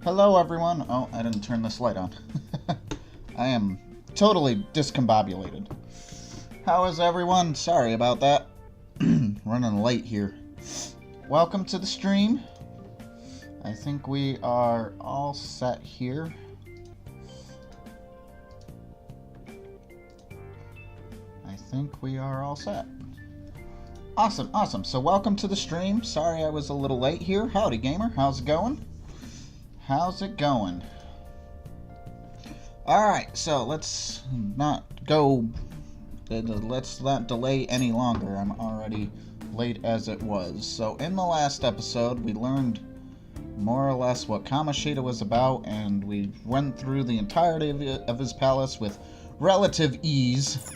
Hello, everyone. Oh, I didn't turn this light on. I am totally discombobulated. How is everyone? Sorry about that. Running late here. Welcome to the stream. I think we are all set here. I think we are all set. Awesome, awesome. So welcome to the stream. Sorry I was a little late here. Howdy, gamer. How's it going? How's it going? Alright, so let's not delay any longer. I'm already late as it was. So in the last episode, we learned more or less what Kamoshida was about, and we went through the entirety of his palace with relative ease.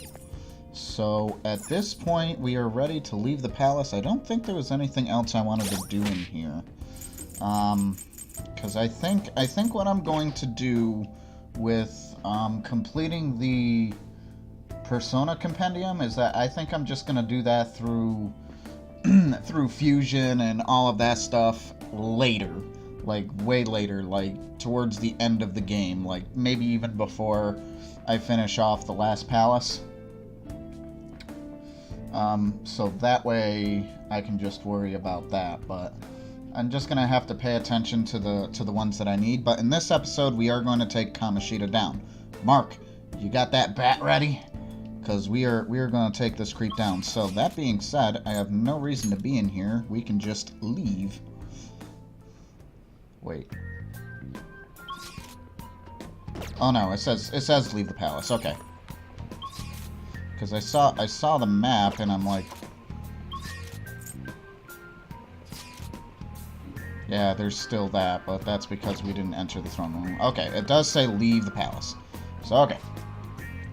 So at this point, we are ready to leave the palace. I don't think there was anything else I wanted to do in here. Because I think what I'm going to do with completing the Persona Compendium is that I think I'm just going to do that through through Fusion and all of that stuff later. Like, way later, like, towards the end of the game. Like, maybe even before I finish off the last palace. So that way I can just worry about that, but I'm just gonna have to pay attention to the ones that I need. But in this episode, we are going to take Kamoshida down. Mark, you got that bat ready? Because we are going to take this creep down. So that being said, I have no reason to be in here. We can just leave. Wait. Oh no, it says leave the palace. Okay. Because I saw the map and I'm like, yeah, there's still that, but that's because we didn't enter the throne room. Okay, it does say leave the palace. So, okay.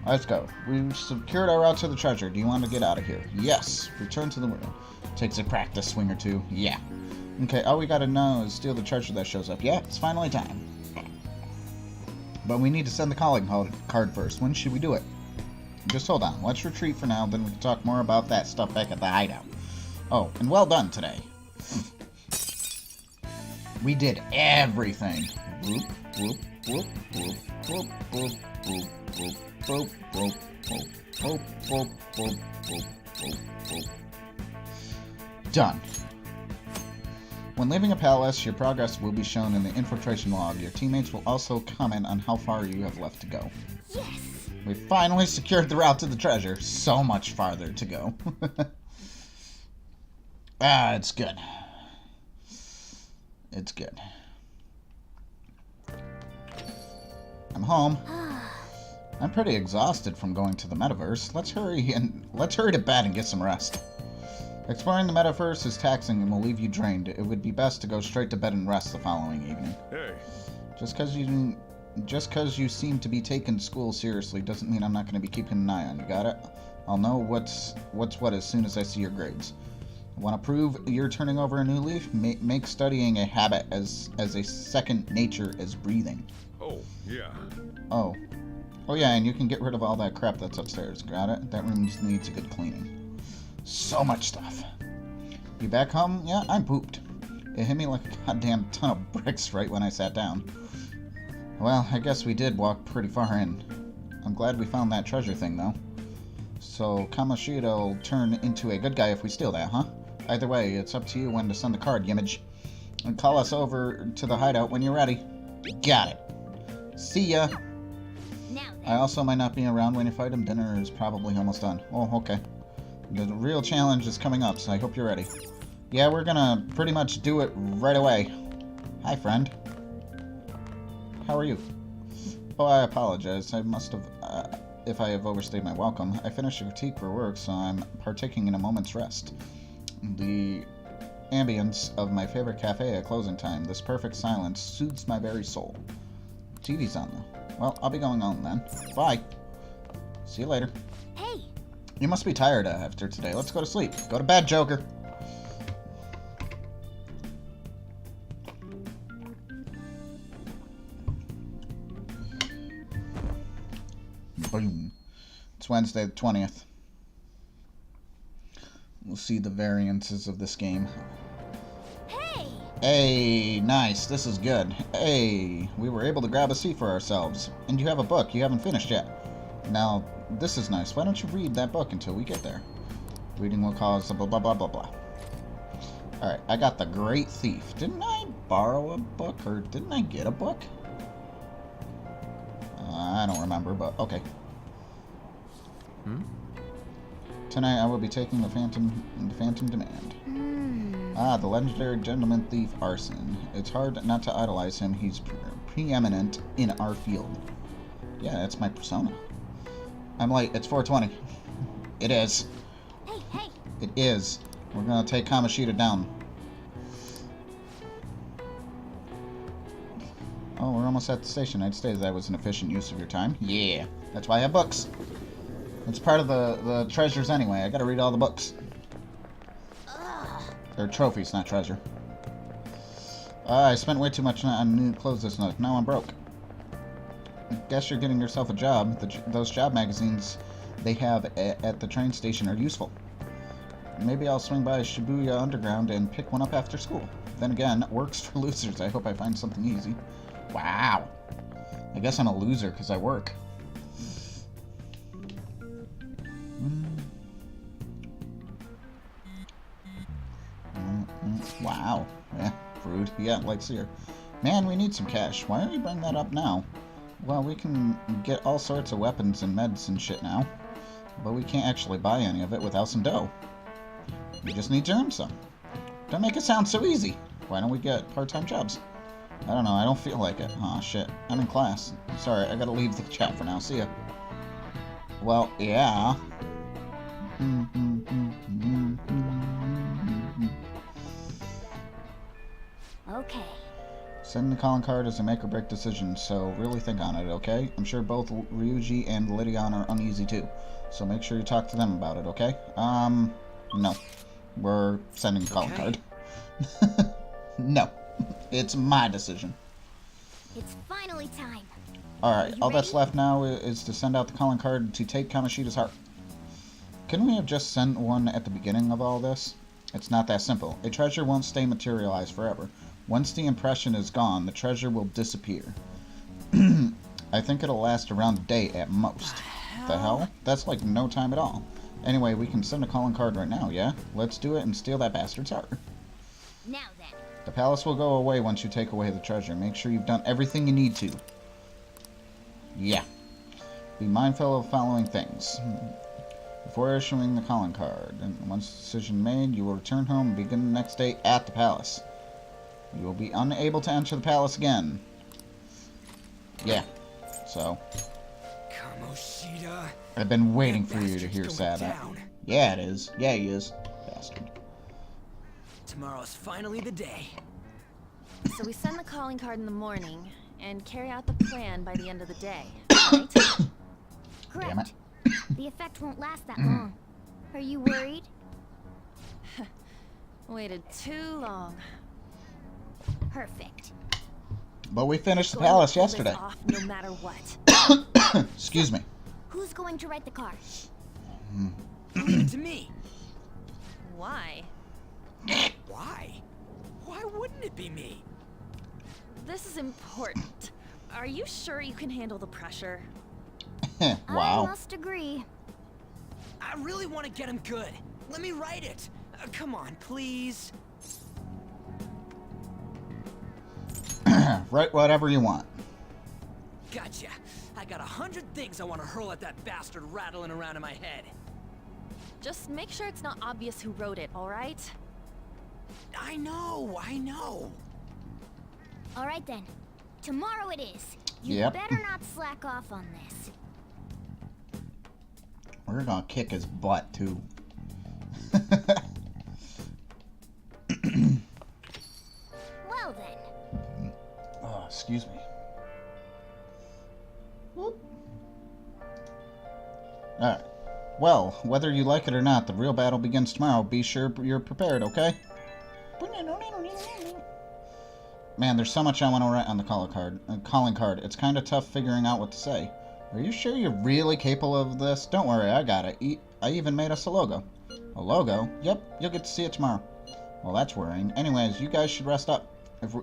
Let's go. We've secured our route to the treasure. Do you want to get out of here? Yes. Return to the room. Takes a practice swing or two. Yeah. Okay, all we gotta know is steal the treasure that shows up. Yeah, it's finally time. But we need to send the calling card first. When should we do it? Just hold on. Let's retreat for now, then we can talk more about that stuff back at the hideout. Oh, and well done today. We did everything. Whoop, whoop, whoop, whoop, whoop, whoop, whoop, whoop, whoop, whoop, whoop, whoop, whoop, whoop, whoop, whoop. Done. When leaving a palace, your progress will be shown in the infiltration log. Your teammates will also comment on how far you have left to go. Yes! We finally secured the route to the treasure. So much farther to go. It's good. It's good. I'm home. I'm pretty exhausted from going to the metaverse. Let's hurry to bed and get some rest. Exploring the metaverse is taxing and will leave you drained. It would be best to go straight to bed and rest the following evening. Hey. Just because you seem to be taking school seriously doesn't mean I'm not going to be keeping an eye on you. Got it? I'll know what's what as soon as I see your grades. Want to prove you're turning over a new leaf? Make studying a habit as a second nature as breathing. Oh, yeah. Oh, yeah, and you can get rid of all that crap that's upstairs. Got it? That room just needs a good cleaning. So much stuff. You back home? Yeah, I'm pooped. It hit me like a goddamn ton of bricks right when I sat down. Well, I guess we did walk pretty far in. I'm glad we found that treasure thing, though. So, Kamoshida will turn into a good guy if we steal that, huh? Either way, it's up to you when to send the card, Yimmij. And call us over to the hideout when you're ready. Got it. See ya. I also might not be around when you fight him. Dinner is probably almost done. Oh, okay. The real challenge is coming up, so I hope you're ready. Yeah, we're gonna pretty much do it right away. Hi, friend. How are you? Oh, I apologize. I must have, if I have overstayed my welcome. I finished a critique for work, so I'm partaking in a moment's rest. The ambience of my favorite cafe at closing time. This perfect silence soothes my very soul. TV's on, though. Well, I'll be going on then. Bye. See you later. Hey. You must be tired after today. Let's go to sleep. Go to bed, Joker. Boom. It's Wednesday the 20th. We'll see the variances of this game. Hey! Hey, nice. This is good. Hey, we were able to grab a seat for ourselves. And you have a book you haven't finished yet. Now, this is nice. Why don't you read that book until we get there? Reading will cause blah blah blah blah blah. Alright, I got The Great Thief. Didn't I borrow a book, or didn't I get a book? I don't remember, but okay. Tonight I will be taking the Phantom Demand. Ah, the legendary gentleman thief Arson. It's hard not to idolize him. He's preeminent in our field. Yeah, that's my persona. I'm late. It's 4:20. It is. Hey! It is. We're gonna take Kamoshida down. Oh, we're almost at the station. I'd say that was an efficient use of your time. Yeah, that's why I have books. It's part of the treasures anyway. I gotta read all the books. They're trophies, not treasure. I spent way too much on new clothes this night. Now I'm broke. Guess you're getting yourself a job. Those job magazines they have at the train station are useful. Maybe I'll swing by Shibuya Underground and pick one up after school. Then again, work's for losers. I hope I find something easy. Wow. I guess I'm a loser because I work. Wow. Yeah, rude. Yeah, like here. Man, we need some cash. Why don't you bring that up now? Well, we can get all sorts of weapons and meds and shit now. But we can't actually buy any of it without some dough. We just need to earn some. Don't make it sound so easy. Why don't we get part-time jobs? I don't know, I don't feel like it. Aw, shit. I'm in class. Sorry, I gotta leave the chat for now. See ya. Well, yeah. Okay. Sending the calling card is a make-or-break decision, so really think on it, okay? I'm sure both Ryuji and Lydion are uneasy too, so make sure you talk to them about it, okay? No. We're sending a calling card. No. It's my decision. It's finally time. Alright, all that's left now is to send out the calling card to take Kamoshida's heart. Couldn't we have just sent one at the beginning of all this? It's not that simple. A treasure won't stay materialized forever. Once the impression is gone, the treasure will disappear. I think it'll last around a day at most. The hell? That's like no time at all. Anyway, we can send a calling card right now, yeah? Let's do it and steal that bastard's heart. Now then. The palace will go away once you take away the treasure. Make sure you've done everything you need to. Yeah. Be mindful of the following things. Before issuing the calling card, and once decision made, you will return home and begin the next day at the palace. You will be unable to enter the palace again. Yeah. So. Kamoshida. I've been waiting for you to hear sad. Yeah, it is. Yeah, he is. Bastard. Tomorrow's finally the day. So we send the calling card in the morning and carry out the plan by the end of the day, right? Correct. Damn it. The effect won't last that long. Are you worried? Waited too long. Perfect. But we finished the palace yesterday. Off no matter what. Excuse me. Who's going to write the card? Leave it to me. Why? Why? Why wouldn't it be me? This is important. Are you sure you can handle the pressure? Wow. I must agree. I really want to get him good. Let me write it. Come on, please. Write whatever you want. Gotcha. I got 100 things I want to hurl at that bastard rattling around in my head. Just make sure it's not obvious who wrote it, alright? I know. All right then. Tomorrow it is. You Yep. better not slack off on this. We're gonna kick his butt, too. Well then. Oh, excuse me. Whoop. Alright. Well, whether you like it or not, the real battle begins tomorrow. Be sure you're prepared, okay? Man, there's so much I want to write on the calling card. It's kind of tough figuring out what to say. Are you sure you're really capable of this? Don't worry, I got it. I even made us a logo. A logo? Yep, you'll get to see it tomorrow. Well, that's worrying. Anyways, you guys should rest up.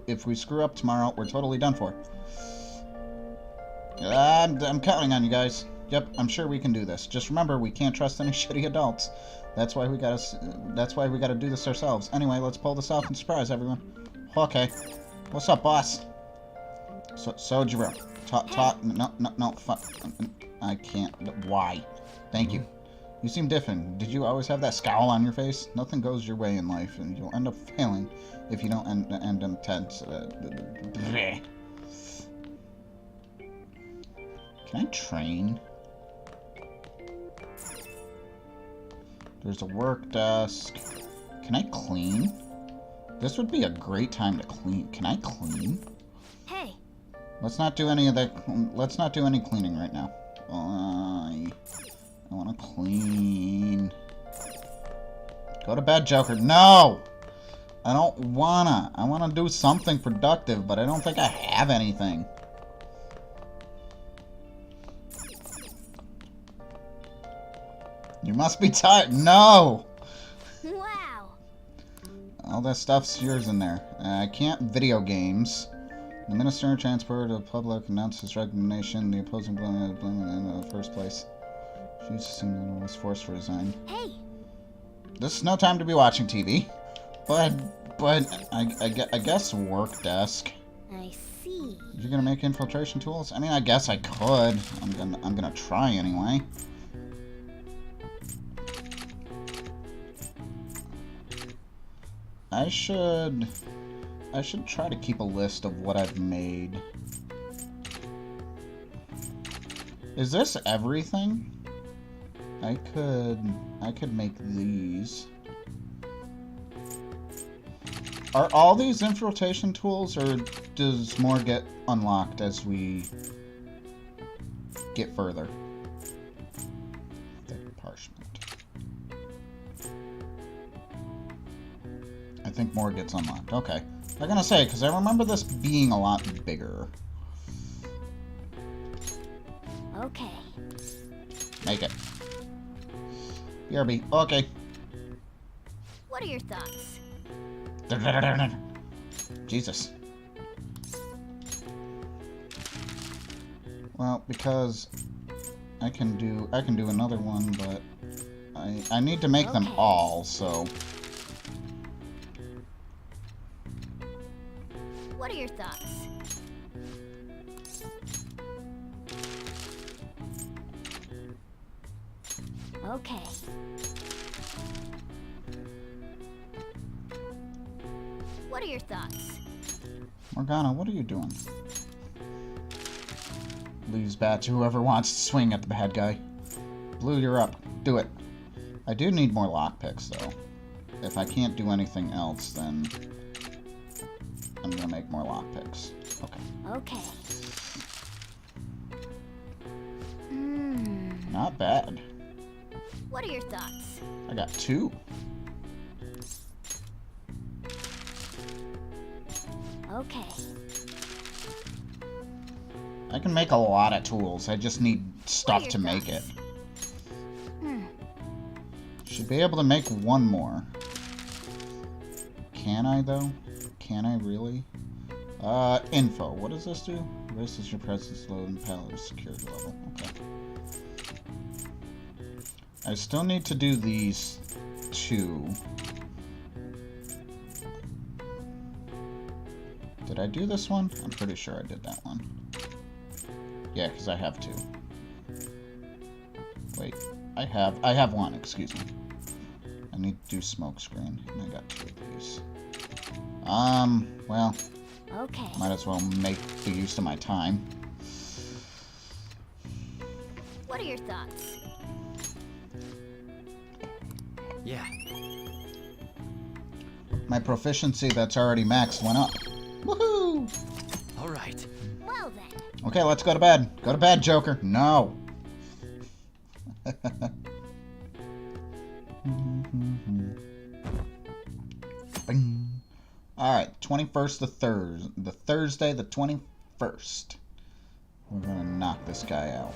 If we screw up tomorrow, we're totally done for. I'm counting on you guys. Yep, I'm sure we can do this. Just remember, we can't trust any shitty adults. That's why we gotta do this ourselves. Anyway, let's pull this off and surprise everyone. Okay. What's up, boss? Sojiro. Talk. No. Fuck. I can't. Why? Thank you. You seem different. Did you always have that scowl on your face? Nothing goes your way in life, and you'll end up failing if you don't end intense. Can I train? There's a work desk. Can I clean? This would be a great time to clean. Can I clean? Hey. Let's not do any of that. Let's not do any cleaning right now. I want to clean. Go to bed, Joker. No! I don't wanna. I want to do something productive, but I don't think I have anything. You must be tired. No! Wow. All that stuff's yours in there. I can't video games. The Minister of Transport of Public announced his resignation. The opposing blaming in the first place. She was forced to resign. Hey. This is no time to be watching TV. But I guess work desk. I see. You're gonna make infiltration tools? I mean, I guess I could. I'm gonna try anyway. I should try to keep a list of what I've made. Is this everything? I could make these. Are all these infiltration tools, or does more get unlocked as we get further? Thick parchment. I think more gets unlocked. Okay. I'm gonna say, because I remember this being a lot bigger. Okay. Make it. BRB. Okay. What are your thoughts? Jesus. Well, because I can do another one, but I need to make them all, so. What are your thoughts? Okay. What are your thoughts? Morgana, what are you doing? Leaves bat to whoever wants to swing at the bad guy. Blue, you're up. Do it. I do need more lockpicks, though. If I can't do anything else, then I'm gonna make more lockpicks. Okay. Okay. Not bad. What are your thoughts? I got 2. Okay. I can make a lot of tools. I just need stuff to make it. Should be able to make one more. Can I, though? Can I really? Info. What does this do? Raises your presence load and palette security level. Okay. I still need to do these 2. Did I do this one? I'm pretty sure I did that one. Yeah, because I have 2. Wait, I have 1, excuse me. I need to do smoke screen, and I got 2 of these. Well, Okay. might as well make the use of my time. What are your thoughts? Yeah. My proficiency that's already maxed went up. Woohoo! All right. Well then. Okay, let's go to bed. Go to bed, Joker. No. Bing. All right, 21st the Thursday the 21st. We're gonna knock this guy out.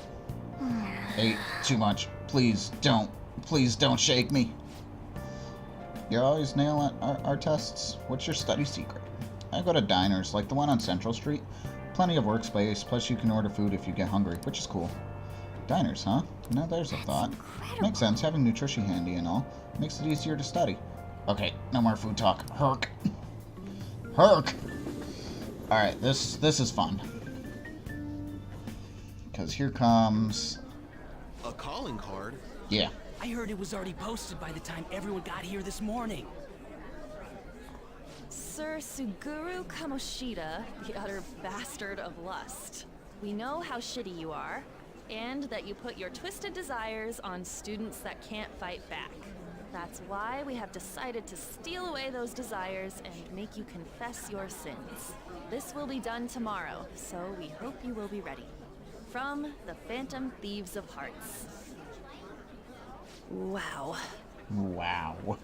8, too much. Please don't shake me. You always nail our tests. What's your study secret? I go to diners, like the one on Central Street. Plenty of workspace, plus you can order food if you get hungry, which is cool. Diners, huh? Now there's a thought. Incredible. Makes sense, having nutrition handy and all. Makes it easier to study. Okay, no more food talk. Herc. Herc! Alright, this is fun. Because here comes... A calling card? Yeah. I heard it was already posted by the time everyone got here this morning. Sir Suguru Kamoshida, the utter bastard of lust. We know how shitty you are, and that you put your twisted desires on students that can't fight back. That's why we have decided to steal away those desires and make you confess your sins. This will be done tomorrow, so we hope you will be ready. From the Phantom Thieves of Hearts. Wow. Wow.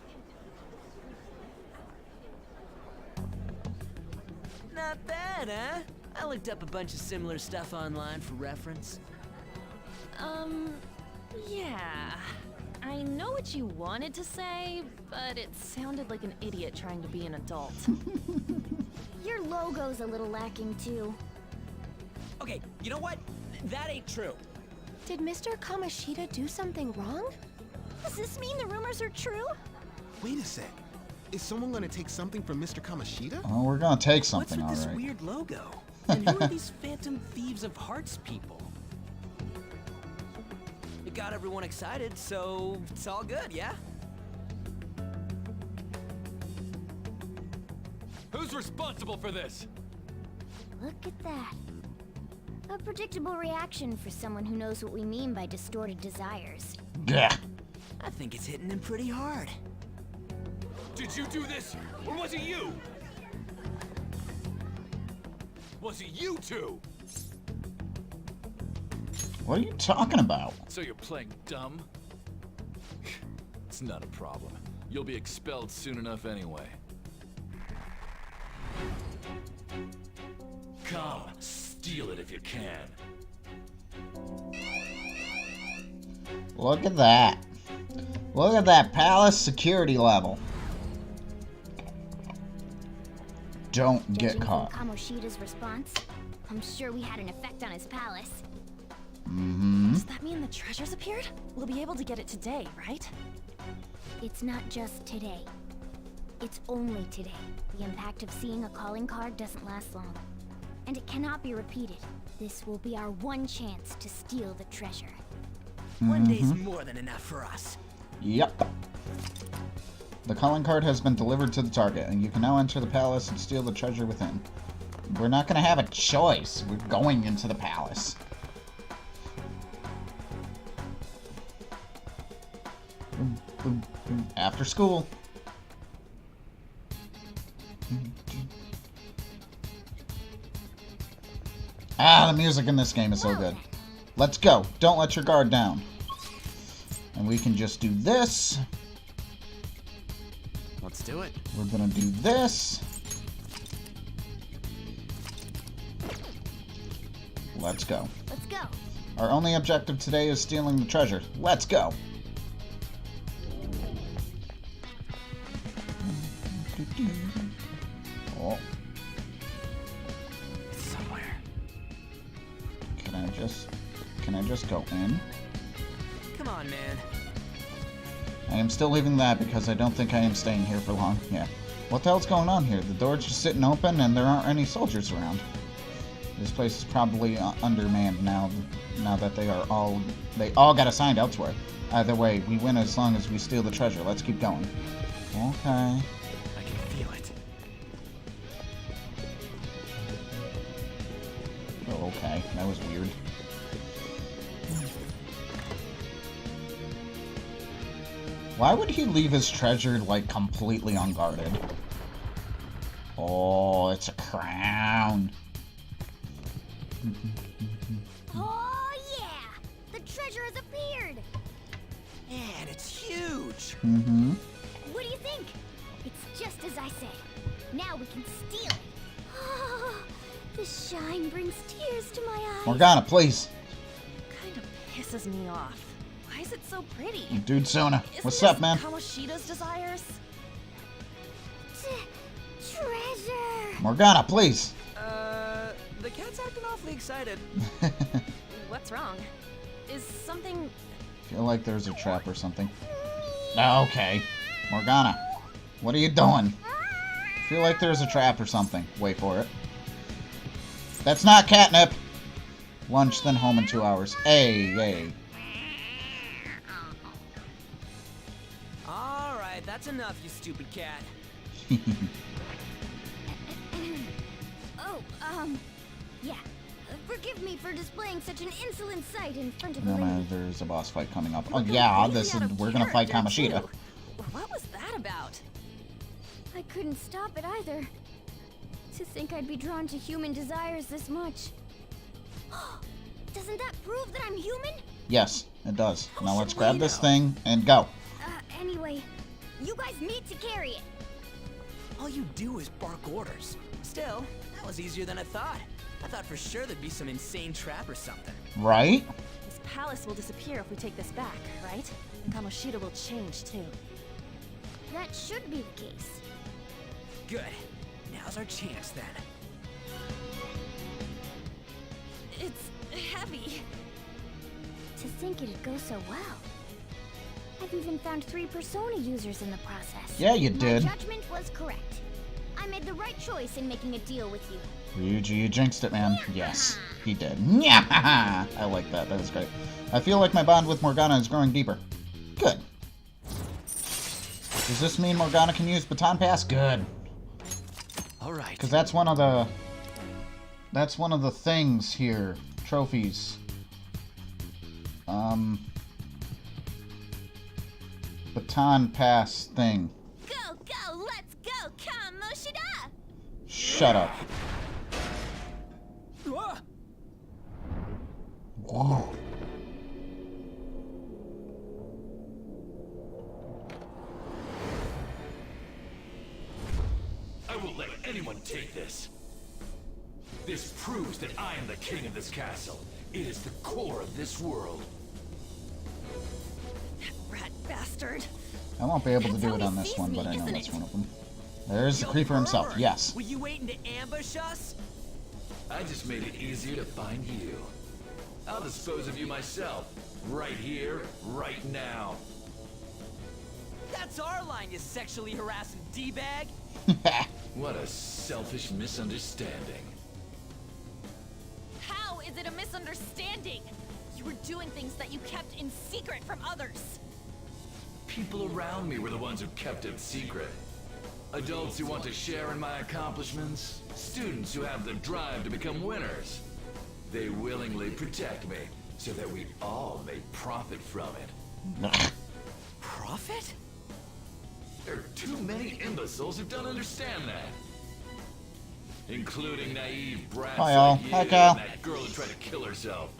Not bad, huh? I looked up a bunch of similar stuff online for reference. Yeah. I know what you wanted to say, but it sounded like an idiot trying to be an adult. Your logo's a little lacking too. Okay, you know what? That ain't true. Did Mr. Kamoshida do something wrong? Does this mean the rumors are true? Wait a sec. Is someone gonna take something from Mr. Kamoshida? Oh, we're gonna take What's something, with this alright. weird logo? And who are these Phantom Thieves of Hearts people? It got everyone excited, so it's all good, yeah? Who's responsible for this? Look at that. A predictable reaction for someone who knows what we mean by distorted desires. Yeah. I think it's hitting him pretty hard. Did you do this, or was it you? Was it you two? What are you talking about? So you're playing dumb? It's not a problem. You'll be expelled soon enough anyway. Come, steal it if you can. Look at that. Look at that palace security level. Don't get Judging caught. from Kamoshida's response, I'm sure we had an effect on his palace. Mm-hmm. Does that mean the treasures appeared? We'll be able to get it today, right? It's not just today. It's only today. The impact of seeing a calling card doesn't last long. And it cannot be repeated. This will be our one chance to steal the treasure. One day's more than enough for us. Yep. The calling card has been delivered to the target, and you can now enter the palace and steal the treasure within. We're not gonna have a choice. We're going into the palace. After school. Ah, the music in this game is so good. Let's go. Don't let your guard down. And we can just do this. Let's do it. We're gonna do this. Let's go. Let's go. Our only objective today is stealing the treasure. Let's go. Oh, Somewhere. can I just go in? Come on, man. I am still leaving that because I don't think I am staying here for long. Yeah. What the hell's going on here? The door's just sitting open and there aren't any soldiers around. This place is probably undermanned now that they all got assigned elsewhere. Either way, we win as long as we steal the treasure. Let's keep going. Okay. I can feel it. Oh, okay. That was weird. Why would he leave his treasure, like, completely unguarded? Oh, it's a crown. Oh yeah! The treasure has appeared! Man, it's huge. Mm-hmm. What do you think? It's just as I said. Now we can steal it. The shine brings tears to my eyes. Morgana, please. Kind of pisses me off. Why is it so pretty? Dude, Sona. Isn't What's this up, man? Kamoshida's desires? Morgana, please. The cat's acting awfully excited. What's wrong? Is something... Feel like there's a trap or something. Okay. Morgana, what are you doing? Feel like there's a trap or something. Wait for it. That's not catnip. Lunch, then home in 2 hours. Hey. Alright, that's enough, you stupid cat. Yeah. Forgive me for displaying such an insolent sight in front of a No, lady. man, there's a boss fight coming up. Oh yeah, we're gonna fight Kamoshida. Too. What was that about? I couldn't stop it either. To think I'd be drawn to human desires this much. Doesn't that prove that I'm human? Yes, it does. Now let's grab this thing and go. Anyway, you guys need to carry it. All you do is bark orders. Still, that was easier than I thought. I thought for sure there'd be some insane trap or something. Right? This palace will disappear if we take this back, right? And Kamoshida will change too. That should be the case. Good. Now's our chance then. It's heavy. To think it'd go so well. I've even found 3 Persona users in the process. Yeah, you did. My judgment was correct. I made the right choice in making a deal with you. Ryuji, you jinxed it, man. Yes, he did. Yeah, I like that. That was great. I feel like my bond with Morgana is growing deeper. Good. Does this mean Morgana can use Baton Pass? Good. Alright. Because that's one of the... That's one of the things here. Trophies. Baton Pass thing. Go, let's go, Kamoshida! Shut up. Ah! Whoa. I won't let anyone take this. This proves that I am the king of this castle. It is the core of this world. Rat bastard. I won't be able to That's do how it he on this sees one, me, but I know isn't that's it? one of them. There's the Yo, creeper himself, Murmur, yes. Were you waiting to ambush us? I just made it easier to find you. I'll dispose of you myself. Right here, right now. That's our line, you sexually harassing D-bag. What a selfish misunderstanding. How is it a misunderstanding? You were doing things that you kept in secret from others. People around me were the ones who kept it secret. Adults who want to share in my accomplishments. Students who have the drive to become winners. They willingly protect me, so that we all may profit from it. Profit? There are too many imbeciles who don't understand that. Including naive brats Hi, all. like you Hi, and Kyle. that girl who tried to kill herself.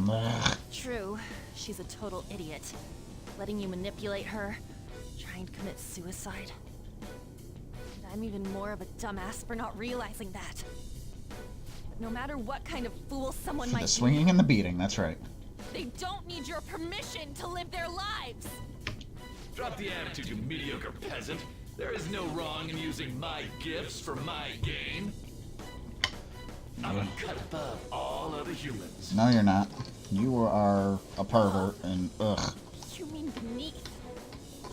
Ugh. True, she's a total idiot. Letting you manipulate her, trying to commit suicide. And I'm even more of a dumbass for not realizing that. But no matter what kind of fool someone The might swinging and the beating, that's right. be, they don't need your permission to live their lives. Drop the attitude, you mediocre peasant. There is no wrong in using my gifts for my gain. I'm a cut above all other humans. No, you're not. You are a pervert, and ugh. You mean beneath?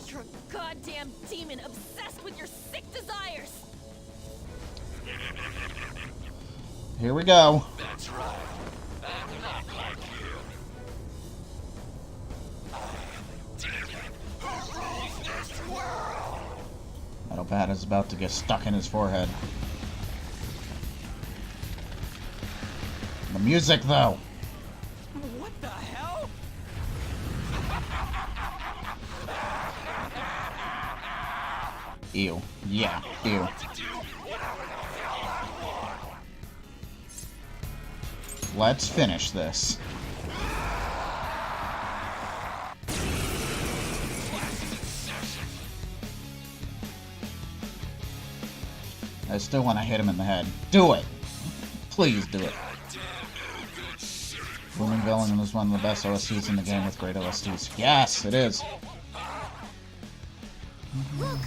You're a goddamn demon obsessed with your sick desires. Here we go. That's right. I'm not like you. I am the demon who rules this world. Metal Bat is about to get stuck in his forehead. The music, though. What the hell? Ew. Yeah, ew. Let's finish this. I still want to hit him in the head. Do it! Please do it. Booming Villain is one of the best OSTs in the game with great OSTs. Yes, it is. Look!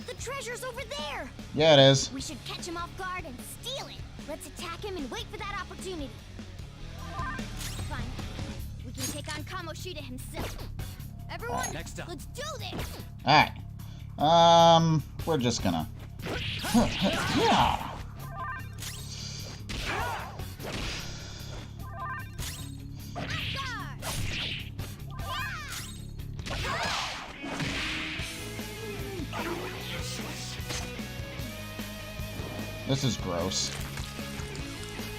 The treasure's over there! Yeah, it is. We should catch him off guard and steal it! Let's attack him and wait for that opportunity. Fine. We can take on Kamoshida himself. Everyone, Next up. let's do this! Alright. We're just gonna... Yeah. This is gross.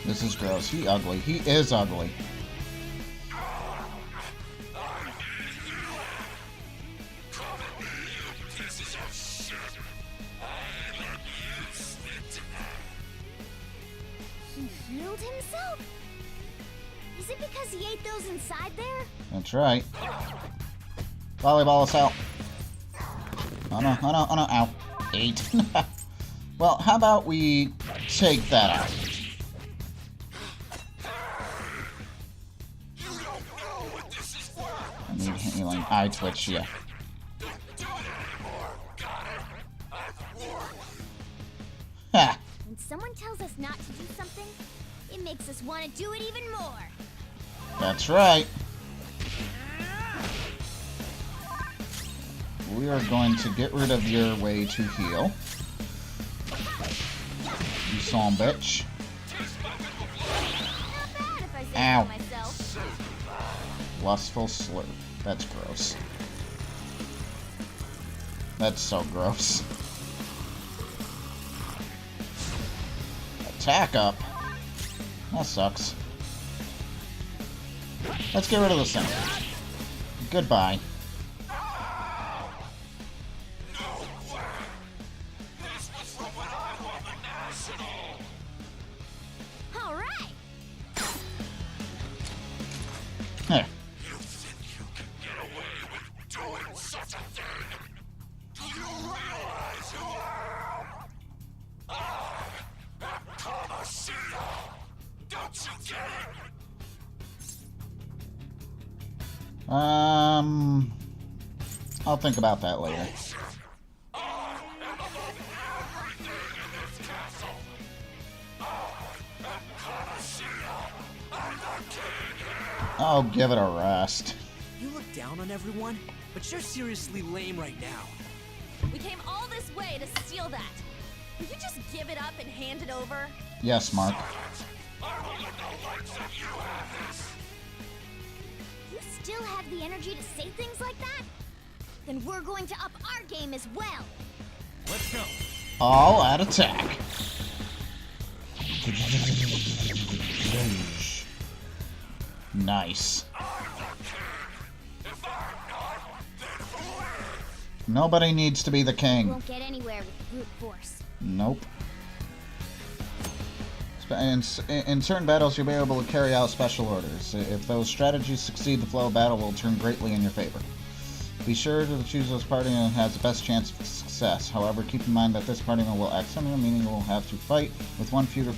This is gross. He ugly. He is ugly. He healed himself? Is it because he ate those inside there? That's right. Volleyball us out. Oh no, oh no, oh no, ow. 8. Well, how about we take that out? I need healing. Eye twitch, yeah. Ha! When someone tells us not to do something, it makes us want to do it even more. That's right. We are going to get rid of your way to heal. You son bitch. Not bad if I say Ow. so myself. Lustful slurp. That's gross. That's so gross. Attack up. That sucks. Let's get rid of this thing. Goodbye. All right. Here. I'll think about that later. I'll give it a rest. You look down on everyone, but you're seriously lame right now. We came all this way to steal that. Will you just give it up and hand it over? Yes, Mark. You still have the energy to say things like that? Then we're going to up our game as well. Let's go. All out attack. Nice. Nobody needs to be the We king. won't get anywhere with brute force. Nope. In certain battles, you'll be able to carry out special orders. If those strategies succeed, the flow of battle will turn greatly in your favor. Be sure to choose those party that has the best chance of success. However, keep in mind that this party will act similar, meaning we'll have to fight with one fewer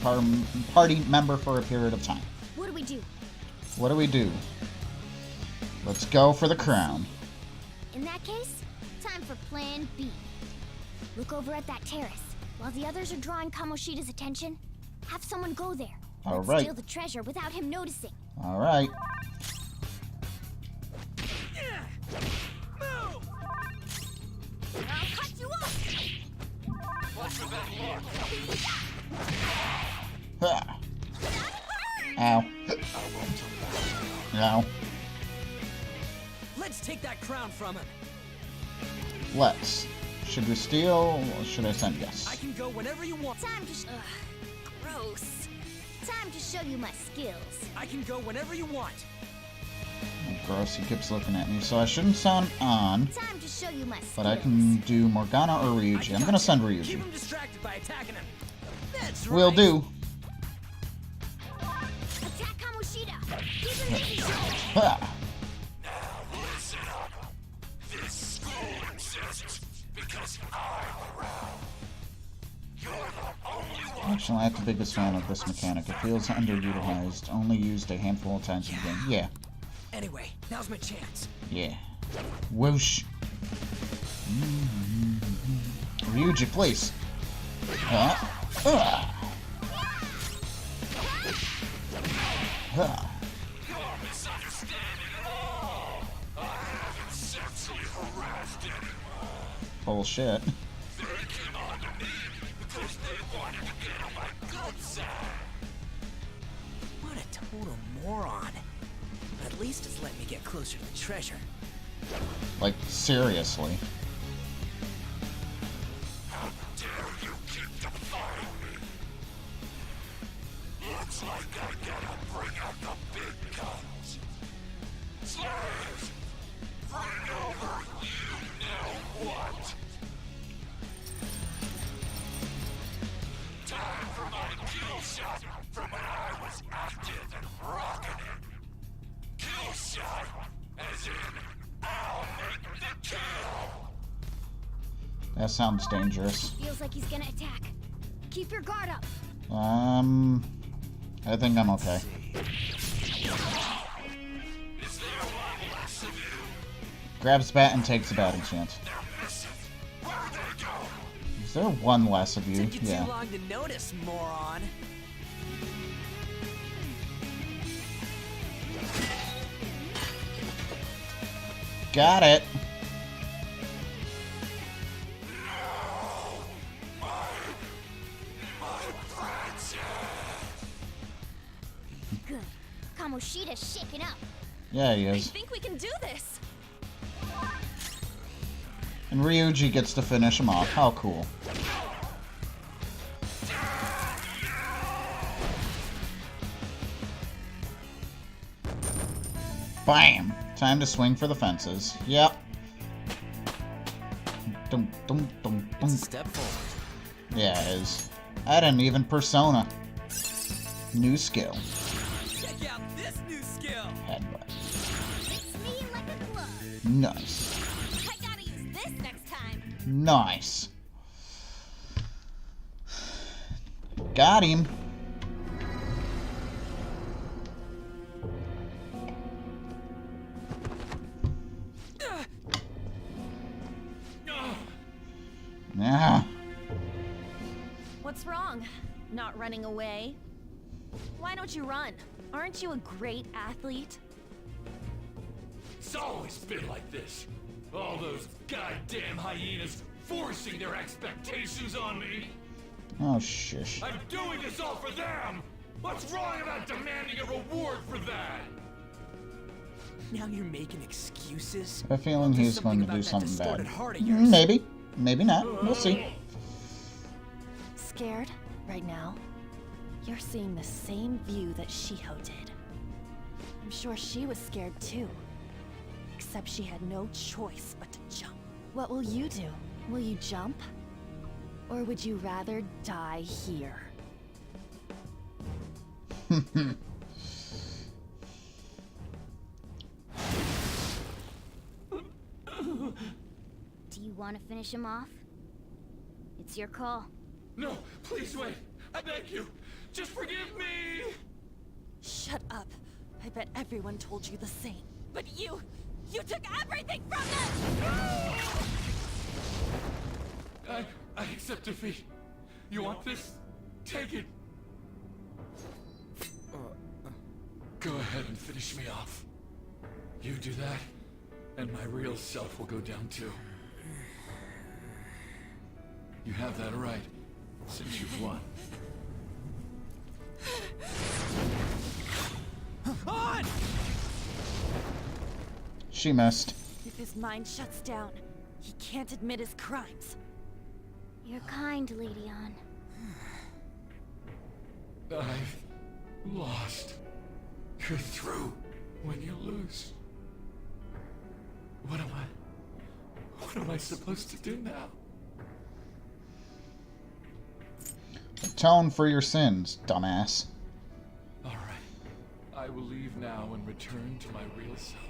party member for a period of time. What do we do? What do we do? Let's go for the crown. In that case, time for Plan B. Look over at that terrace. While the others are drawing Kamoshida's attention, have someone go there. All Let's right. steal the treasure without him noticing. All right. Move! I'll cut you off! Ha. Ow. Ow. Let's take that crown from him. Let's. Should we steal or should I send yes? I can go whenever you want. Time to Gross. time to show you my skills. I can go whenever you want. Oh, gross, he keeps looking at me. So I shouldn't sound on, Time to show you my skills. but I can do Morgana or Ryuji. I'm gonna send Keep Ryuji. him distracted by attacking him. That's right. Will do. Attack Kamoshida! Keep him in control! Ha. Actually, I'm not the biggest fan of this mechanic. It feels underutilized, only used a handful of times in the game. Yeah, Anyway, now's my chance. yeah. Whoosh. Ryuji, please. Bullshit. What a total moron. But at least it's let me get closer to the treasure. Like, seriously. How dare you keep defying me? Looks like I gotta bring out the big guns. Slaves! Bring over you know what? Time for my kill shot from when I was active and rocking it. Kill shot, as in, I'll make the kill! That sounds dangerous. Feels like he's gonna attack. Keep your guard up. I think I'm okay. Is there one less of you? Grabs bat and takes a batting chance. They're missing. Where'd they go? Is there one less of you? Took you Yeah. too long to notice, moron. Got it. Good. Kamoshida's shaken up. Yeah, he I is. think we can do this. And Ryuji gets to finish him off. How cool. Bam! Time to swing for the fences. Yep. Dum, dum, dum, It's dum. a step forward. Yeah, it is. Add an even persona. New skill. Check out this new skill. Headbutt. Fits me like a glove. Nice. I gotta use this next time. Nice. Got him. Yeah. What's wrong? Not running away? Why don't you run? Aren't you a great athlete? It's always been like this. All those goddamn hyenas forcing their expectations on me. Oh, shush. I'm doing this all for them. What's wrong about demanding a reward for that? Now you're making excuses? I have a feeling Do he's going to about do that something distorted bad. heart of yours. Maybe. Maybe not. We'll see. Scared right now? You're seeing the same view that Shiho did. I'm sure she was scared too. Except she had no choice but to jump. What will you do? Will you jump? Or would you rather die here? Do you want to finish him off? It's your call. No, please wait. I beg you. Just forgive me. Shut up. I bet everyone told you the same. But you took everything from them! I accept defeat. You want this? Take it. Go ahead and finish me off. You do that, and my real self will go down too. You have that right, since you've won. On! She missed. If his mind shuts down, he can't admit his crimes. You're kind, Lady Ann. I've lost. You're through when you lose. What am I supposed to do now? Atone for your sins, dumbass. All right. I will leave now and return to my real self.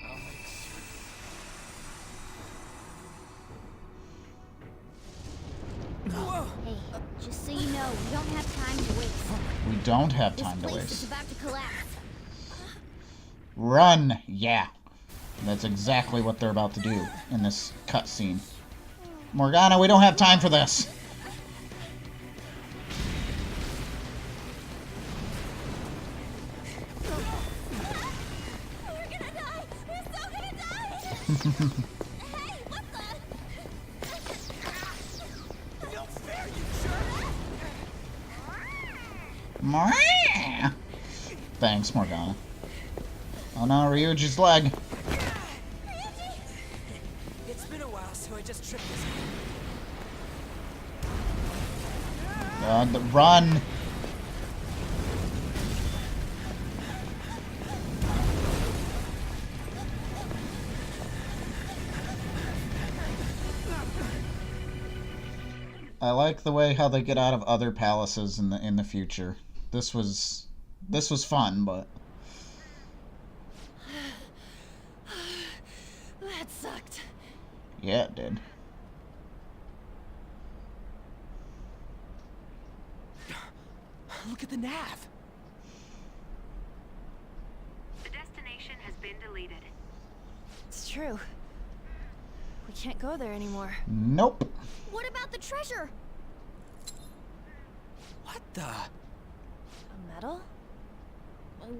I'll make certain. Hey, just so you know, we don't have time to waste. We don't have This time to place is waste. about to collapse. Run! Yeah. That's exactly what they're about to do in this cutscene. Morgana, we don't have time for this. We're gonna die! We're so gonna die! Hey, what the? No fair, you jerk! Thanks, Morgana. Oh no, Ryuji's leg. It's been a while, so I just tripped this. Run! I like the way how they get out of other palaces in the future. This was fun, but That sucked. yeah, it did. Look at the nav. The destination has been deleted. It's true. We can't go there anymore. Nope. What about the treasure? What the? A medal?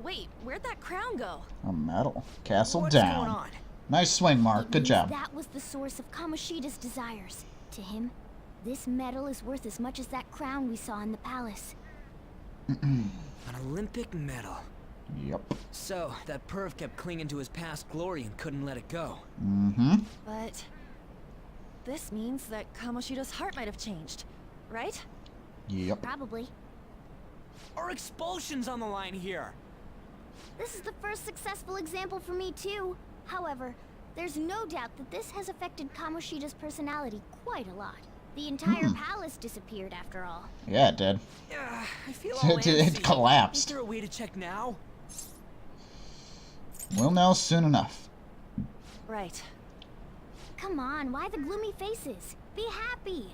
Wait, where'd that crown go? A medal. Castle What's down. going on? Nice swing, Mark. It Good means job. That was the source of Kamoshida's desires. To him, this medal is worth as much as that crown we saw in the palace. An Olympic medal. Yep. So, that perv kept clinging to his past glory and couldn't let it go. Mm-hmm. But this means that Kamoshida's heart might have changed, right? Yep. Probably. Our expulsion's on the line here. This is the first successful example for me, too. However, there's no doubt that this has affected Kamoshida's personality quite a lot. The entire palace disappeared, after all. Yeah, it did. I feel all It antsy. collapsed. Is there a way to check now? We'll know soon enough. Right. Come on, why the gloomy faces? Be happy!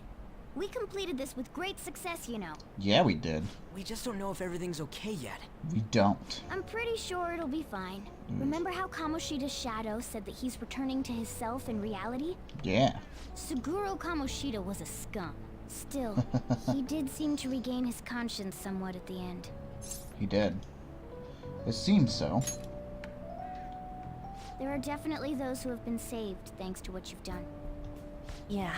We completed this with great success, you know. Yeah, we did. We just don't know if everything's okay yet. We don't. I'm pretty sure it'll be fine. Remember how Kamoshida's shadow said that he's returning to his self in reality? Yeah. Suguro Kamoshida was a scum. Still, he did seem to regain his conscience somewhat at the end. He did. It seems so. There are definitely those who have been saved thanks to what you've done. Yeah.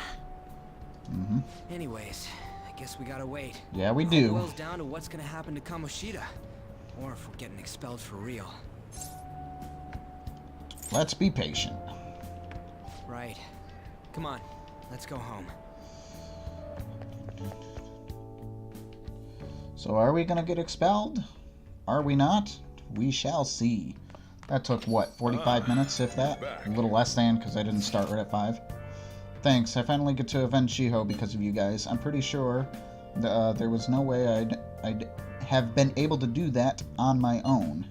Mm-hmm. Anyways, I guess we gotta wait. Yeah, we It all do. boils down to what's gonna happen to Kamoshida. Or if we're getting expelled for real. Let's be patient. Right. Come on, let's go home. So are we gonna get expelled? Are we not? We shall see. That took, what, 45 minutes, if that? A little less than, because I didn't start right at 5. Thanks, I finally get to avenge Shiho because of you guys. I'm pretty sure there was no way I'd have been able to do that on my own.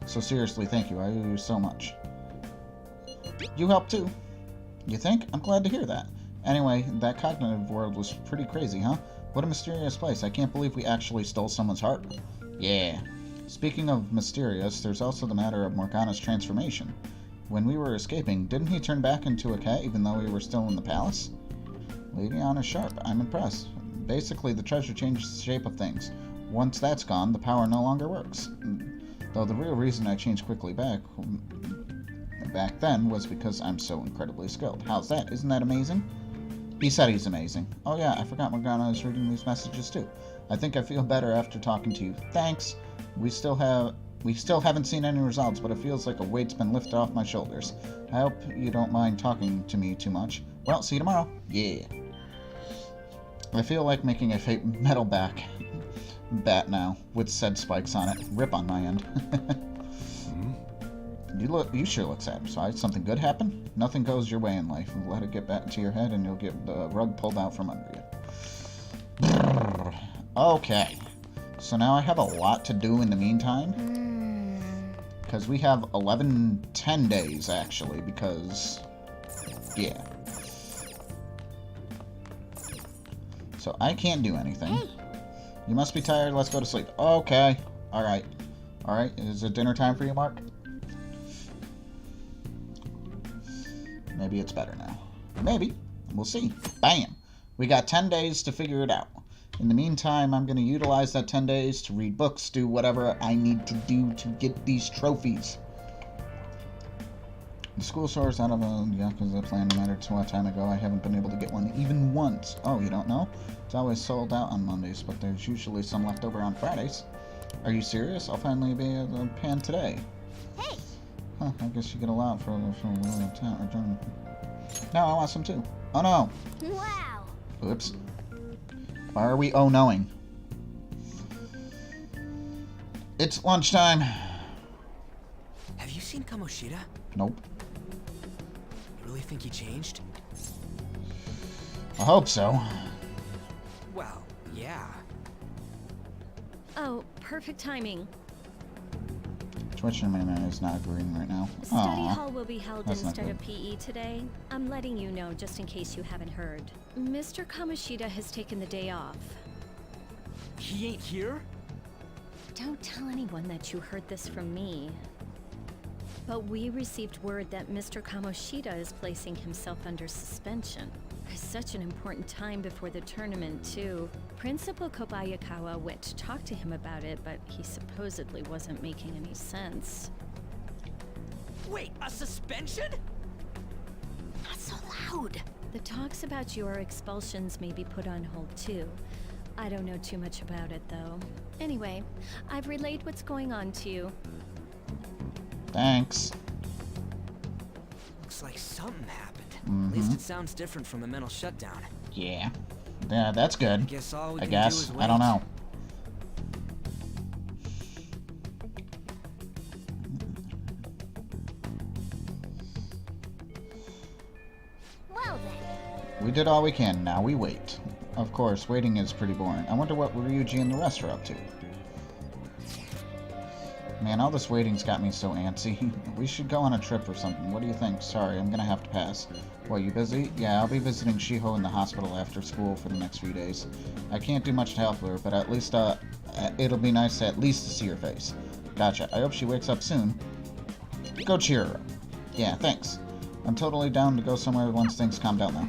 So seriously, thank you. I owe you so much. You helped too. You think? I'm glad to hear that. Anyway, that cognitive world was pretty crazy, huh? What a mysterious place. I can't believe we actually stole someone's heart. Yeah. Speaking of mysterious, there's also the matter of Morgana's transformation. When we were escaping, didn't he turn back into a cat even though we were still in the palace? Lady Anna sharp. I'm impressed. Basically, the treasure changes the shape of things. Once that's gone, the power no longer works. Though the real reason I changed quickly back then was because I'm so incredibly skilled. How's that? Isn't that amazing? He said he's amazing. Oh yeah, I forgot Morgana is reading these messages too. I think I feel better after talking to you. Thanks. We still haven't seen any results, but it feels like a weight's been lifted off my shoulders. I hope you don't mind talking to me too much. Well, see you tomorrow. Yeah. I feel like making a fake metal bat now, with said spikes on it. Rip on my end. You sure look satisfied. Something good happened? Nothing goes your way in life. Let it get back into your head and you'll get the rug pulled out from under you. Okay. So now I have a lot to do in the meantime. Because we have 10 days, actually, because... Yeah. So I can't do anything. Hey. You must be tired. Let's go to sleep. Okay. Alright. Alright. Is it dinner time for you, Mark? Maybe it's better now. Maybe. We'll see. Bam! We got 10 days to figure it out. In the meantime, I'm going to utilize that 10 days to read books, do whatever I need to do to get these trophies. The school store's out of a Yakuza plan no matter what time ago. I haven't been able to get one even once. Oh, you don't know? It's always sold out on Mondays, but there's usually some left over on Fridays. Are you serious? I'll finally be at the pan today. Hey! Huh, I guess you get a lot for a town return. No, I want some too. Oh no! Wow! Oops. Why are we oh-knowing? It's lunchtime. Have you seen Kamoshida? Nope. You really think he changed? I hope so. Well, yeah. Oh, perfect timing. Twitcher Man is not agreeing right now. Study Aw. hall will be held That's not instead of good. PE today. I'm letting you know just in case you haven't heard. Mr. Kamoshida has taken the day off. He ain't here? Don't tell anyone that you heard this from me. But we received word that Mr. Kamoshida is placing himself under suspension. It's such an important time before the tournament, too. Principal Kobayakawa went to talk to him about it, but he supposedly wasn't making any sense. Wait, a suspension? Not so loud! The talks about your expulsions may be put on hold, too. I don't know too much about it, though. Anyway, I've relayed what's going on to you. Thanks. Looks like something happened. Mm-hmm. At least it sounds different from the mental shutdown. Yeah. Yeah, that's good. Guess all we I can guess. do is I don't wait. know. Well then. We did all we can. Now we wait. Of course, waiting is pretty boring. I wonder what Ryuji and the rest are up to. Man, all this waiting's got me so antsy. We should go on a trip or something. What do you think? Sorry, I'm gonna have to pass. What, you busy? Yeah, I'll be visiting Shiho in the hospital after school for the next few days. I can't do much to help her, but at least, it'll be nice at least to see her face. Gotcha. I hope she wakes up soon. Go cheer her up. Yeah, thanks. I'm totally down to go somewhere once things calm down, though.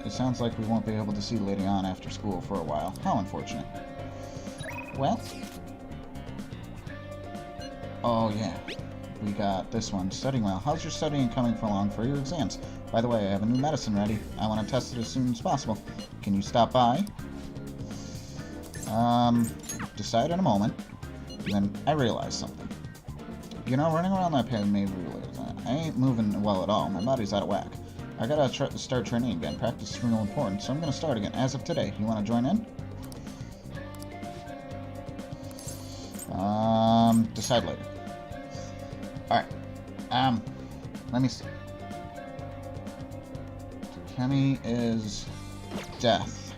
It sounds like we won't be able to see Lady On after school for a while. How unfortunate. Well... Oh, yeah. We got this one. Studying well. How's your studying coming along for your exams? By the way, I have a new medicine ready. I want to test it as soon as possible. Can you stop by? Decide in a moment. And then I realized something. You know, running around that pad made me realize that I ain't moving well at all. My body's out of whack. I gotta start training again. Practice is real important, so I'm gonna start again as of today. You wanna join in? Decide later. Alright. Let me see. Kenny is death.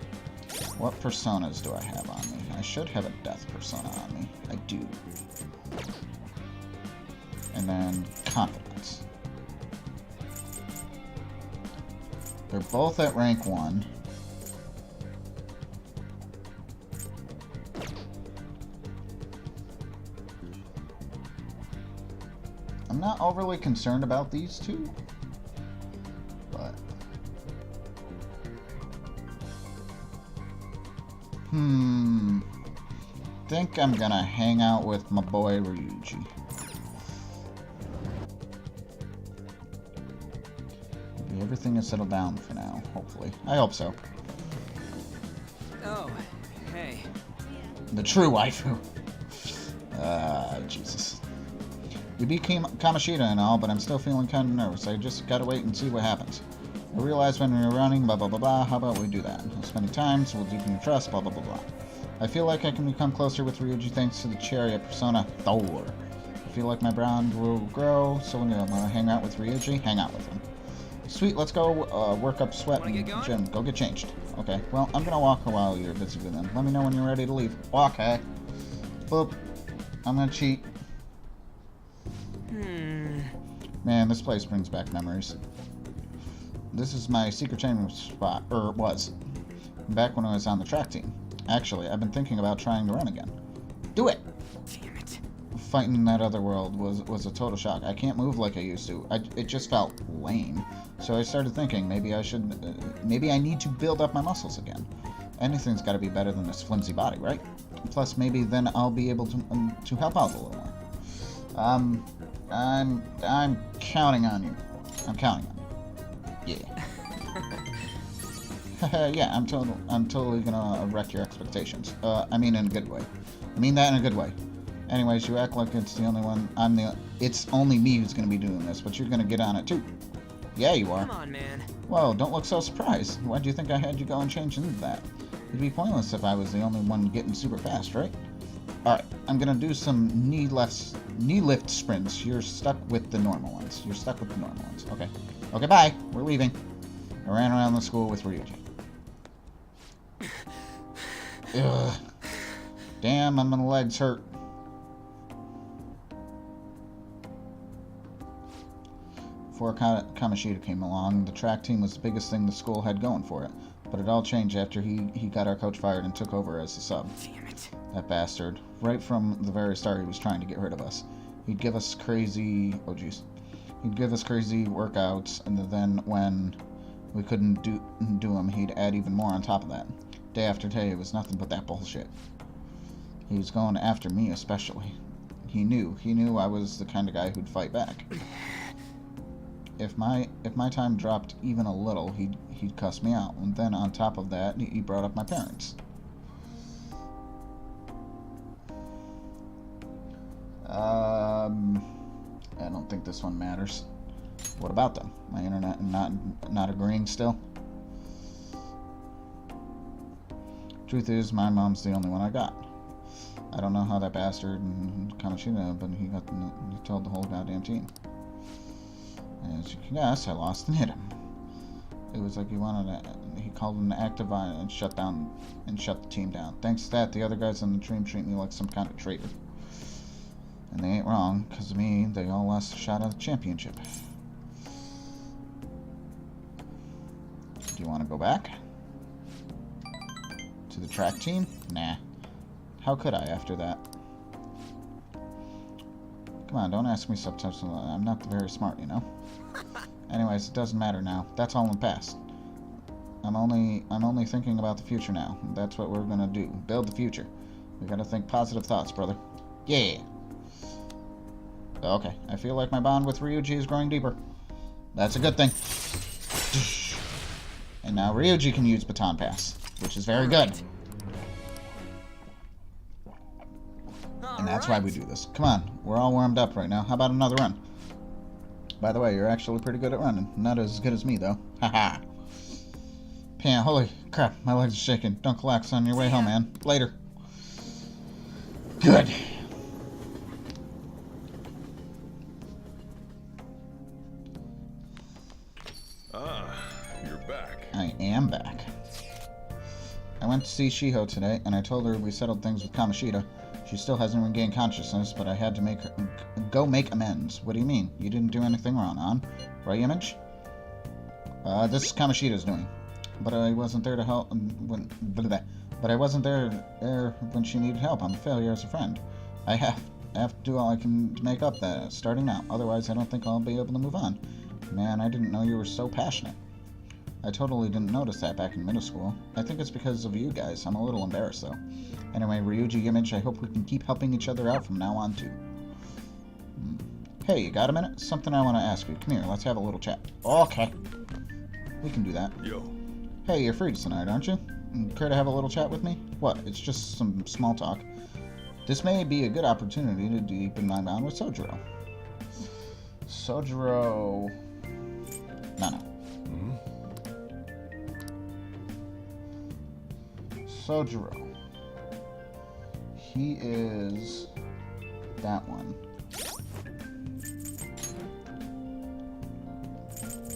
What personas do I have on me? I should have a death persona on me. I do. And then confidence. They're both at rank 1. I'm not overly concerned about these two, but think I'm gonna hang out with my boy Ryuji. Maybe everything is settled down for now, hopefully. I hope so. Oh, hey. The true waifu. Jesus. You beat Kamoshida and all, but I'm still feeling kind of nervous. I just gotta wait and see what happens. I realize when we're running, blah blah blah blah, how about we do that? Spending time, so we'll deepen your trust, blah blah blah blah. I feel like I can become closer with Ryuji thanks to the chariot persona Thor. I feel like my bond will grow, so when you want to hang out with Ryuji, hang out with him. Sweet, let's go work up sweat in the gym. Go get changed. Okay, well, I'm gonna walk a while you're busy with him. Let me know when you're ready to leave. Walk, hey. Boop. I'm gonna cheat. Man, this place brings back memories. This is my secret training spot, or was. Back when I was on the track team. Actually, I've been thinking about trying to run again. Do it! Damn it. fighting in that other world was a total shock. I can't move like I used to. It just felt lame. So I started thinking maybe I need to build up my muscles again. Anything's got to be better than this flimsy body, right? Plus, maybe then I'll be able to help out a little more. I'm counting on you. I'm counting on you. Yeah. Yeah, I'm totally gonna wreck your expectations. I mean in a good way. I mean that in a good way. Anyways, you act like it's the only one. It's only me who's gonna be doing this, but you're gonna get on it too. Yeah, you are. Come on, man. Whoa, don't look so surprised. Why do you think I had you go and change into that? It'd be pointless if I was the only one getting super fast, right? Alright, I'm gonna do some knee lift sprints. You're stuck with the normal ones. Okay. Okay, bye. We're leaving. I ran around the school with Ryuji. Ugh. Damn, my legs hurt. Before Kamoshida came along, the track team was the biggest thing the school had going for it. But it all changed after he got our coach fired and took over as the sub. Damn it. That bastard. Right from the very start, he was trying to get rid of us. He'd give us crazy... Oh, jeez. He'd give us crazy workouts, and then when we couldn't do them, he'd add even more on top of that. Day after day, it was nothing but that bullshit. He was going after me especially. He knew I was the kind of guy who'd fight back. If my time dropped even a little, he'd cuss me out. And then on top of that, he brought up my parents. I don't think this one matters. What about them? My internet not agreeing still? Truth is, my mom's the only one I got. I don't know how that bastard Kamoshida, but he told the whole goddamn team. As you can guess, I lost and hit him. It was like he called an act of violence and shut the team down. Thanks to that, the other guys on the team treat me like some kind of traitor. And they ain't wrong, because of me, they all lost a shot at the championship. Do you want to go back? To the track team? Nah. How could I after that? Come on, don't ask me sometimes. I'm not very smart, you know? Anyways, it doesn't matter now. That's all in the past. I'm only thinking about the future now. That's what we're gonna do. Build the future. We gotta think positive thoughts, brother. Yeah! Okay, I feel like my bond with Ryuji is growing deeper. That's a good thing. And now Ryuji can use Baton Pass, which is very good. And that's why we do this. Come on, we're all warmed up right now. How about another run? By the way, you're actually pretty good at running. Not as good as me, though. Haha. Pan, holy crap, my legs are shaking. Don't collapse on your way home, man. Later. Good. Ah, you're back. I am back. I went to see Shiho today, and I told her we settled things with Kamoshida. She still hasn't regained consciousness, but I had to go make amends. What do you mean? You didn't do anything wrong, hon? Right, Image? This is Kamoshida's doing. But I wasn't there to help But I wasn't there when she needed help. I'm a failure as a friend. I have to do all I can to make up that, starting now. Otherwise, I don't think I'll be able to move on. Man, I didn't know you were so passionate. I totally didn't notice that back in middle school. I think it's because of you guys. I'm a little embarrassed, though. Anyway, Ryuji, Image, I hope we can keep helping each other out from now on, too. Hey, you got a minute? Something I want to ask you. Come here, let's have a little chat. Okay. We can do that. Yo. Hey, you're free tonight, aren't you? Care to have a little chat with me? What? It's just some small talk. This may be a good opportunity to deepen my bond with Sojiro. Sojiro... No. Sojiro. He is that one.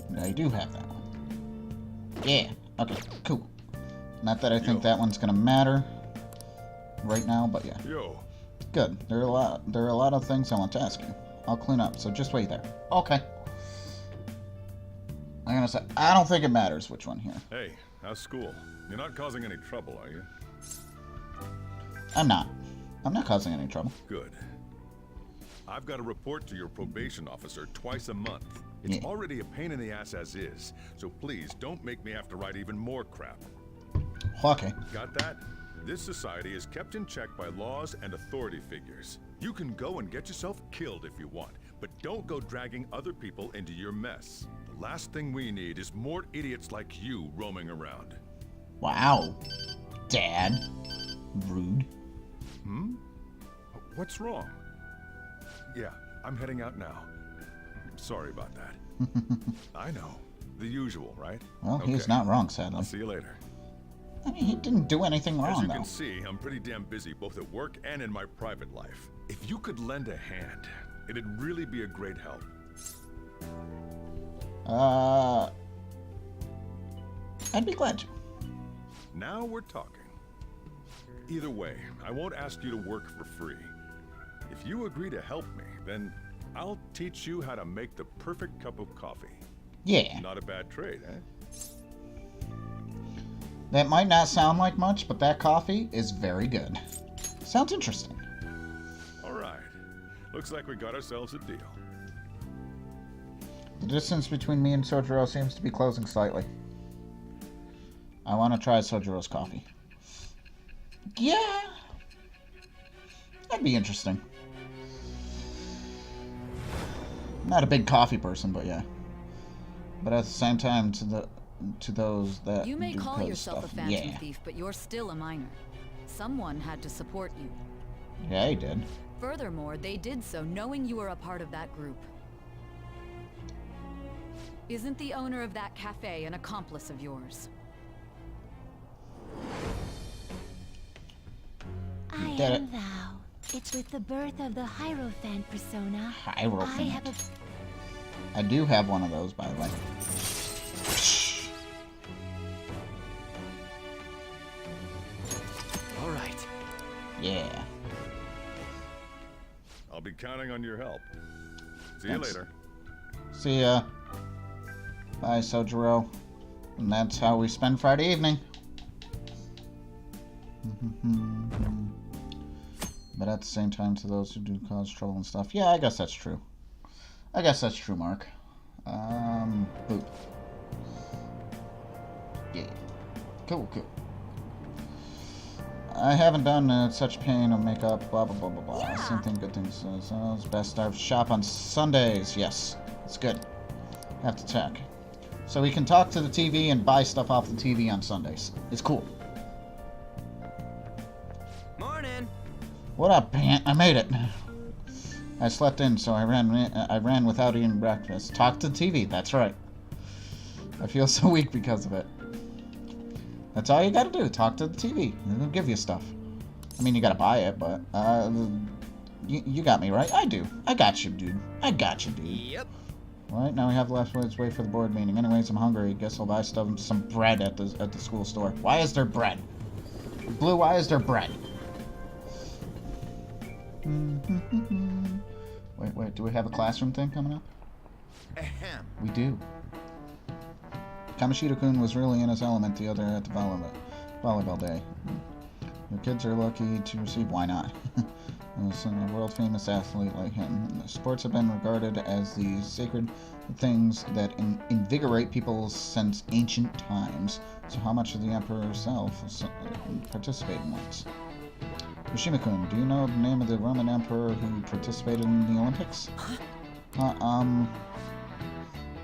And I do have that one. Yeah. Okay, cool. Not that I think that one's gonna matter right now, but yeah. Yo. Good. There are a lot of things I want to ask you. I'll clean up, so just wait there. Okay. I'm gonna say I don't think it matters which one here. Hey, how's school? You're not causing any trouble, are you? I'm not. I'm not causing any trouble. Good. I've got to report to your probation officer twice a month. It's already a pain in the ass as is, so please don't make me have to write even more crap. Okay. Got that? This society is kept in check by laws and authority figures. You can go and get yourself killed if you want, but don't go dragging other people into your mess. The last thing we need is more idiots like you roaming around. Wow. Dad. Rude. What's wrong? Yeah, I'm heading out now. Sorry about that. I know. The usual, right? Well, he's not wrong, sadly. I'll see you later. I mean, he didn't do anything wrong, As you though. can see, I'm pretty damn busy both at work and in my private life. If you could lend a hand, it'd really be a great help. I'd be glad to. Now we're talking. Either way, I won't ask you to work for free. If you agree to help me, then I'll teach you how to make the perfect cup of coffee. Yeah. Not a bad trade, eh? That might not sound like much, but that coffee is very good. Sounds interesting. All right. Looks like we got ourselves a deal. The distance between me and Sojiro seems to be closing slightly. I want to try Sojiro's coffee. Yeah. That'd be interesting. Not a big coffee person, but yeah. But at the same time, to those that You may do call code yourself stuff, a phantom yeah. thief, but you're still a minor. Someone had to support you. Yeah, he did. Furthermore, they did so knowing you were a part of that group. Isn't the owner of that cafe an accomplice of yours? I am thou. It's with the birth of the Hierophant persona. Hierophant. I do have one of those, by the way. All right. Yeah. I'll be counting on your help. See Thanks. you later. See ya. Bye, Sojiro. And that's how we spend Friday evening. But at the same time, to those who do cause trouble and stuff. Yeah, I guess that's true. I guess that's true, Mark. Boop. Yeah. Cool, cool. I haven't done such pain of makeup, blah, blah, blah, blah, blah. Yeah. Same thing, good things. It's best start shop on Sundays. Yes, it's good. Have to check. So we can talk to the TV and buy stuff off the TV on Sundays. It's cool. Morning. What up, Pant? I made it. I slept in, so I ran without eating breakfast. Talk to the TV, that's right. I feel so weak because of it. That's all you gotta do, talk to the TV. They'll give you stuff. I mean, you gotta buy it, but, you got me, right? I do. I got you, dude. I got you, dude. Yep. Alright, now we have left ways wait for the board meeting. Anyways, I'm hungry. Guess I'll buy some bread at the school store. Why is there bread? Blue, why is there bread? Wait, do we have a classroom thing coming up? Ahem. We do. Kamoshida-kun was really in his element the other at the volleyball day. The kids are lucky to receive. Why not? As a world-famous athlete like him. Sports have been regarded as the sacred things that invigorate people since ancient times. So how much of the Emperor herself participated in once? Yoshima-kun, do you know the name of the Roman Emperor who participated in the Olympics?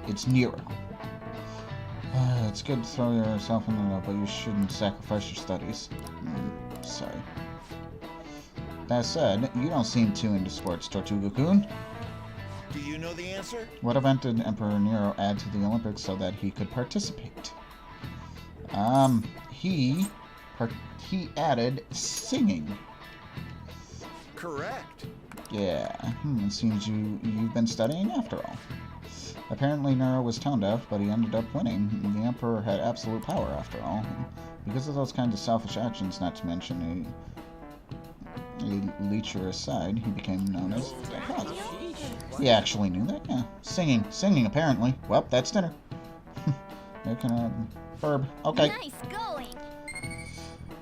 It's Nero. It's good to throw yourself in it, but you shouldn't sacrifice your studies. Sorry. That said, you don't seem too into sports, Tortuga-kun. Do you know the answer? What event did Emperor Nero add to the Olympics so that he could participate? He added singing. Correct. Yeah, it seems you've been studying after all. Apparently Nero was tone deaf, but he ended up winning. The Emperor had absolute power after all. Because of those kinds of selfish actions, not to mention a lecherous side, he became known as the Father. He actually knew that, yeah. Singing apparently. Well, that's dinner. Verb. Okay. Nice going.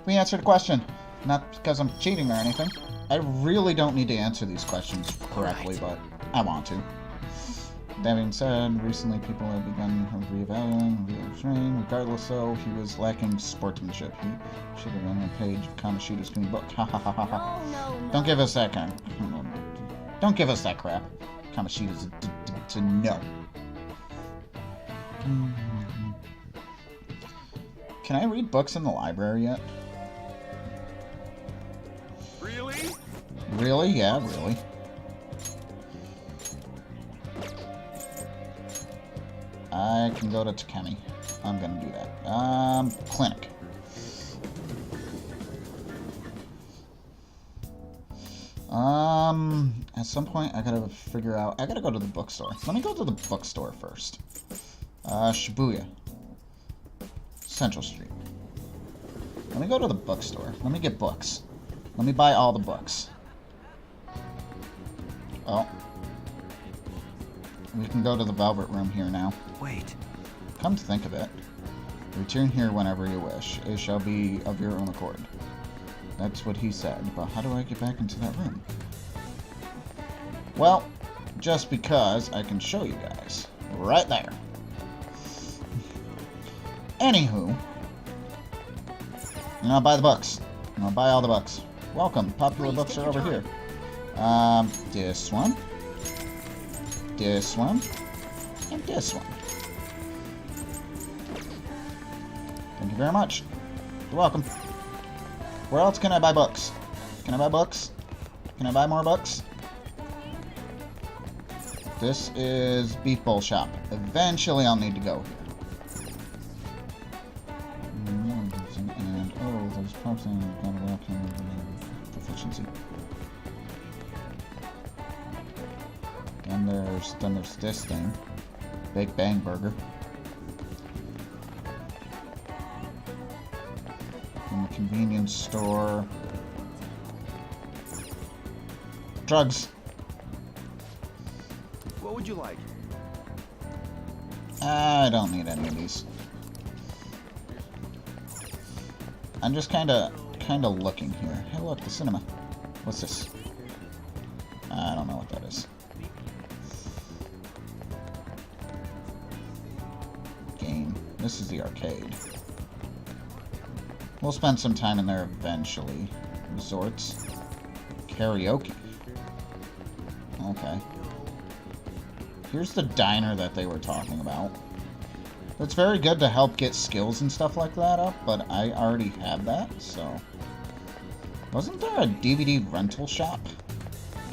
We answered a question. Not because I'm cheating or anything. I really don't need to answer these questions correctly, but I want to. That being said, recently people have begun reevaluating the train. Regardless, though, he was lacking sportsmanship. He should have been on a page of Kamoshida's green book. Ha ha ha ha ha. No. Don't give us that kind. Don't give us that crap. Kamoshida's to no. Can I read books in the library yet? Really? Really? Yeah, really. I can go to Takemi. I'm gonna do that. Clinic. At some point I gotta figure out... I gotta go to the bookstore. Let me go to the bookstore first. Shibuya. Central Street. Let me go to the bookstore. Let me get books. Let me buy all the books. Oh. We can go to the Velvet Room here now. Wait. Come to think of it, return here whenever you wish. It shall be of your own accord. That's what he said, but how do I get back into that room? Well, just because I can show you guys. Right there. Anywho, and I'll buy the books. And I'll buy all the books. Welcome, popular books are over here. This one. This one. And this one. Thank you very much. You're welcome. Where else can I buy books? Can I buy books? Can I buy more books? This is Beef Bowl Shop. Eventually I'll need to go here. And, oh, there's something proficiency. And there's this thing. Big Bang Burger. In the convenience store. Drugs. What would you like? I don't need any of these. I'm just kinda looking here. Hey look, the cinema. What's this? I don't know what that is. Game. This is the arcade. We'll spend some time in there eventually. Resorts. Karaoke. Okay. Here's the diner that they were talking about. It's very good to help get skills and stuff like that up, but I already have that, so... Wasn't there a DVD rental shop?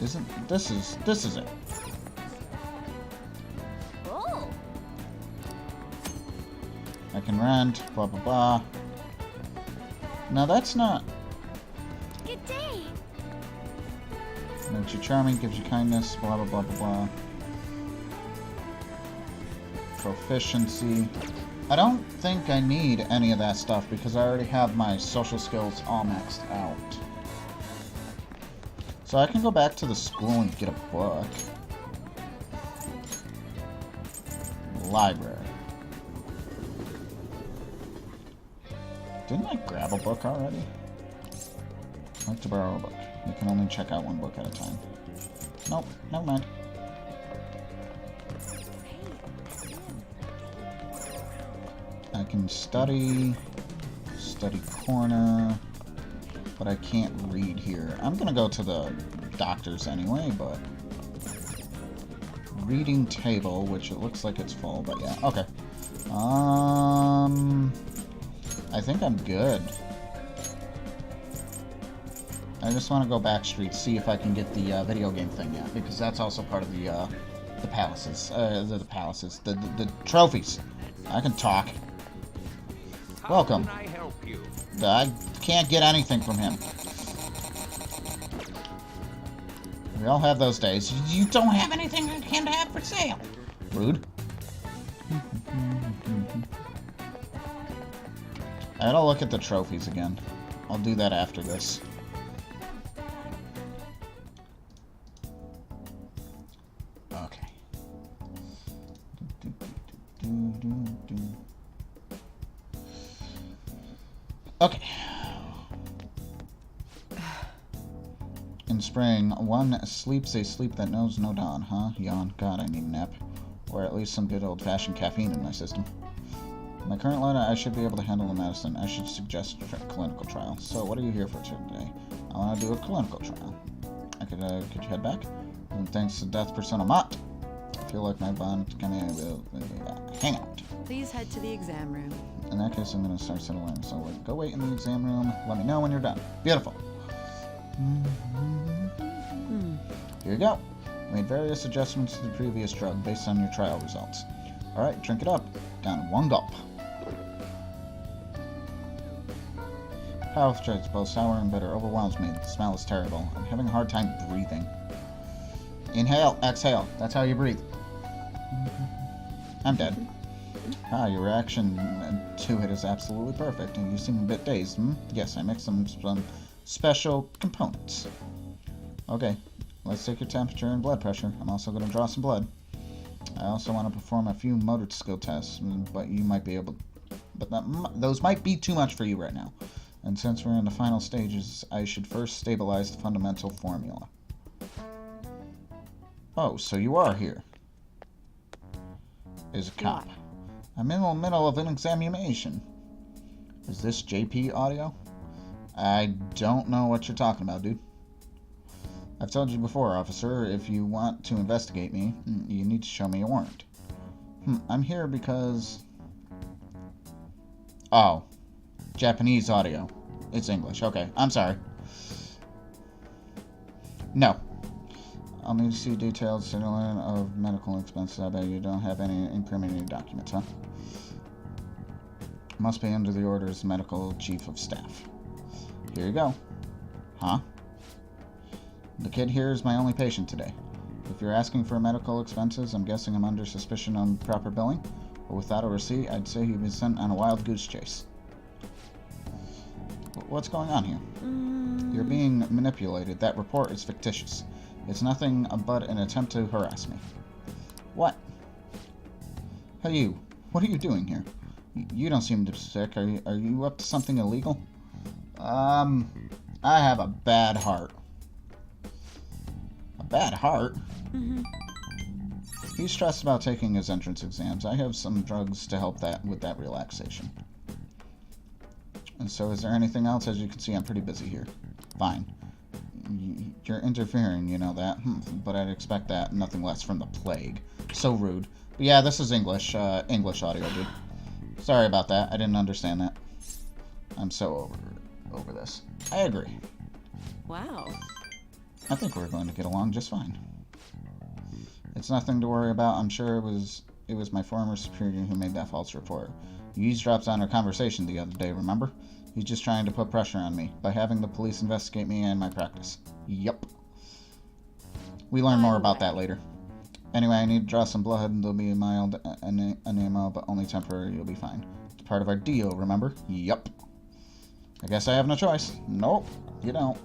This is it. Oh. I can rent, blah blah blah. Now that's not... Good day. Makes you charming, gives you kindness, blah blah blah blah blah. Proficiency. I don't think I need any of that stuff because I already have my social skills all maxed out. So I can go back to the school and get a book. Library. Didn't I grab a book already? I'd like to borrow a book. You can only check out one book at a time. Nope, never mind. I can study corner, but I can't read here. I'm gonna go to the doctor's anyway, but reading table, which it looks like it's full, but yeah, okay. I think I'm good. I just want to go back streets, see if I can get the video game thing yet, because that's also part of the palaces, the trophies. I can talk. Welcome. How can I help you? I can't get anything from him. We all have those days. You don't have anything for him to have for sale. Rude. I gotta look at the trophies again. I'll do that after this. Okay. Okay. in spring, one sleeps a sleep that knows no dawn, huh? Yawn. God, I need a nap. Or at least some good old-fashioned caffeine in my system. My current letter, I should be able to handle the medicine. I should suggest a clinical trial. So, what are you here for today? I want to do a clinical trial. Could you head back? And thanks to Death Persona Mott. I feel like my bond can hang out. Please head to the exam room. In that case, I'm going to start settling. So, go wait in the exam room. Let me know when you're done. Beautiful. Here you go. I made various adjustments to the previous drug based on your trial results. Alright, drink it up. Down in one gulp. Health charge, both sour and bitter, overwhelms me. The smell is terrible. I'm having a hard time breathing. Inhale, exhale. That's how you breathe. I'm dead. Ah, your reaction to it is absolutely perfect, and you seem a bit dazed, hmm? Yes, I mixed some special components. Okay, let's take your temperature and blood pressure. I'm also going to draw some blood. I also want to perform a few motor skill tests, but you might be able... But those might be too much for you right now. And since we're in the final stages, I should first stabilize the fundamental formula. Oh, so you are here. Is a cop. I'm in the middle of an examination. Is this JP audio? I don't know what you're talking about, dude. I've told you before, officer, if you want to investigate me, you need to show me a warrant. I'm here because... Oh. Japanese audio. It's English. Okay, I'm sorry. No. I'll need to see detailed settlement of medical expenses. I bet you don't have any incriminating documents, huh? Must be under the orders of medical chief of staff. Here you go. Huh? The kid here is my only patient today. If you're asking for medical expenses, I'm guessing I'm under suspicion on proper billing. But without a receipt, I'd say he'd been sent on a wild goose chase. What's going on here? You're being manipulated. That report is fictitious. It's nothing but an attempt to harass me. What? Hey, you. What are you doing here? You don't seem to be sick. Are you up to something illegal? I have a bad heart. A bad heart? He's stressed about taking his entrance exams. I have some drugs to help with that relaxation. And so is there anything else? As you can see, I'm pretty busy here. Fine. You're interfering, you know that. But I'd expect that, nothing less from the plague. So rude. But yeah, this is English audio, dude. Sorry about that. I didn't understand that. I'm so over this. I agree. Wow. I think we're going to get along just fine. It's nothing to worry about. I'm sure it was my former superior who made that false report. You eavesdropped on our conversation the other day, remember? He's just trying to put pressure on me by having the police investigate me and my practice. Yup. We learn more about that later. Anyway, I need to draw some blood, and there'll be a mild enema, but only temporary. You'll be fine. It's part of our deal, remember? Yup. I guess I have no choice. Nope, you don't.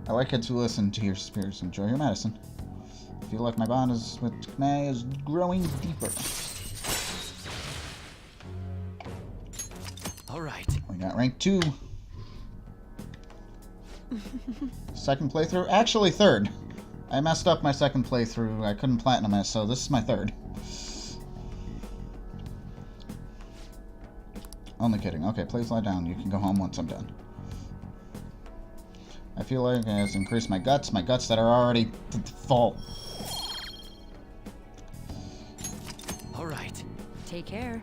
I like it to listen to your superiors. Enjoy your medicine. I feel like my bond with May is growing deeper. Alright. We got rank 2. Second playthrough? Actually, third. I messed up my second playthrough. I couldn't platinum it, so this is my third. Only kidding. Okay, please lie down. You can go home once I'm done. I feel like it has increased my guts that are already full. Alright. Take care.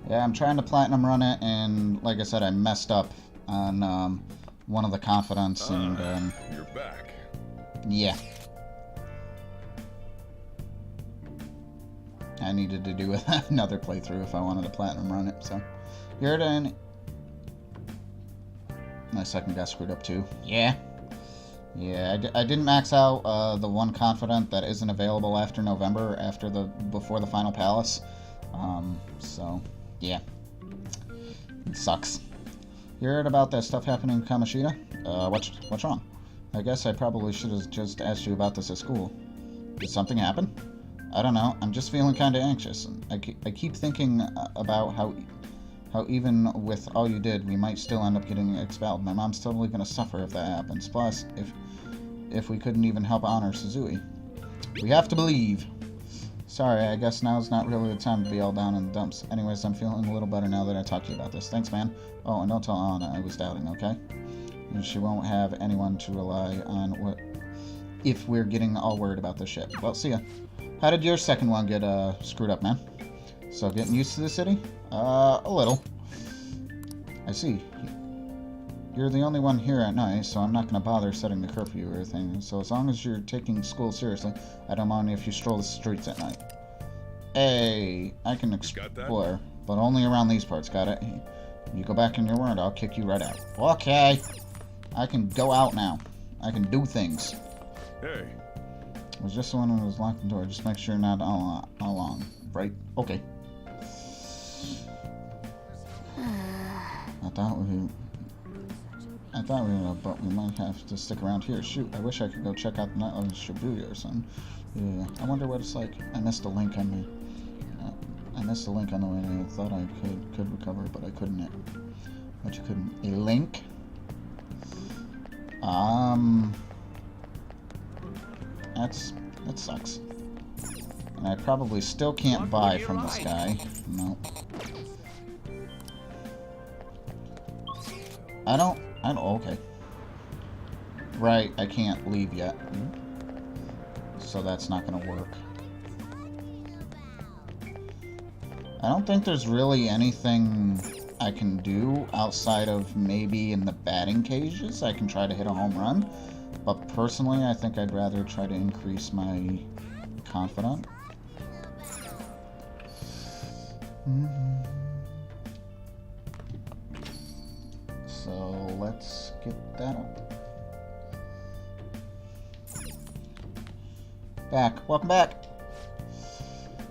Yeah, I'm trying to platinum run it, and like I said, I messed up on one of the confidants, and You're back. yeah. I needed to do another playthrough if I wanted to platinum run it, so. You're done. My second got screwed up too. Yeah. Yeah, I didn't max out the one confidant that isn't available after November, before the final palace. So, yeah. It sucks. You heard about that stuff happening in Kamoshida? What's wrong? I guess I probably should have just asked you about this at school. Did something happen? I don't know. I'm just feeling kind of anxious. I keep thinking about How even with all you did, we might still end up getting expelled. My mom's totally gonna suffer if that happens. Plus, if we couldn't even help honor Suzui. We have to believe. Sorry, I guess now's not really the time to be all down in the dumps. Anyways, I'm feeling a little better now that I talked to you about this. Thanks, man. Oh, and don't tell Anna I was doubting, okay? And she won't have anyone to rely on if we're getting all worried about this shit. Well, see ya. How did your second one get screwed up, man? So, getting used to the city? A little. I see. You're the only one here at night, so I'm not going to bother setting the curfew or anything. So as long as you're taking school seriously, I don't mind if you stroll the streets at night. Hey, I can explore, but only around these parts, got it? You go back in your word, I'll kick you right out. Okay. I can go out now. I can do things. Hey. It was just the one who was locked the door. Just make sure not all along. Right? Okay. I thought we would, but we might have to stick around here. Shoot, I wish I could go check out the night of Shibuya or something. Yeah, I wonder what it's like. I missed a link on the. I missed a link on the way. I thought I could recover, but I couldn't. But you couldn't. A link? That sucks. And I probably still can't buy from this guy. No. I don't, okay. Right, I can't leave yet. So that's not gonna work. I don't think there's really anything I can do outside of maybe in the batting cages. I can try to hit a home run. But personally, I think I'd rather try to increase my confidence. So let's get that up. Back. Welcome back.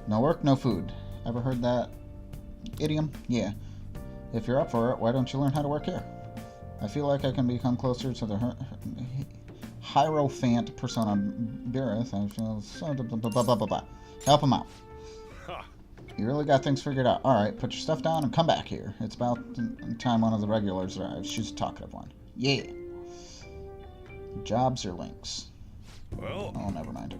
No work, no food. Ever heard that idiom? Yeah. If you're up for it, why don't you learn how to work here? I feel like I can become closer to the Hierophant persona Beereth. I feel so blah, blah, blah, blah. Help him out. You really got things figured out. Alright, put your stuff down and come back here. It's about time one of the regulars arrives. She's a talkative one. Yeah. Jobs or links? Well. Oh, never mind.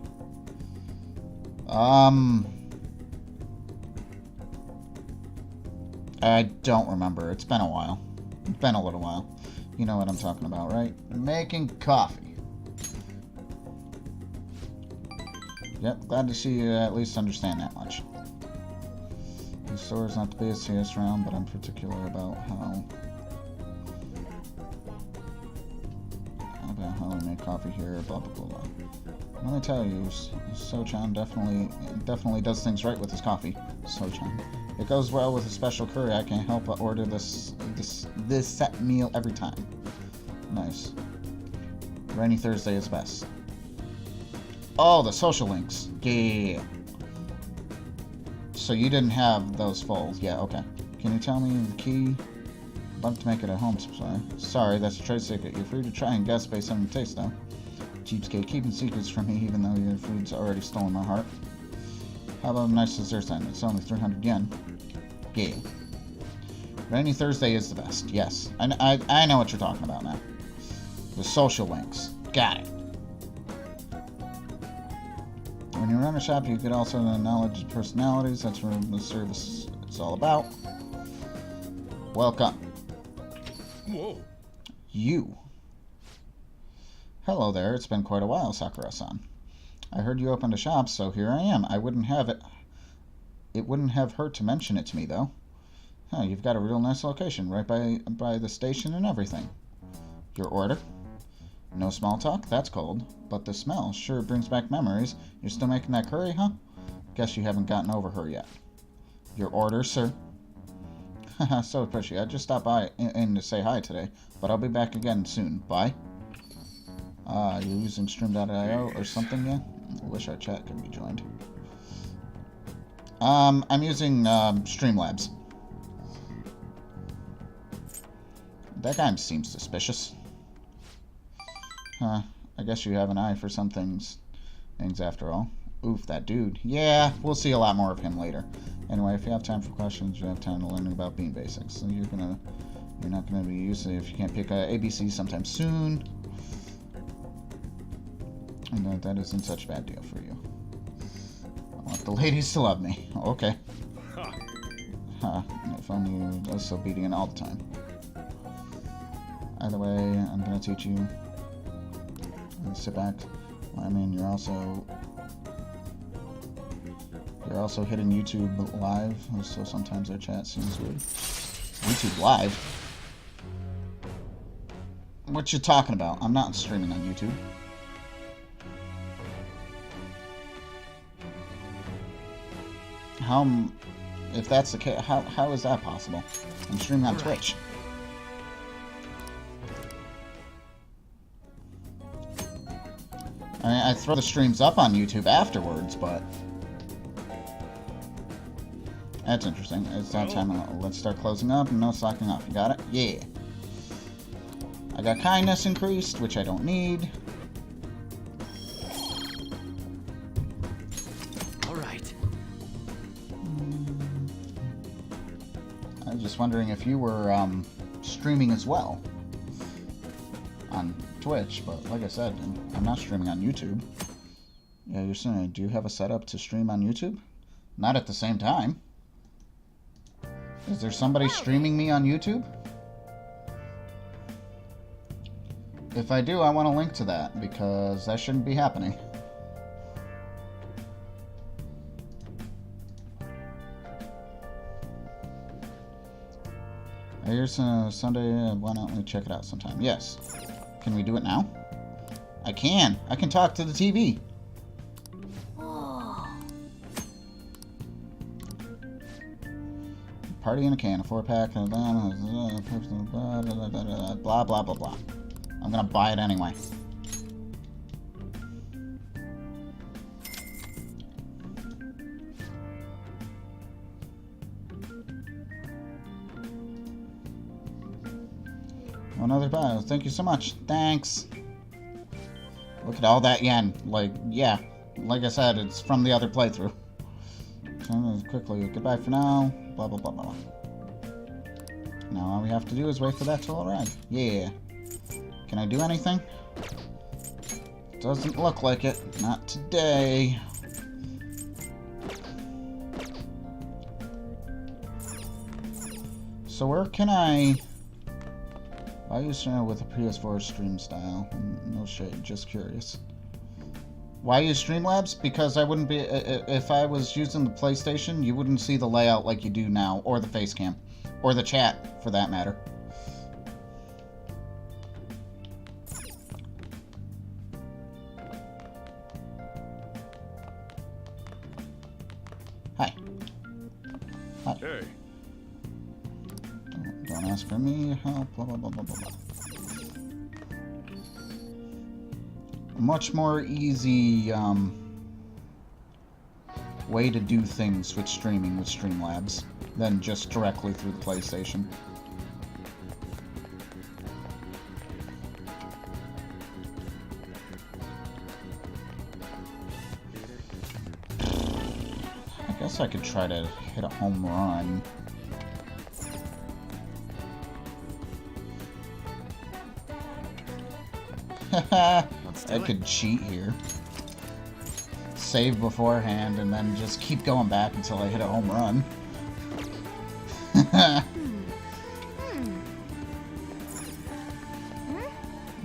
I don't remember. It's been a while. It's been a little while. You know what I'm talking about, right? Making coffee. Yep, glad to see you at least understand that much. The store is not the busiest around, but I'm particular about how we make coffee here, blah blah blah blah. Let me tell you, Sochan definitely does things right with his coffee. Sochan. It goes well with a special curry. I can't help but order this set meal every time. Nice. Rainy Thursday is best. Oh, the social links. Yeah. So you didn't have those full. Yeah, okay. Can you tell me the key? I'd like to make it a home supply. Sorry, that's a trade secret. You're free to try and guess based on your taste, though. Cheapskate, keeping secrets from me even though your food's already stolen my heart. How about a nice dessert then? It's only 300 yen. Yeah. Rainy Thursday is the best. Yes. I know what you're talking about now. The social links. Got it. When you run a shop, you get also the knowledge of personalities. That's what the service is all about. Welcome. Whoa. You. Hello there. It's been quite a while, Sakura-san. I heard you opened a shop, so here I am. I wouldn't have it. It wouldn't have hurt to mention it to me, though. Huh, you've got a real nice location, right by the station and everything. Your order? No small talk? That's cold. But the smell sure brings back memories. You're still making that curry, huh? Guess you haven't gotten over her yet. Your order, sir? Haha, so pushy. I just stopped by in to say hi today, but I'll be back again soon. Bye. You're using Stream.io or something, yeah? I wish our chat could be joined. I'm using Streamlabs. That guy seems suspicious. Huh. I guess you have an eye for some things after all. Oof, that dude. Yeah, we'll see a lot more of him later. Anyway, if you have time for questions, you have time to learn about bean basics. So you're not gonna be used to it if you can't pick ABC sometime soon. And that isn't such a bad deal for you. I want the ladies to love me. Okay. Huh. If only you was so obedient all the time. Either way, I'm gonna teach you. Sit back. I mean, you're also hitting YouTube live, so sometimes our chat seems weird. YouTube live? What you talking about? I'm not streaming on YouTube. If that's the case, how is that possible? I'm streaming on Twitch. I mean, I throw the streams up on YouTube afterwards, but that's interesting. It's that time. Let's start closing up and no slacking off. You got it? Yeah. I got kindness increased, which I don't need. I was just wondering if you were streaming as well on Twitch, but like I said, I'm not streaming on YouTube. Yeah, you're saying, do you have a setup to stream on YouTube? Not at the same time. Is there somebody streaming me on YouTube? If I do, I want a link to that, because that shouldn't be happening. Here's Sunday, why don't we check it out sometime? Yes. Can we do it now? I can talk to the TV. Party in a can, a 4-pack, blah, blah, blah, blah. I'm gonna buy it anyway. Another bio. Thank you so much. Thanks. Look at all that yen. Like, yeah. Like I said, it's from the other playthrough. Quickly. Goodbye for now. Blah, blah, blah, blah. Now all we have to do is wait for that to arrive. Yeah. Can I do anything? Doesn't look like it. Not today. So where can I... Why are you streaming with a PS4 stream style? No shade, just curious. Why use Streamlabs? Because I wouldn't be... If I was using the PlayStation, you wouldn't see the layout like you do now, or the facecam. Or the chat, for that matter. Hi. Hi. Hey. Don't ask for me, help, blah, blah, blah, blah, blah, blah. Much more easy, way to do things with streaming with Streamlabs than just directly through the PlayStation. I guess I could try to hit a home run. I could cheat here. Save beforehand and then just keep going back until I hit a home run.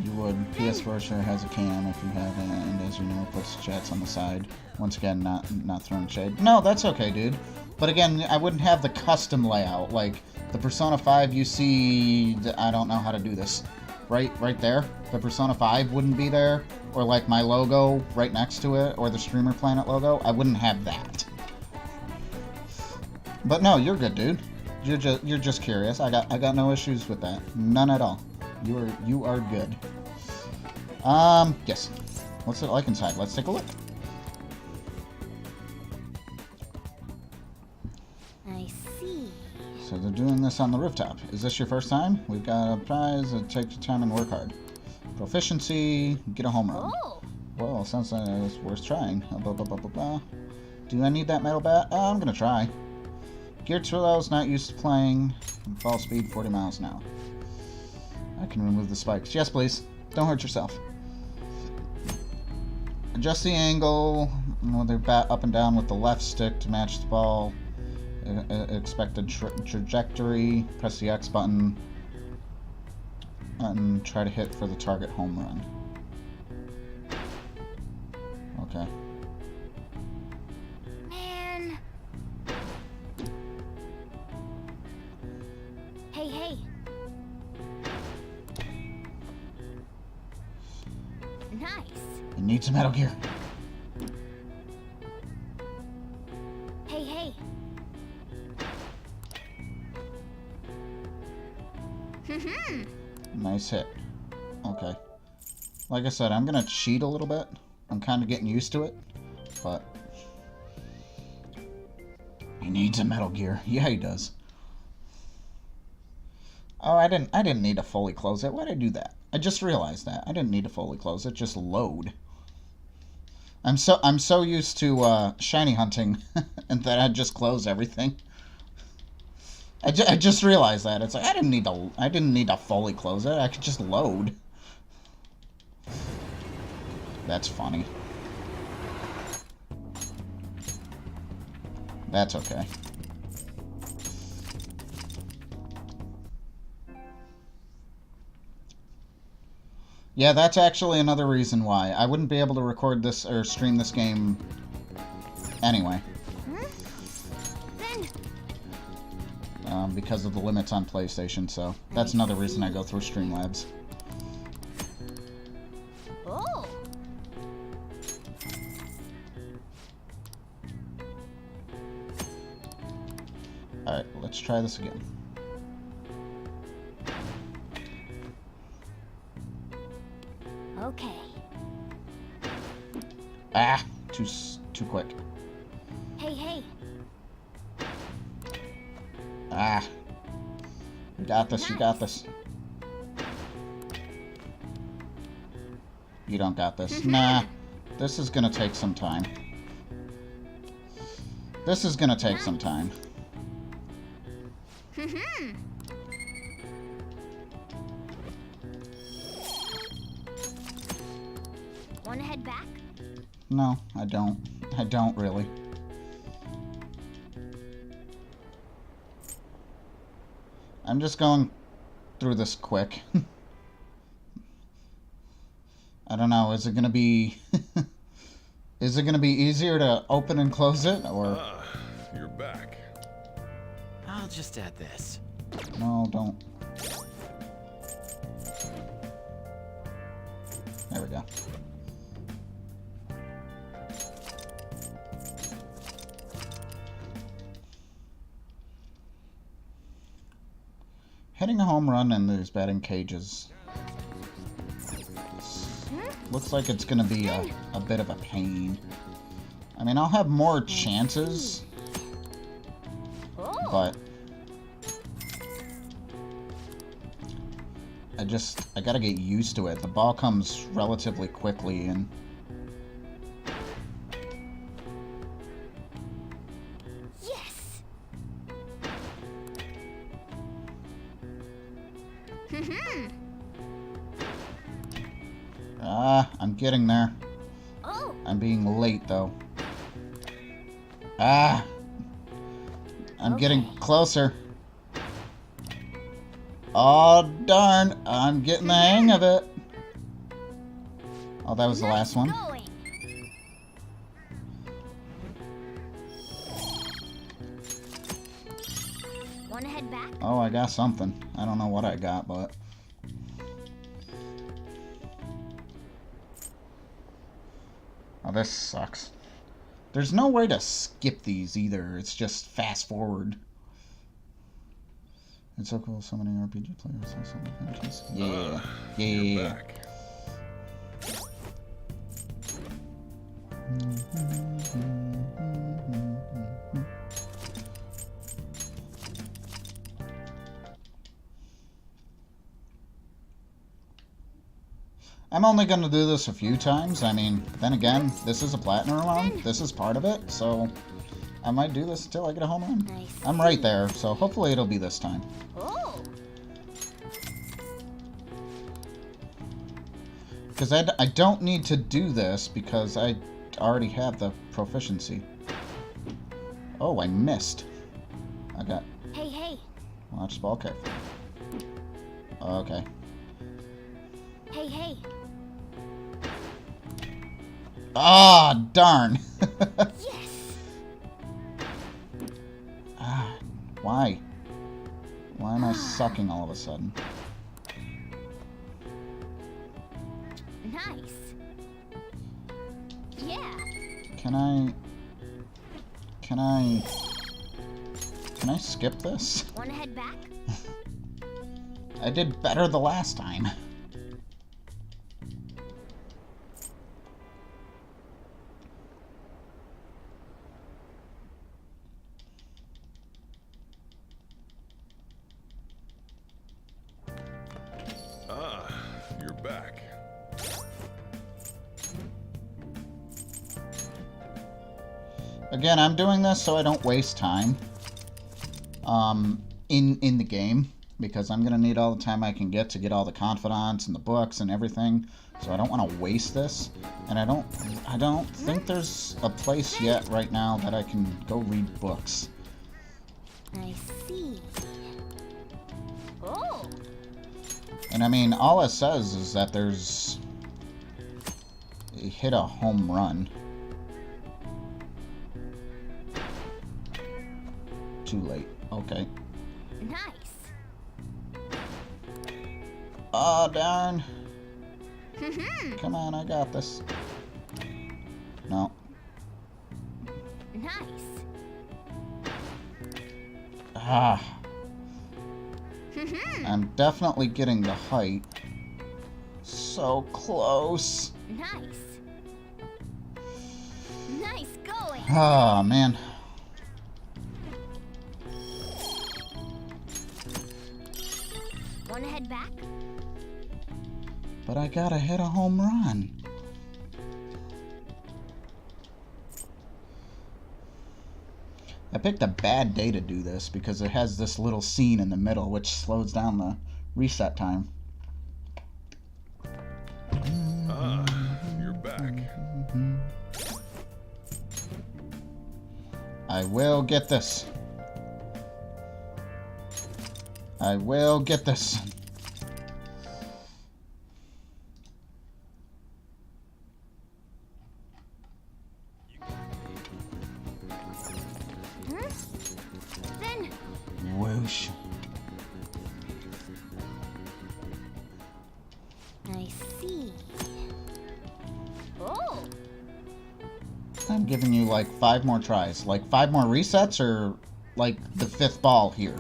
You would. PS4 sure has a cam if you have it, and as you know, puts chats on the side. Once again, not throwing shade. No, that's okay, dude. But again, I wouldn't have the custom layout. Like, the Persona 5 you see... I don't know how to do this. Right there, the Persona 5 wouldn't be there, or like my logo right next to it, or the Streamer Planet logo. I wouldn't have that. But no, you're good, dude. You're just curious. I got no issues with that. None at all. You are good. Yes. What's it like inside? Let's take a look. I see. So they're doing this on the rooftop. Is this your first time? We've got a prize. Take your time and work hard. Proficiency. Get a home run. Oh. Well, sounds like it's worth trying. Blah, blah, blah, blah, blah. Do I need that metal bat? I'm gonna try. Gear 12 is not used to playing. Fall speed 40 miles an hour. I can remove the spikes. Yes, please. Don't hurt yourself. Adjust the angle. They're bat up and down with the left stick to match the ball. Expected trajectory. Press the X button. And try to hit for the target home run. Okay. Man. Hey, hey. Nice. It needs some Metal Gear. Hey, hey. Nice hit. Okay. Like I said, I'm gonna cheat a little bit. I'm kind of getting used to it, but he needs a Metal Gear. Yeah, he does. Oh, I didn't need to fully close it. Why did I do that? I just realized that I didn't need to fully close it. Just load. I'm so used to shiny hunting, and that I just close everything. I just realized that it's like I didn't need to fully close it. I could just load. That's funny. That's okay. Yeah, that's actually another reason why. I wouldn't be able to record this or stream this game anyway. Because of the limits on PlayStation, so that's another reason I go through Streamlabs. Oh. Alright, let's try this again. Okay. Ah! Too quick. Hey, hey. Ah. You got this, you got this. You don't got this. Nah. This is gonna take some time. This is gonna take some time. Wanna head back? No, I don't. I don't really. I'm just going through this quick. I don't know, is it gonna be... is it gonna be easier to open and close it, or... You're back. I'll just add this. No, don't. There we go. Hitting a home run in these batting cages looks like it's gonna be a bit of a pain. I mean, I'll have more chances, but I gotta get used to it. The ball comes relatively quickly, and Yes. I'm getting there. Oh. I'm being late, though. I'm getting closer. Oh, darn. I'm getting the hang of it. Oh, that was the last one. Going. Wanna head back? Oh, I got something. I don't know what I got, but... Oh, this sucks. There's no way to skip these either. It's just fast forward. It's so cool so many RPG players also like NPCs. Yeah. Yeah. Back. I'm only going to do this a few times. I mean, then again, this is a platinum run. This is part of it, so I might do this until I get a home run. I'm right there, so hopefully it'll be this time. Oh. Because I don't need to do this because I already have the proficiency. Oh, I missed. I got... Hey, hey. Watch the ball carefully. Okay. Hey, hey. Ah, darn. Yes. Ah, why? Why am I sucking all of a sudden? Nice. Yeah. Can I skip this? Want to head back? I did better the last time. You're back. Again, I'm doing this so I don't waste time in the game, because I'm gonna need all the time I can get all the confidants and the books and everything. So I don't want to waste this, and I don't think there's a place yet right now that I can go read books. I see. Oh. And I mean, all it says is that there's hit a home run. Too late. Okay. Nice. Oh, darn. Come on, I got this. No. Nice. Ah. I'm definitely getting the height. So close. Nice. Nice going. Oh, man. Want to head back? But I gotta hit a home run. I picked a bad day to do this because it has this little scene in the middle which slows down the reset time. You're back. I will get this. I will get this. Then. Whoosh. I see. Oh. I'm giving you like 5 more tries. Like 5 more resets, or like the 5th ball here.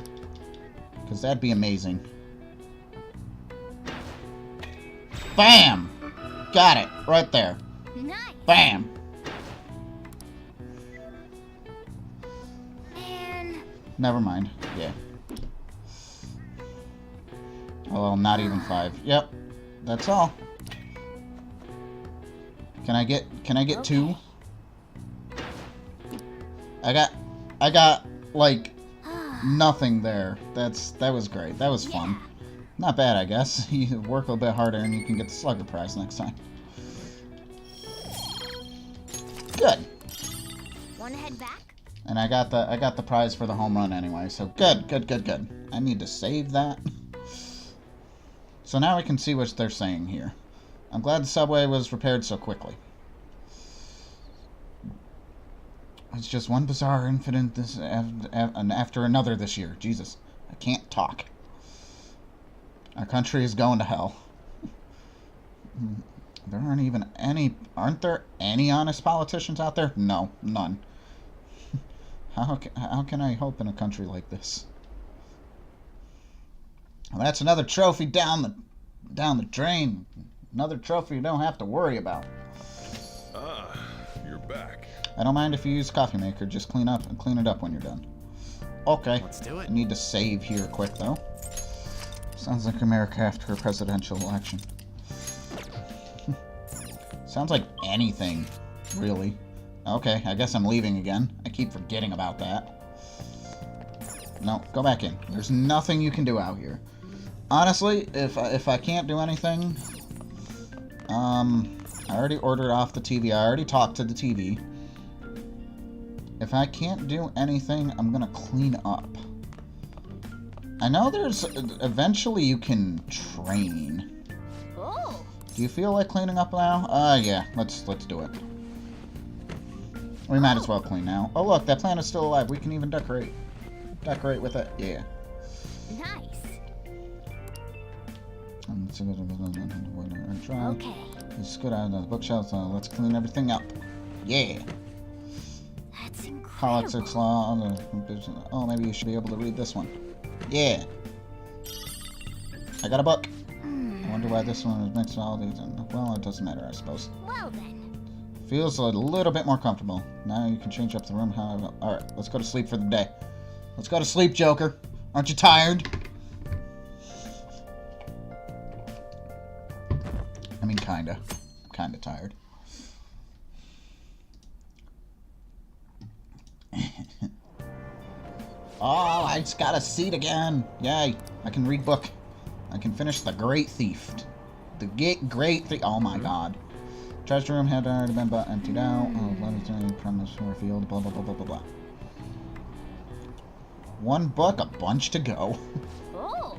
Because that'd be amazing. Bam! Got it. Right there. Nice. Bam! And. Never mind. Yeah. Oh, well, not even 5. Yep. That's all. Can I get 2? I got like nothing there. That was great. That was fun. Not bad, I guess. You work a bit harder and you can get the Slugger prize next time. Good. Want to head back? And I got the prize for the home run anyway. So good. I need to save that. So now we can see what they're saying here. I'm glad the subway was repaired so quickly. It's just one bizarre incident after another this year. Jesus, I can't talk. Our country is going to hell. There aren't there any honest politicians out there? No, none. How can I hope in a country like this? Well, that's another trophy down the drain. Another trophy you don't have to worry about. You're back. I don't mind if you use coffee maker. Just clean it up when you're done. Okay. Let's do it. I need to save here quick though. Sounds like America after a presidential election. Sounds like anything, really. Okay, I guess I'm leaving again. I keep forgetting about that. No, go back in. There's nothing you can do out here. Honestly, if I can't do anything, I already ordered off the TV. I already talked to the TV. If I can't do anything, I'm gonna clean up. I know there's eventually you can train. Oh. Do you feel like cleaning up now? Yeah. Let's do it. We might as well clean now. Oh look, that plant is still alive. We can even decorate. Decorate with it. Yeah. Nice. Okay. Let's go down to the bookshelves. Let's clean everything up. Yeah. That's incredible. Politics law. Oh, maybe you should be able to read this one. Yeah. I got a book. I wonder why this one is mixed with all these. Well, it doesn't matter, I suppose. Well then. Feels a little bit more comfortable. Now you can change up the room however. Alright, let's go to sleep for the day. Let's go to sleep, Joker. Aren't you tired? I mean, kinda. I'm kinda tired. Oh, I just got a seat again. Yay. I can read book. I can finish The Great Thief. The Great Thief. Oh my god. Treasure room had already been emptied out. Oh, letters premise revealed. Blah, blah, blah, blah, blah, blah. One book, a bunch to go. Oh.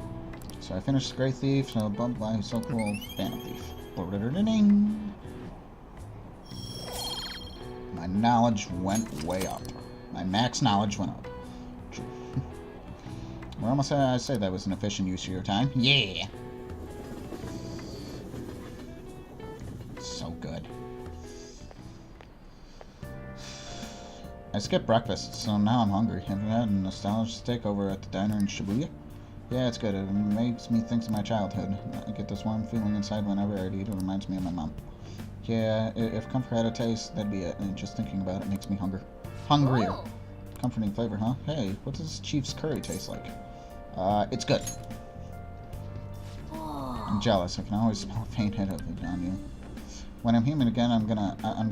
So I finished The Great Thief. So blah, blah, so cool. Phantom Thief. Ding. My knowledge went way up. My max knowledge went up. We're almost I say that was an efficient use of your time. Yeah. So good. I skipped breakfast, so now I'm hungry. Have you had a nostalgia steak over at the diner in Shibuya? Yeah, it's good. It makes me think of my childhood. I get this warm feeling inside whenever I eat. It reminds me of my mom. Yeah, if comfort had a taste, that'd be it. And just thinking about it makes me hungrier. Oh. Comforting flavor, huh? Hey, what does Chief's curry taste like? It's good. Oh. I'm jealous. I can always smell a faint hit of it on you. When I'm human again, I'm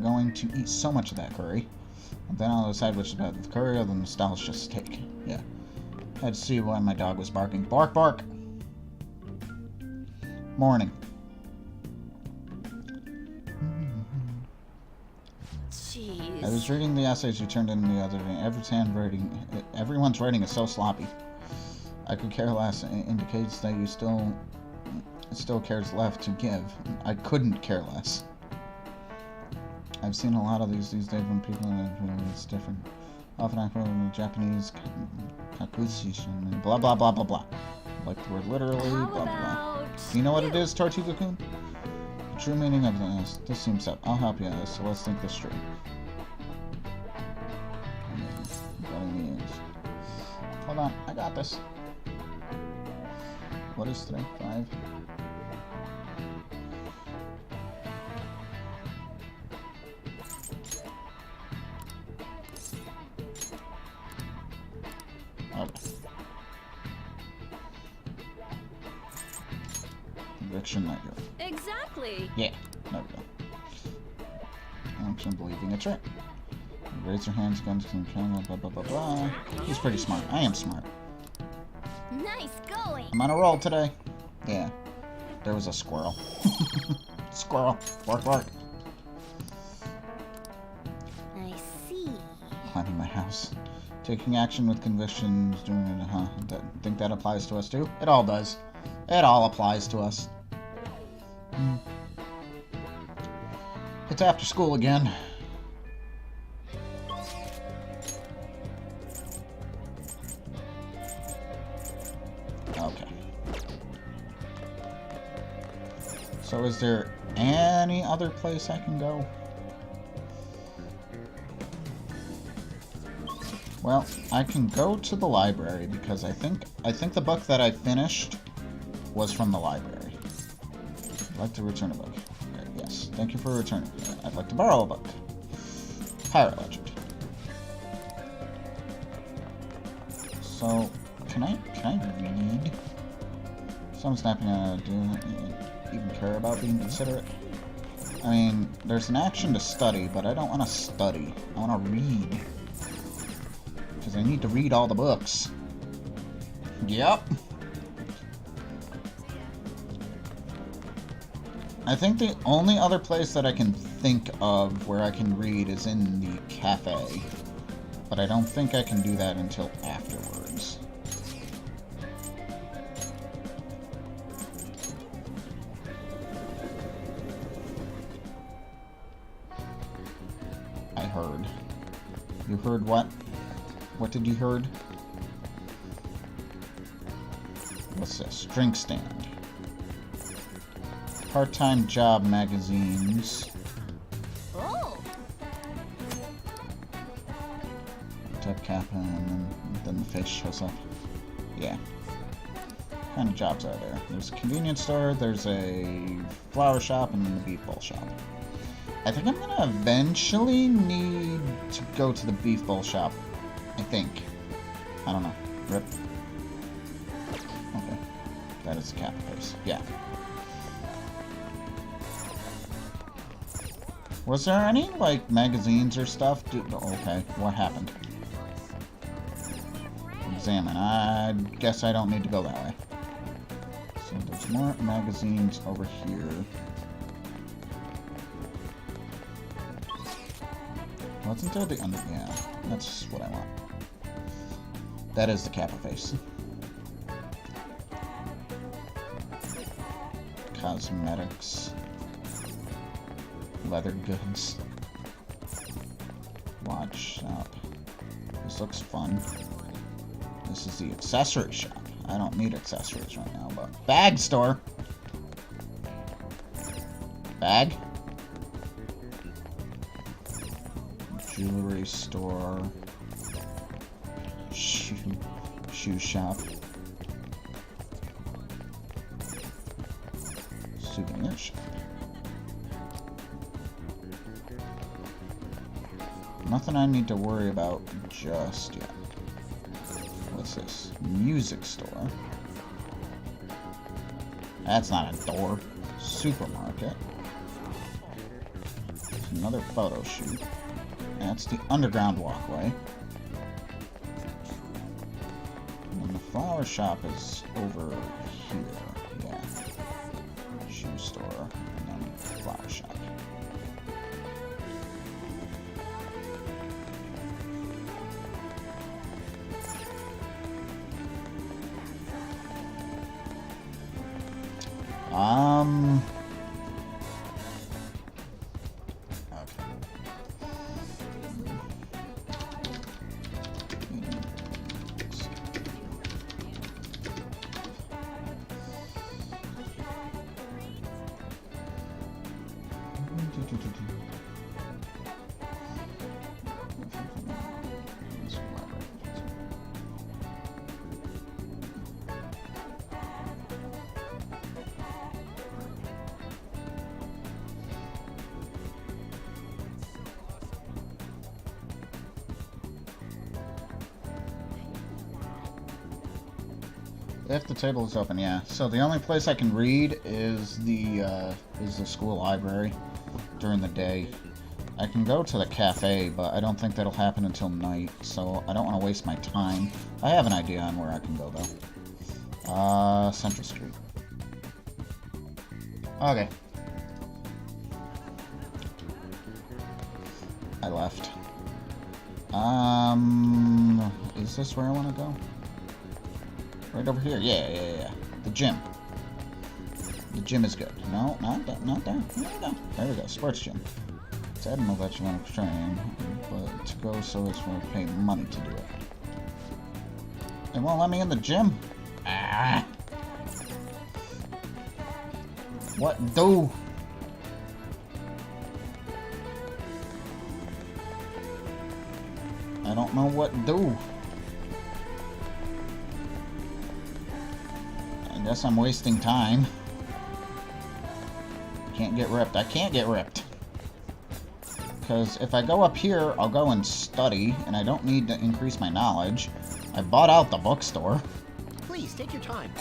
going to eat so much of that curry. And then I'll decide which is better, the curry or the nostalgia steak. Yeah. Had to see why my dog was barking. Bark, bark! Morning. Jeez. I was reading the essays you turned in the other day. Everyone's writing is so sloppy. I could care less. It indicates that you still cares left to give. I couldn't care less. I've seen a lot of these days when people it's different. Often I put in the Japanese kakushi and blah blah blah blah blah. Like the word literally, blah blah blah. Do you know what it is, Tortuga-kun? The true meaning of this seems up. I'll help you out, so let's think this through. Hold on, I got this. What is 3? 5? Okay. Conviction, not your. Exactly. Yeah, there we go. I'm believing it's right. Raise your hands, guns, blah blah blah blah. He's pretty smart. I am smart. Nice going. I'm on a roll today. Yeah. There was a squirrel. Squirrel. Bark, bark. I see. Planning my house. Taking action with convictions, doing it, huh? Think that applies to us too? It all does. It all applies to us. It's after school again. Okay. So is there any other place I can go? Well, I can go to the library because I think the book that I finished was from the library. I'd like to return a book. Okay, yes, thank you for returning. I'd like to borrow a book. Pirate Legend. So, can I read? Someone's snapping. Do you even care about being considerate? I mean, there's an action to study, but I don't want to study. I want to read. Because I need to read all the books. Yep. I think the only other place that I can think of where I can read is in the cafe. But I don't think I can do that until afterwards. I heard. You heard what? What did you heard? What's this? Drink stand. Part-time job magazines. Oh! Type cap and then the face shows up. Yeah. What kind of jobs are there? There's a convenience store, there's a flower shop, and then the beef bowl shop. I think I'm gonna eventually need to go to the beef bowl shop. I think. I don't know. Rip. Okay. That is the cap face. Yeah. Was there any, like, magazines or stuff? Okay, what happened? Examine. I guess I don't need to go that way. So there's more magazines over here. Wasn't there the under... Yeah, that's what I want. That is the Kappa face. Cosmetics. Leather goods. Watch shop. This looks fun. This is the accessory shop. I don't need accessories right now, but... Bag store! Bag? Jewelry store. Shoe shop. Souvenir shop. Nothing I need to worry about just yet. What's this? Music store. That's not a door. Supermarket. Another photo shoot. That's the underground walkway. And then the flower shop is over here. Yeah. Shoe store. And then flower shop. If the table is open, yeah. So the only place I can read is the school library during the day. I can go to the cafe, but I don't think that'll happen until night, so I don't want to waste my time. I have an idea on where I can go, though. Central Street. Okay. I left. Is this where I want to go? Right over here. Yeah. The gym. The gym is good. No, not there. There we go. Sports gym. It's admirable that you want to train, but to go so it's going to pay money to do it. They won't let me in the gym. Ah. What do? I don't know what do. I guess I'm wasting time. Can't get ripped. I can't get ripped. Because if I go up here, I'll go and study, and I don't need to increase my knowledge. I bought out the bookstore. Please, take your time.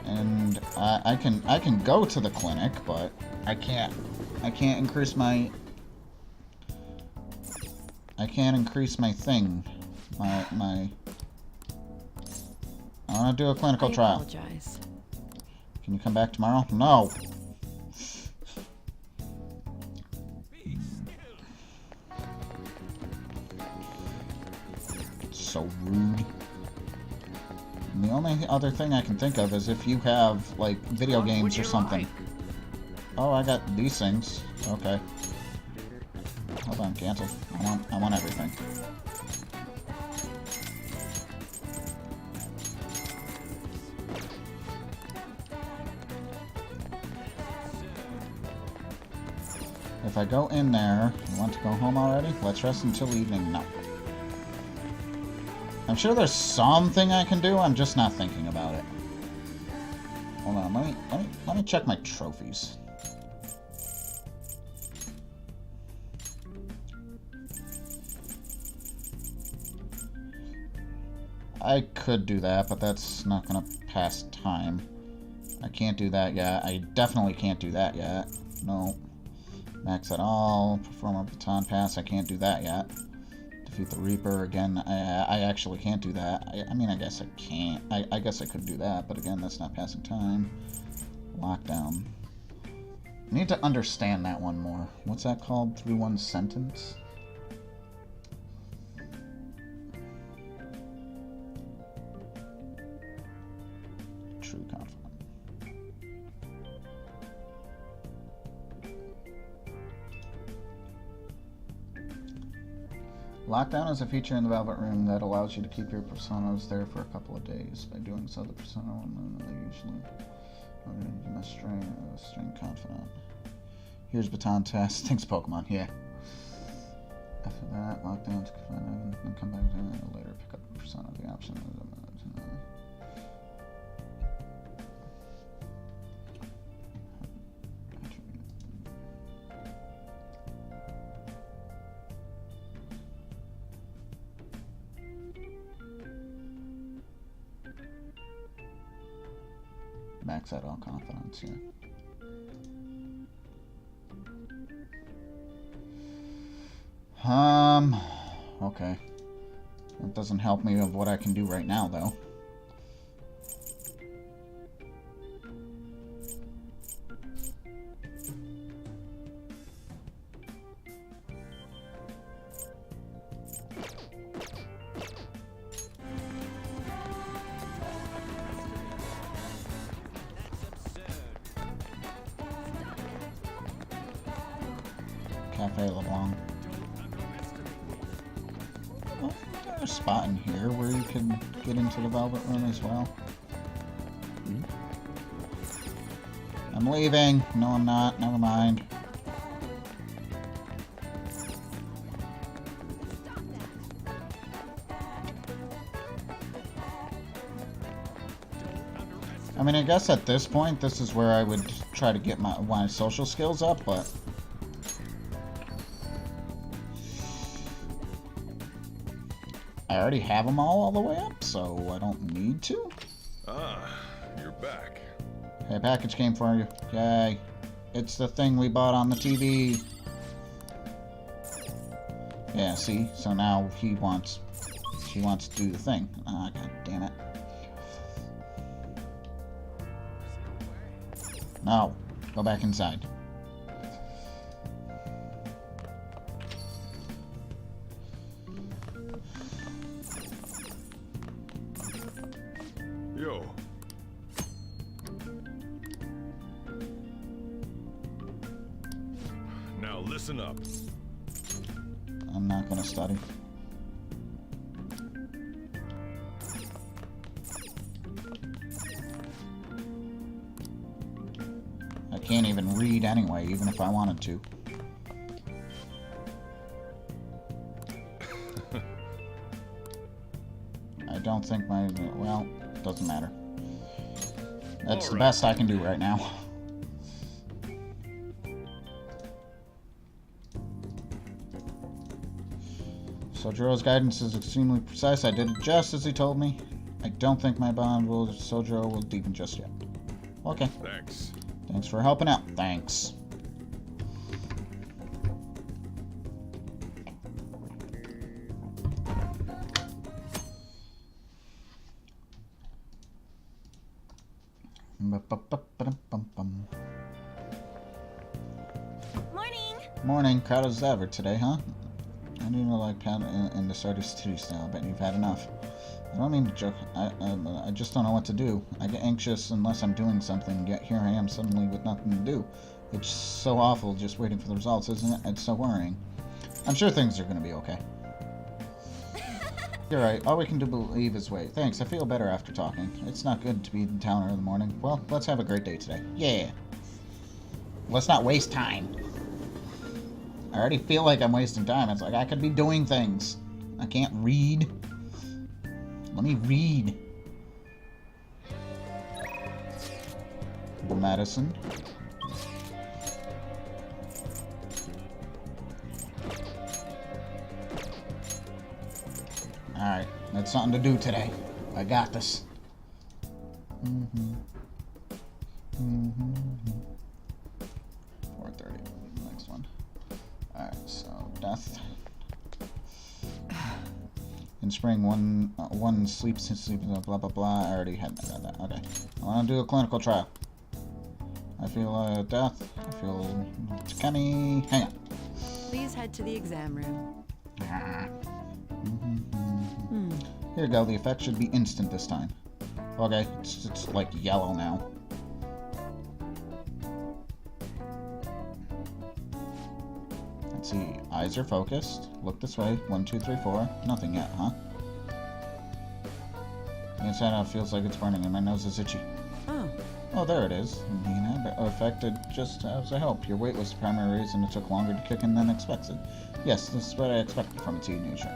And I can go to the clinic, but I can't increase my thing. I want to do a clinical trial. Apologize. Can you come back tomorrow? No. So rude. And the only other thing I can think of is if you have, like, video games or something. Oh, I got these things. Okay. Hold on, cancel. I want everything. If I go in there, you want to go home already? Let's rest until evening. No. I'm sure there's something I can do, I'm just not thinking about it. Hold on, let me check my trophies. I could do that, but that's not gonna pass time. I can't do that yet. I definitely can't do that yet. No. Max at all. Perform a baton pass. I can't do that yet. Defeat the Reaper. Again, I actually can't do that. I mean, I guess I can't. I guess I could do that, but again, that's not passing time. Lockdown. I need to understand that one more. What's that called? Through one sentence? True confidence. Lockdown is a feature in the Velvet Room that allows you to keep your personas there for a couple of days. By doing so, the persona will usually you must string confident. Here's baton test. Thanks, Pokemon. Yeah. After that, lockdown to confine and come back and later pick up the persona. The option is max out all confidence, yeah. Okay. That doesn't help me of what I can do right now, though. Cafe LeBlanc. Well, there's a spot in here where you can get into the Velvet Room as well. I'm leaving. No, I'm not. Never mind. I mean, I guess at this point, this is where I would try to get my social skills up, but... I already have them all the way up, so I don't need to. Ah, you're back. Hey, package came for you. Yay. It's the thing we bought on the TV. Yeah, see? So now she wants to do the thing. Ah, god damn it. No. Go back inside. Yo. Now listen up. I'm not gonna study. I can't even read anyway, even if I wanted to. I don't think my... well, doesn't matter. That's the best I can do right now. Sojiro's guidance is extremely precise. I did it just as he told me. I don't think my bond with Sojiro will deepen just yet. Okay. Thanks. Thanks for helping out. Thanks. Morning! Morning. Crowded as ever today, huh? I do like Pat in the Starter City style. Bet you've had enough. I don't mean to joke. I just don't know what to do. I get anxious unless I'm doing something, yet here I am suddenly with nothing to do. It's so awful just waiting for the results, isn't it? It's so worrying. I'm sure things are going to be okay. You're right. All we can do believe is wait. Thanks. I feel better after talking. It's not good to be in town early in the morning. Well, let's have a great day today. Yeah. Let's not waste time. I already feel like I'm wasting time. It's like I could be doing things. I can't read. Let me read. Medicine. Alright, that's something to do today. I got this. 4:30. Next one. Alright, so death. In spring, one sleeps, blah blah blah. I already had that. Okay. I want to do a clinical trial. I feel death. I feel Takemi. Hang on. Please head to the exam room. Here you go. The effect should be instant this time. Okay, it's like yellow now. Let's see. Eyes are focused. Look this way. 1, 2, 3, 4. Nothing yet, huh? The inside out feels like it's burning and my nose is itchy. Oh, there it is. Affected just as I hoped. Your weight was the primary reason it took longer to kick in than expected. Yes, this is what I expected from a teenager.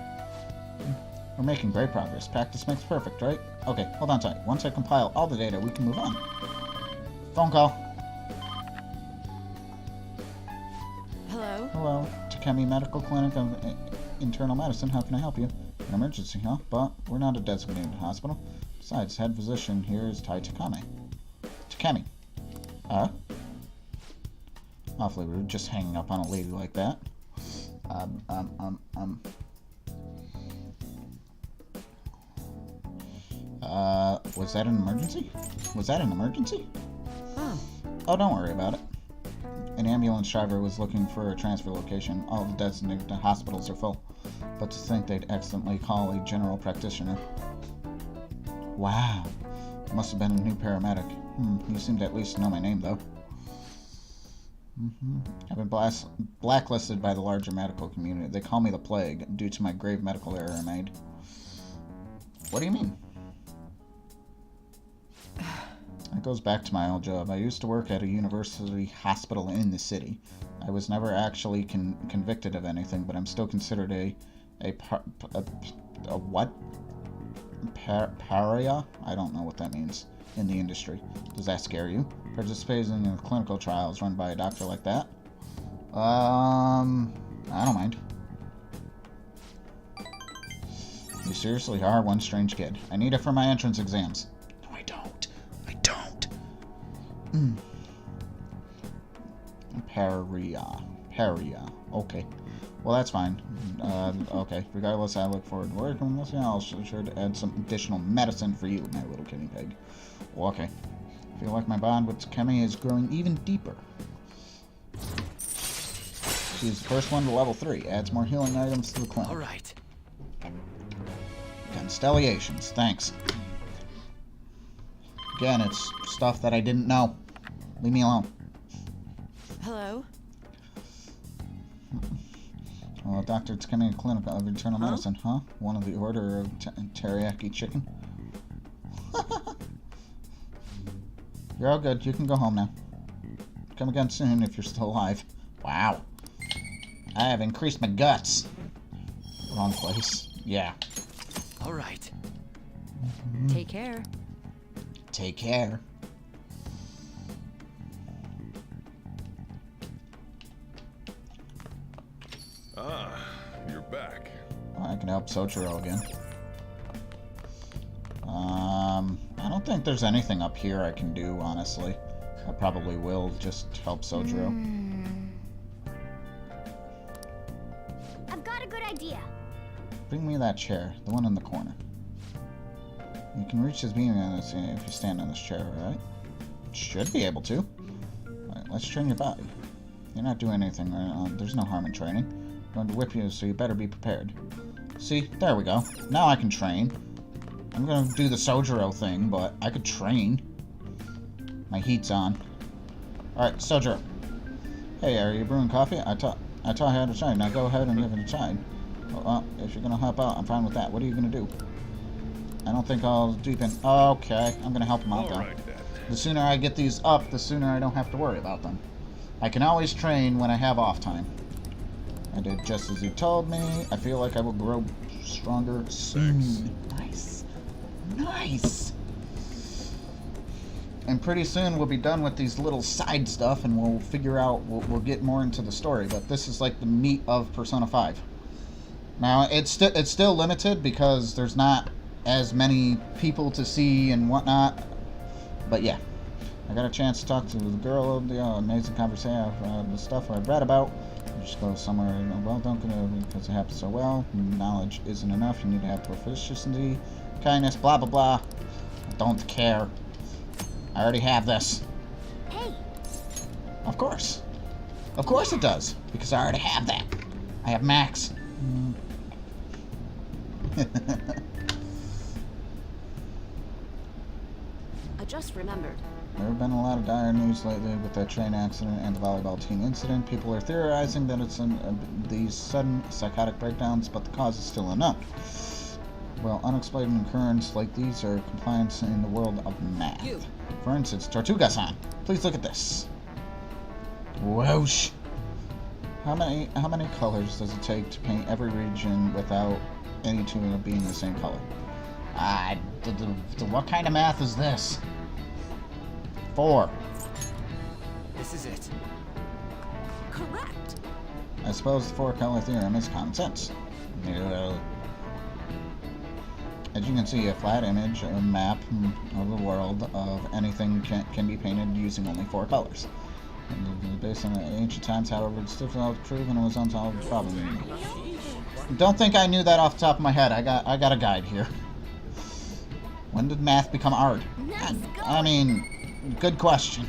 We're making great progress. Practice makes perfect, right? Okay, hold on tight. Once I compile all the data, we can move on. Phone call. Hello? Hello. Takemi Medical Clinic of Internal Medicine. How can I help you? An emergency, huh? But we're not a designated hospital. Besides, head physician here is Tai Takami. Takemi. Awfully rude, just hanging up on a lady like that. Was that an emergency? Was that an emergency? Oh, don't worry about it. An ambulance driver was looking for a transfer location. All the designated hospitals are full. But to think they'd accidentally call a general practitioner. Wow. Must have been a new paramedic. You seem to at least know my name, though. I've been blacklisted by the larger medical community. They call me the Plague, due to my grave medical error I made. What do you mean? That goes back to my old job. I used to work at a university hospital in the city. I was never actually convicted of anything, but I'm still considered a what? Pariah? I don't know what that means in the industry. Does that scare you? Participating in clinical trials run by a doctor like that? I don't mind. You seriously are one strange kid. I need it for my entrance exams. No, I don't. I don't. Pariah. Okay. Well, that's fine. Okay. Regardless, I look forward to working with you. I'll sure to add some additional medicine for you, my little guinea pig. Well, okay. I feel like my bond with Takemi is growing even deeper. She's the first one to level 3. Adds more healing items to the clinic. Alright. Constellations. Thanks. Again, it's stuff that I didn't know. Leave me alone. Hello? Well, Dr. Takemi Clinic of Internal Medicine, huh? One of the order of teriyaki chicken? You're all good. You can go home now. Come again soon if you're still alive. Wow. I have increased my guts. Wrong place. Yeah. Alright. Take care. Take care. Ah, you're back. I can help Sochiro again. I don't think there's anything up here I can do, honestly. I probably will just help Sojiro. I've got a good idea. Bring me that chair, the one in the corner. You can reach this beam if you stand on this chair, right? Should be able to. Alright, let's train your body. You're not doing anything, there's no harm in training. I'm going to whip you, so you better be prepared. See? There we go. Now I can train. I'm going to do the Sojiro thing, but I could train. My heat's on. Alright, Sojiro. Hey, are you brewing coffee? I taught you how to train. Now go ahead and give it a try. Well, if you're going to help out, I'm fine with that. What are you going to do? I don't think I'll deepen. Okay, I'm going to help him out, though. The sooner I get these up, the sooner I don't have to worry about them. I can always train when I have off time. I did just as you told me. I feel like I will grow stronger soon. Nice. Nice! And pretty soon we'll be done with these little side stuff and we'll figure out, we'll get more into the story. But this is like the meat of Persona 5. Now, it's still limited because there's not as many people to see and whatnot. But yeah, I got a chance to talk to the girl of the amazing conversation, the stuff I've read about. Just go somewhere, well, don't go because it happens so well. Knowledge isn't enough. You need to have proficiency, kindness, blah, blah, blah. I don't care. I already have this. Hey. Of course. Of course it does. Because I already have that. I have max. I just remembered. There have been a lot of dire news lately with that train accident and the volleyball team incident. People are theorizing that it's these sudden psychotic breakdowns, but the cause is still unknown. Well, unexplained occurrences like these are compliance in the world of math. For instance, Tortuga-san, please look at this. Whoosh! How many colors does it take to paint every region without any two being the same color? What kind of math is this? 4. This is it. Correct. I suppose the 4-color theorem is common sense. As you can see, a flat image, a map of the world of anything can be painted using only 4 colors. And based on ancient times, however, it's difficult to prove and it was unsolved problem. Don't think I knew that off the top of my head. I got a guide here. When did math become art? I mean, good question.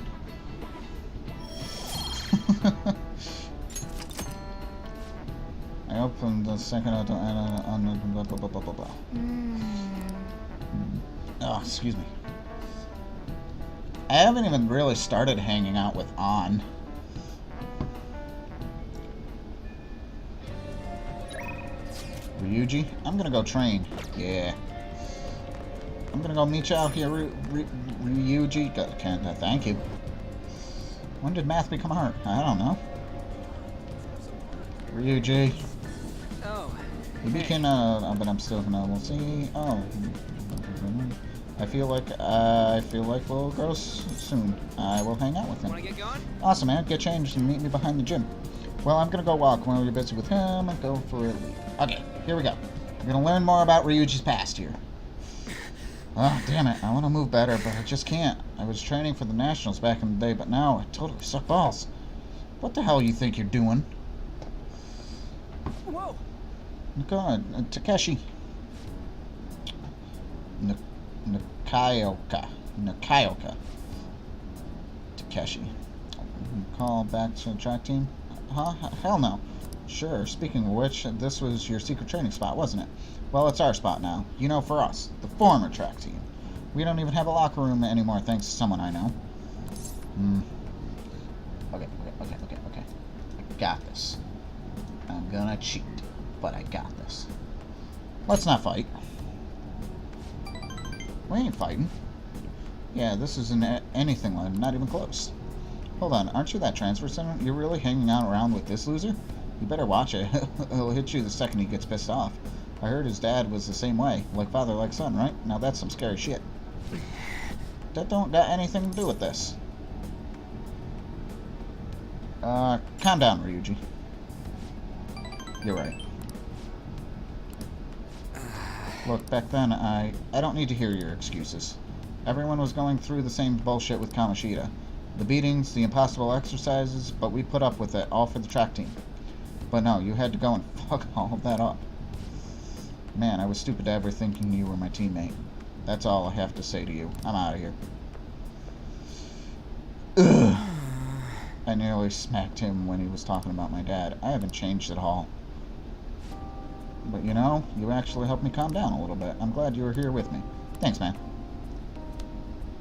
I opened the second auto on blah blah blah blah blah blah. Oh, excuse me. I haven't even really started hanging out with An. Ryuji, I'm gonna go train. Yeah. I'm gonna go meet you out here, Ryuji. Thank you. When did math become art? I don't know. Ryuji. Oh. You became but I'm still gonna. We'll see. Oh. I feel like we'll grow soon. I will hang out with him. Wanna get going? Awesome, man. Get changed and meet me behind the gym. Well, I'm gonna go walk while you're busy with him and go for a leap. Okay, here we go. We're gonna learn more about Ryuji's past here. Oh, damn it. I want to move better, but I just can't. I was training for the Nationals back in the day, but now I totally suck balls. What the hell you think you're doing? Whoa. Go on, Takeshi. Nakayoka. Takeshi. Call back to the track team? Huh? Hell no. Sure, speaking of which, this was your secret training spot, wasn't it? Well, it's our spot now. You know, for us, the former track team. We don't even have a locker room anymore, thanks to someone I know. Okay. I got this. I'm gonna cheat, but I got this. Let's not fight. We ain't fighting. Yeah, this isn't anything like, not even close. Hold on, aren't you that transfer center? You're really hanging out around with this loser? You better watch it. He'll hit you the second he gets pissed off. I heard his dad was the same way. Like father, like son, right? Now that's some scary shit. That don't got anything to do with this. Calm down, Ryuji. You're right. Look, back then, I don't need to hear your excuses. Everyone was going through the same bullshit with Kamoshida. The beatings, the impossible exercises, but we put up with it, all for the track team. But no, you had to go and fuck all of that up. Man, I was stupid ever thinking you were my teammate. That's all I have to say to you. I'm out of here. Ugh. I nearly smacked him when he was talking about my dad. I haven't changed at all. But you know, you actually helped me calm down a little bit. I'm glad you were here with me. Thanks, man.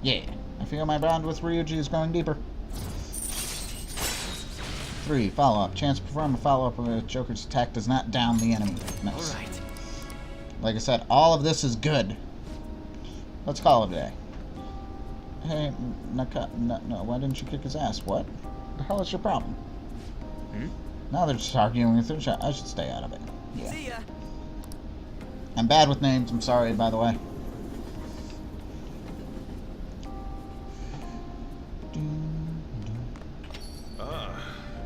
Yeah, I feel my bond with Ryuji is growing deeper. 3. Follow-up. Chance to perform a follow-up with Joker's attack does not down the enemy. Nice. Alright. Like I said, all of this is good. Let's call it a day. Hey, no, why didn't you kick his ass? What? The hell is your problem? Now they're just arguing with each other. I should stay out of it. Yeah. See ya. I'm bad with names. I'm sorry, by the way.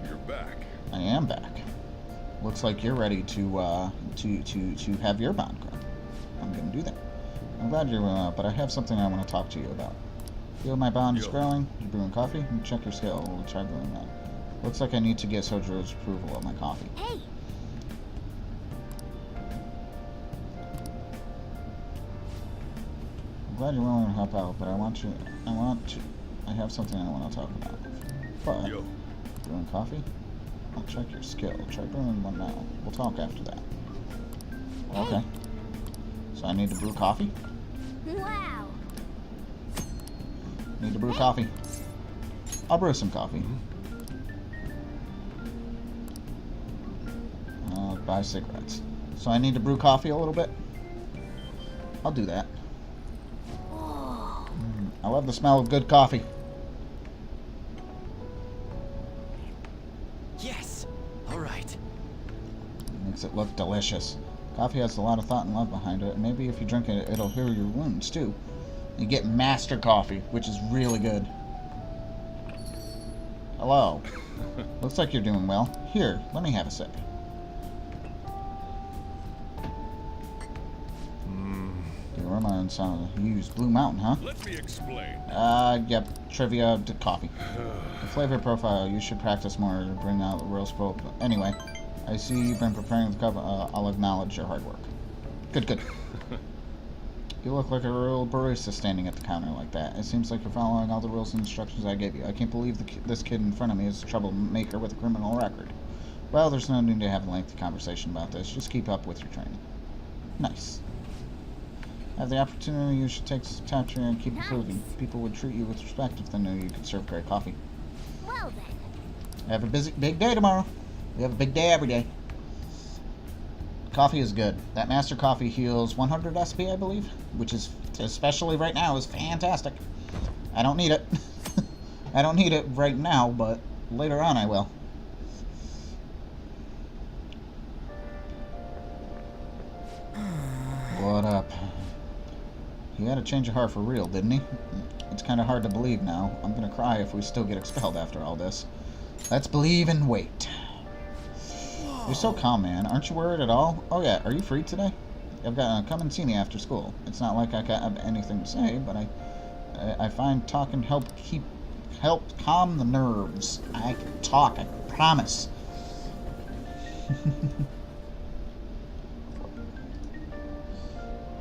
You're back. I am back. Looks like you're ready to have your bond grow. I'm gonna do that. I'm glad you're but I have something I want to talk to you about. Feel my bond is growing. You're brewing coffee? Check your skill. We'll try brewing that. Looks like I need to get Sojiro's approval of my coffee. Hey! I'm glad you're willing to help out, but I have something I want to talk about. But, brewing coffee? I'll check your skill. Try brewing one now. We'll talk after that. Okay. So I need to brew coffee? Wow! Need to brew coffee. I'll brew some coffee. I'll buy cigarettes. So I need to brew coffee a little bit? I'll do that. I love the smell of good coffee. Yes. Alright. Makes it look delicious. Coffee has a lot of thought and love behind it. Maybe if you drink it, it'll heal your wounds too. You get master coffee, which is really good. Hello. Looks like you're doing well. Here, let me have a sip. The aroma and sound. You use Blue Mountain, huh? Let me explain. Yep. Trivia to coffee. The flavor profile, you should practice more to bring out the real spoke. Anyway, I see you've been preparing the cup. I'll acknowledge your hard work. Good, good. You look like a real barista standing at the counter like that. It seems like you're following all the rules and instructions I gave you. I can't believe this kid in front of me is a troublemaker with a criminal record. Well, there's no need to have a lengthy conversation about this. Just keep up with your training. Nice. Have the opportunity, you should take some time to and keep improving. People would treat you with respect if they knew you could serve great coffee. Well then. Have a big day tomorrow. We have a big day every day. Coffee is good. That master coffee heals 100 SP, I believe, which is, especially right now, is fantastic. I don't need it. I don't need it right now, but later on I will. What up? He had a change of heart for real, didn't he? It's kind of hard to believe now. I'm gonna cry if we still get expelled after all this. Let's believe and wait. You're so calm, man. Aren't you worried at all? Oh yeah, are you free today? I've got to come and see me after school. It's not like I have anything to say, but I find talking help calm the nerves. I can talk, I promise.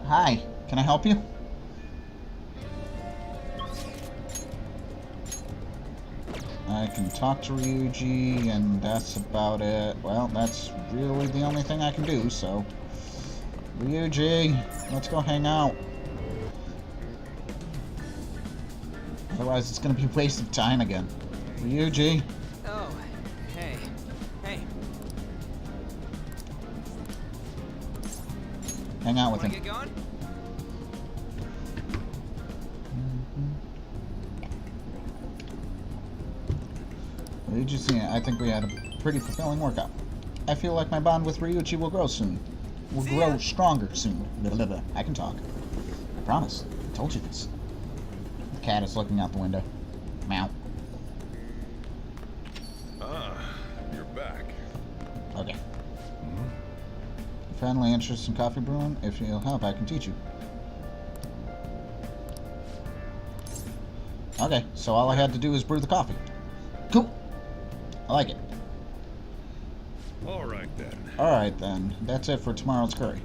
Hi, can I help you? I can talk to Ryuji, and that's about it. Well, that's really the only thing I can do, so... Ryuji, let's go hang out. Otherwise, it's gonna be a waste of time again. Ryuji. Oh, hey. Hey. Hang out with Wanna him. get going? I think we had a pretty fulfilling workout. I feel like my bond with Ryuji will grow soon. Will grow stronger soon. Blah, blah, blah. I can talk. I promise. I told you this. The cat is looking out the window. Meow. You're back. Okay. Kindly interested in coffee brewing? If you'll help, I can teach you. Okay, so all I had to do is brew the coffee. Cool. I like it. Alright then. That's it for tomorrow's curry.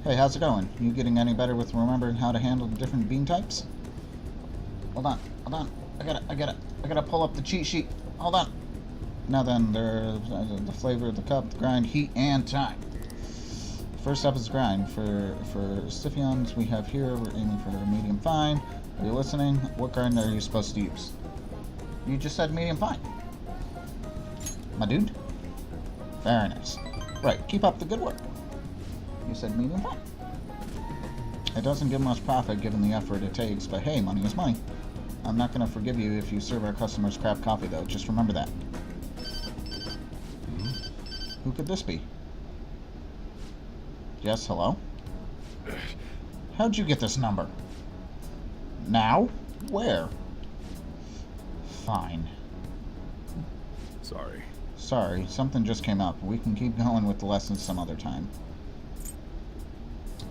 Hey, how's it going? You getting any better with remembering how to handle the different bean types? Hold on. I gotta pull up the cheat sheet. Hold on. Now then, there's the flavor of the cup, the grind, heat, and time. First up is grind. For Stiffions we have here, we're aiming for medium fine. Are you listening? What grind are you supposed to use? You just said medium fine. My dude? Very nice. Right, keep up the good work. You said medium fine. It doesn't give much profit given the effort it takes, but hey, money is money. I'm not gonna forgive you if you serve our customers crap coffee though, just remember that. Who could this be? Yes, hello? How'd you get this number? Now? Where? Fine. Sorry, something just came up. We can keep going with the lessons some other time.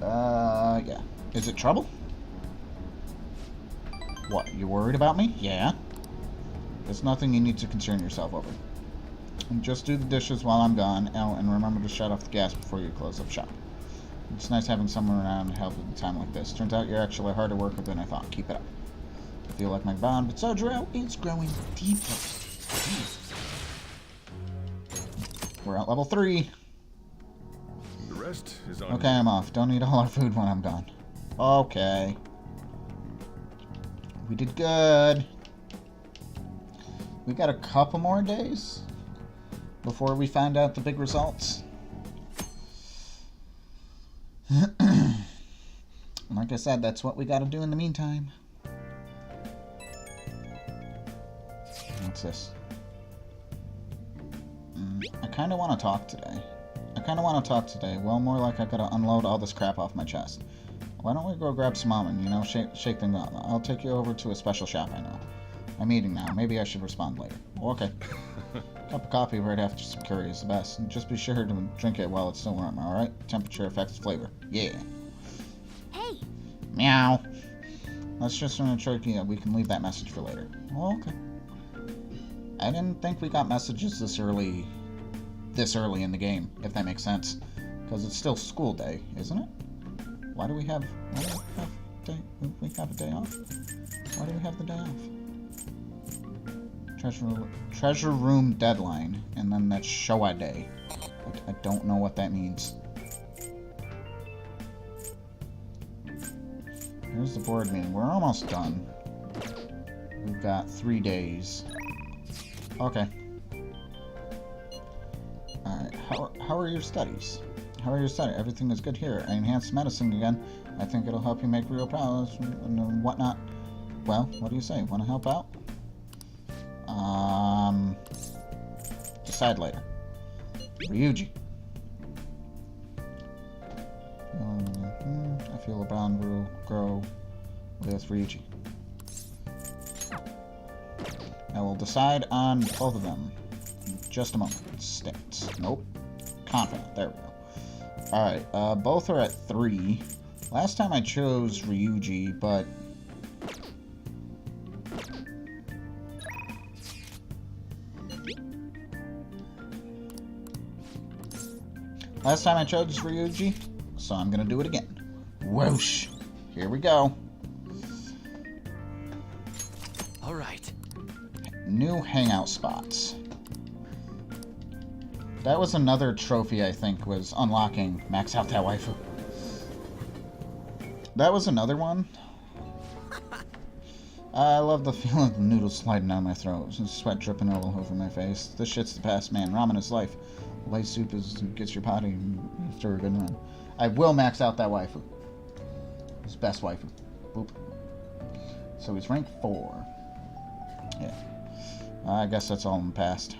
Yeah. Is it trouble? What, you worried about me? Yeah. There's nothing you need to concern yourself over. Just do the dishes while I'm gone, and remember to shut off the gas before you close up shop. It's nice having someone around to help at a time like this. Turns out you're actually harder worker than I thought. Keep it up. I feel like my bond with Sojiro is growing deeper. We're at level 3. The rest is on. Okay, I'm off. Don't eat all our food when I'm gone. Okay. We did good. We got a couple more days before we find out the big results. Like I said, that's what we gotta do in the meantime. What's this? I kinda wanna talk today. Well, more like I gotta unload all this crap off my chest. Why don't we go grab some almond, you know, shake things up. I'll take you over to a special shop I know. I'm eating now. Maybe I should respond later. Okay. Cup of coffee right after some curry is the best. And just be sure to drink it while it's still warm, alright? Temperature affects flavor. Yeah. Hey! Meow. Let's just run a turkey. We can leave that message for later. Oh, okay. I didn't think we got messages this early in the game, if that makes sense. Because it's still school day, isn't it? Why do we have a day off? Why do we have the day off? Treasure room deadline, and then that's Showa day. I don't know what that means. Here's the board meeting. We're almost done. We've got 3 days. Okay. Alright, how are your studies? Everything is good here. I enhanced medicine again. I think it'll help you make real progress and whatnot. Well, what do you say? Want to help out? Decide later. Ryuji. I feel a bond will grow with Ryuji. I will decide on both of them. In just a moment. Stance. Nope. Confident. There we go. Alright, both are at 3. Last time I chose Ryuji, but... Last time I chose Ryuji, so I'm gonna do it again. Whoosh! Here we go. Alright. New hangout spots. That was another trophy I think was unlocking max out that waifu. That was another one. I love the feeling of the noodles sliding down my throat and sweat dripping all over my face. This shit's the past, man. Ramen is life. Light soup gets your body after a good run. I will max out that waifu. His best waifu. Boop. So he's rank 4. Yeah. I guess that's all in the past.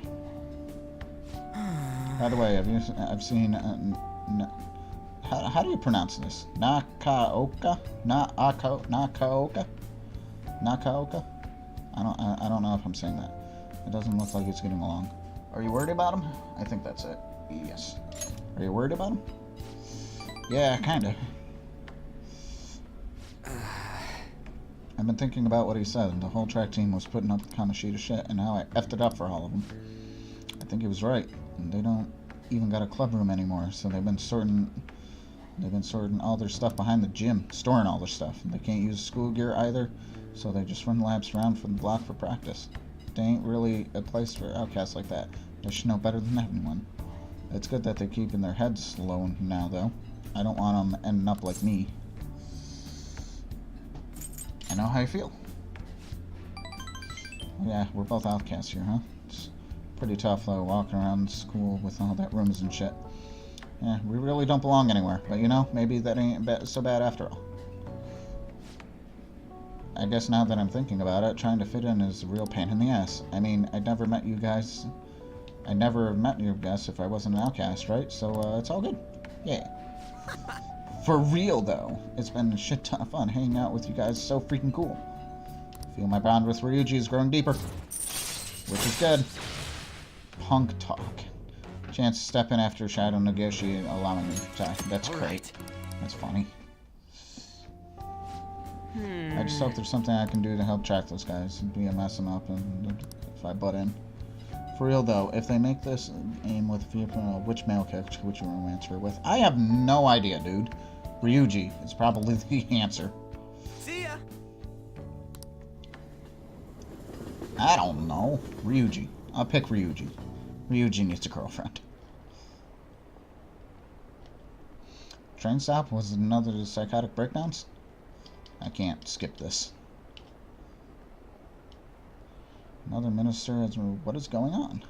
By the way, I've seen... how do you pronounce this? Nakaoka? Nakaoka? Nakaoka? I don't know if I'm saying that. It doesn't look like it's getting along. Are you worried about him? I think that's it. Yes. Are you worried about him? Yeah, kinda. I've been thinking about what he said. The whole track team was putting up Kamoshida shit, and now I effed it up for all of them. I think he was right. And they don't even got a club room anymore, so they've been sorting all their stuff behind the gym, storing all their stuff. And they can't use school gear either, so they just run laps around from the block for practice. They ain't really a place for outcasts like that. They should know better than anyone. It's good that they're keeping their heads low now, though. I don't want them ending up like me. I know how you feel. Yeah, we're both outcasts here, huh? It's pretty tough, though, walking around school with all that rooms and shit. Yeah, we really don't belong anywhere. But, you know, maybe that ain't so bad after all. I guess now that I'm thinking about it, trying to fit in is a real pain in the ass. I mean, I'd never met you guys. I'd never have met you guys if I wasn't an outcast, right? So, it's all good. Yeah. For real, though, it's been a shit ton of fun hanging out with you guys. So freaking cool. I feel my bond with Ryuji is growing deeper, which is good. Punk talk. Chance to step in after Shadow negotiate, allowing me to attack. That's great. That's funny. I just hope there's something I can do to help track those guys and be a messing up and if I butt in. For real though, if they make this aim with which male character would you romance her with? I have no idea, dude. Ryuji is probably the answer. See ya. I don't know. Ryuji. I'll pick Ryuji. Ryuji needs a girlfriend. Train stop was another psychotic breakdowns? I can't skip this. Another minister has... What is going on?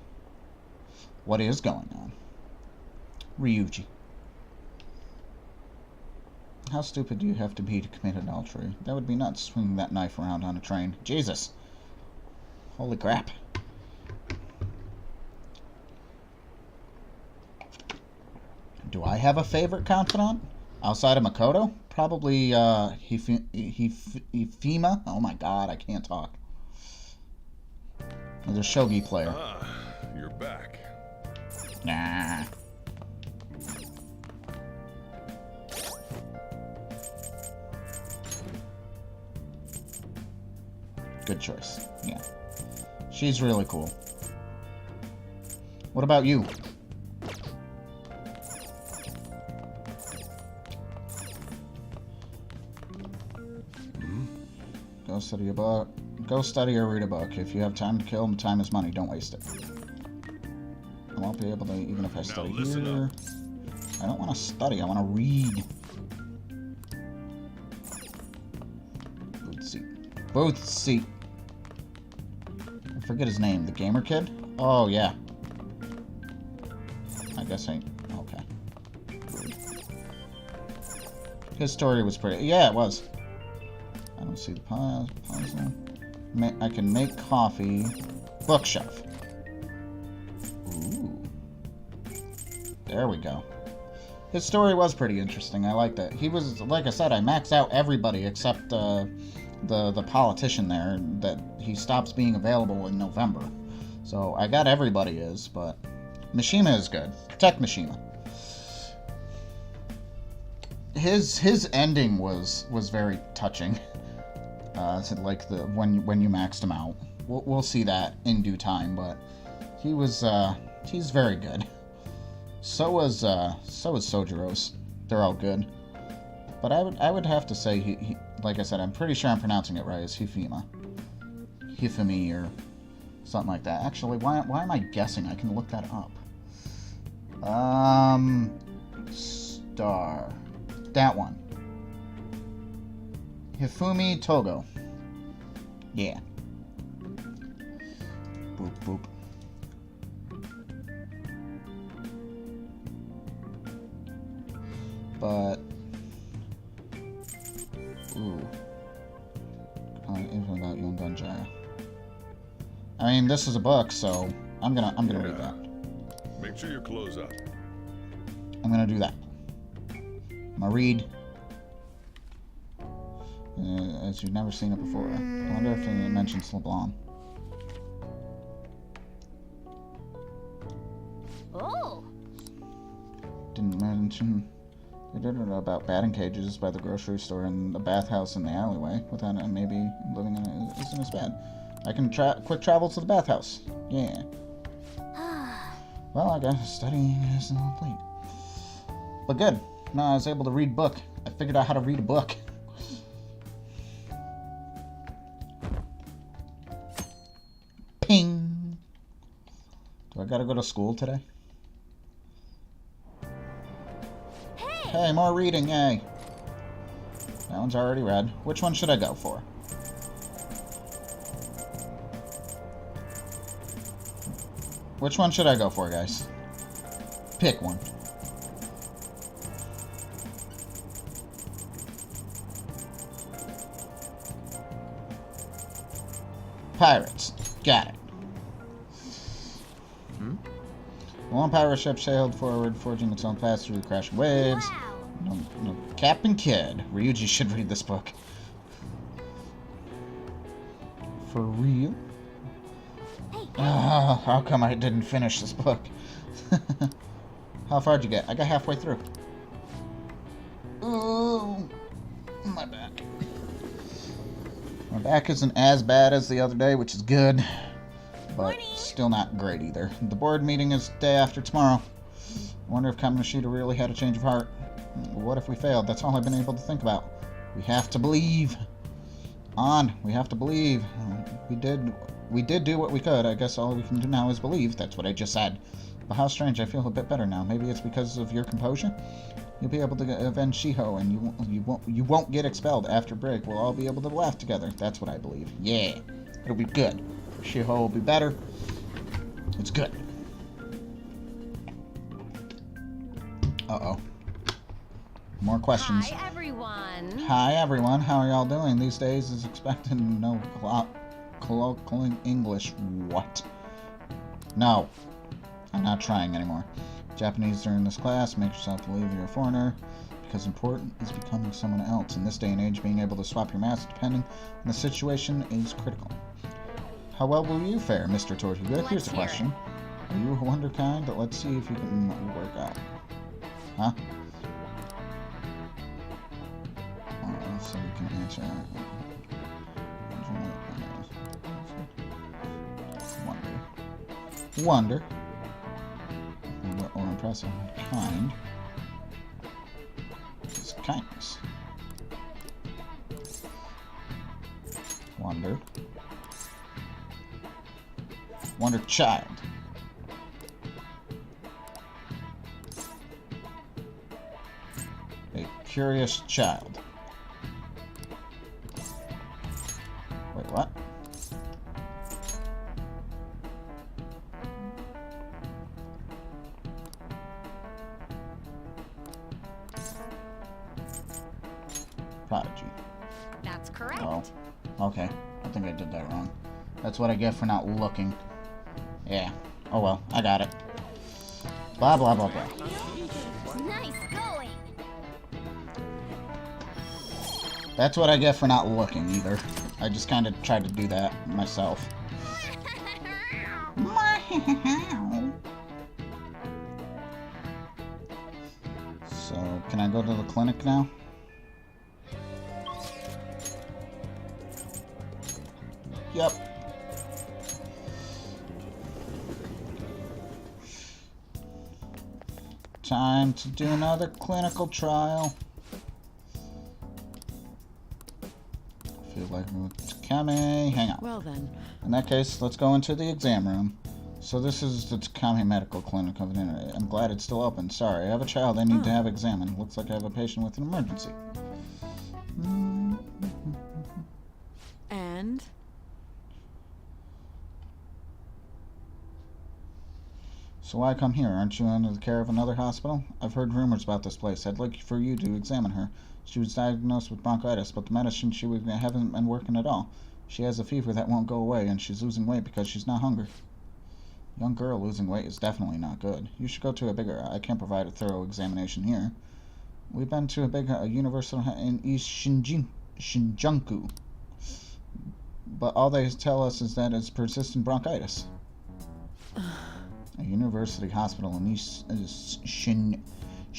What is going on? Ryuji. How stupid do you have to be to commit adultery? That would be nuts, swinging that knife around on a train. Jesus. Holy crap. Do I have a favorite confidant? Outside of Makoto? Probably, Ifima? Oh my god, I can't talk. There's a shogi player. Ah, you're back. Nah. Good choice. Yeah. She's really cool. What about you? Go study a book. Go study or read a book. If you have time to kill, time is money. Don't waste it. I won't be able to, even if I study here. I don't want to study. I want to read. Booth seat. Booth seat. I forget his name. The gamer kid? Oh, yeah. I guess I... Okay. His story was pretty... Yeah, it was. I don't see the puzzle. I can make coffee. Bookshelf. Ooh. There we go. His story was pretty interesting. I liked it. He was, like I said, I maxed out everybody except the politician there. That he stops being available in November. So I got everybody is, but Mishima is good. Protect Mishima. His ending was very touching. Like the when you maxed him out. We'll see that in due time, but he's very good. So was Sojiro's. They're all good. But I would have to say he like I said, I'm pretty sure I'm pronouncing it right. It's Hifumi or something like that. Actually, why am I guessing? I can look that up. Star. That one. Hifumi Togo. Yeah. Boop, boop. But... Ooh. Even about Young Gunjaya. I mean, this is a book, so I'm gonna read that. Make sure you close up. I'm gonna do that. I'm gonna read... as you've never seen it before. I wonder if it mentions LeBlanc. Didn't mention about batting cages by the grocery store and the bathhouse in the alleyway. Without it, maybe living in it isn't as bad. I can quick travel to the bathhouse. Yeah. Well, I guess studying isn't complete. But good. Now I was able to read a book. I figured out how to read a book. Ping! Do I gotta go to school today? Hey, more reading, yay! That one's already read. Which one should I go for? Which one should I go for, guys? Pick one. Pirates. Got it. One pirate ship sailed forward, forging its own path through the crashing waves. Wow. No, Captain Kidd. Ryuji should read this book. For real? How come I didn't finish this book? How far'd you get? I got halfway through. Oh, my back. My back isn't as bad as the other day, which is good. But still not great either. The board meeting is day after tomorrow. I wonder if Kamoshida really had a change of heart. What if we failed? That's all I've been able to think about. We have to believe. We have to believe. We did do what we could. I guess all we can do now is believe. That's what I just said. But how strange, I feel a bit better now. Maybe it's because of your composure? You'll be able to avenge Shiho, and you won't get expelled after break. We'll all be able to laugh together. That's what I believe. Yeah. It'll be good. Shiho will be better. It's good. Uh-oh. More questions. Hi, everyone. Hi, everyone. How are y'all doing? These days is expected to know colloquial English. What? No. I'm not trying anymore. Japanese during this class. Make yourself believe you're a foreigner. Because important is becoming someone else. In this day and age, being able to swap your mask depending on the situation is critical. How well will you fare, Mr. Tortuga? Here's a question. Are you a wonder kind? Let's see if you can work out. Huh? So you can answer. Wonder. Or impressive. Kind. Is kindness. Wonder. Wonder child. A curious child. Wait, what? Prodigy. That's correct. Oh, okay. I think I did that wrong. That's what I get for not looking. Yeah. Oh well, I got it. Blah, blah, blah, blah. Nice going. That's what I get for not looking either. I just kind of tried to do that myself. So, can I go to the clinic now? Yep. Time to do another clinical trial. Feel like it's coming. Hang on. Well then. In that case, let's go into the exam room. So this is the Takami Medical Clinic of the Internet. I'm glad it's still open. Sorry, I have a child I need to have examined. Looks like I have a patient with an emergency. And? So why come here? Aren't you under the care of another hospital? I've heard rumors about this place. I'd like for you to examine her. She was diagnosed with bronchitis, but the medicine she would haven't been working at all. She has a fever that won't go away, and she's losing weight because she's not hungry. Young girl losing weight is definitely not good. You should go to a bigger... I can't provide a thorough examination here. We've been to a big university in East Shinjuku. But all they tell us is that it's persistent bronchitis. A university hospital in East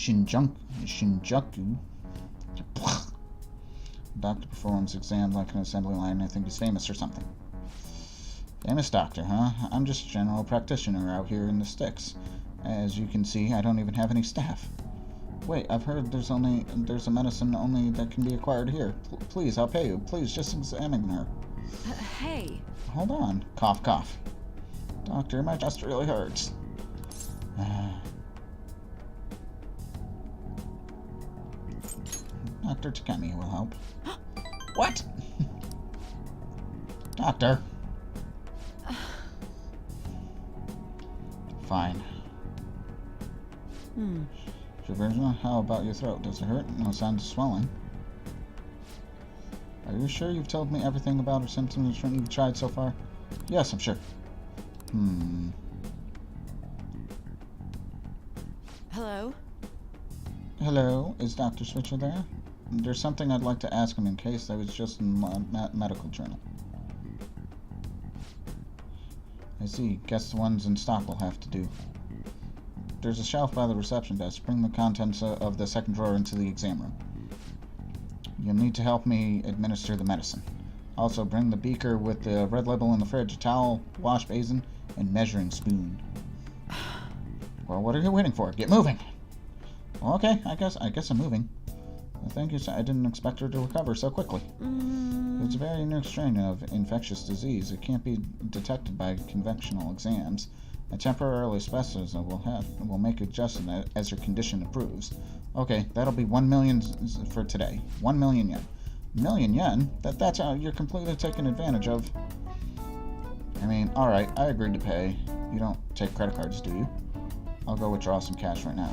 Shinjuku. Doctor performs exams like an assembly line. I think he's famous or something. Famous doctor, huh? I'm just a general practitioner out here in the sticks. As you can see, I don't even have any staff. Wait, I've heard there's a medicine only that can be acquired here. Please, I'll pay you. Please, just examine her. Hey. Hold on. Cough, cough. Doctor, my chest really hurts. Dr. Takemi will help. What? Doctor. Fine. Virginia, how about your throat? Does it hurt? No signs of swelling. Are you sure you've told me everything about her symptoms you've tried so far? Yes, I'm sure. Hello? Hello, is Dr. Switcher there? There's something I'd like to ask him in case I was just in my medical journal. I see. Guess the ones in stock will have to do. There's a shelf by the reception desk. Bring the contents of the second drawer into the exam room. You'll need to help me administer the medicine. Also, bring the beaker with the red label in the fridge, a towel, wash basin, and measuring spoon. Well, what are you waiting for? Get moving! Well, okay, I guess I'm moving. Thank you, sir. I didn't expect her to recover so quickly. It's a very new strain of infectious disease. It can't be detected by conventional exams. A temporary specimen will make adjustment as her condition improves. Okay, that'll be 1 million for today. 1 million yen. Million yen? That's how you're completely taken advantage of. I mean, alright, I agreed to pay. You don't take credit cards, do you? I'll go withdraw some cash right now.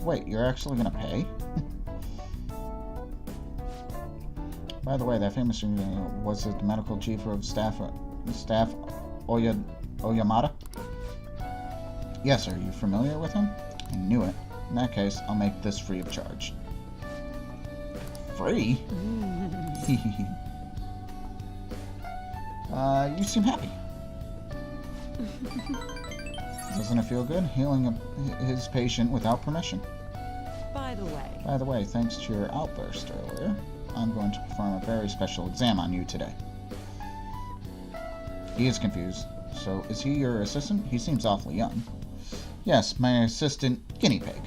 Wait, you're actually gonna pay? By the way, that famous was it the medical chief of staff Oyamada? Yes, are you familiar with him? I knew it. In that case, I'll make this free of charge. Free? You seem happy. Doesn't it feel good, healing his patient without permission? By the way, thanks to your outburst earlier, I'm going to perform a very special exam on you today. He is confused. So, is he your assistant? He seems awfully young. Yes, my assistant, Guinea Pig.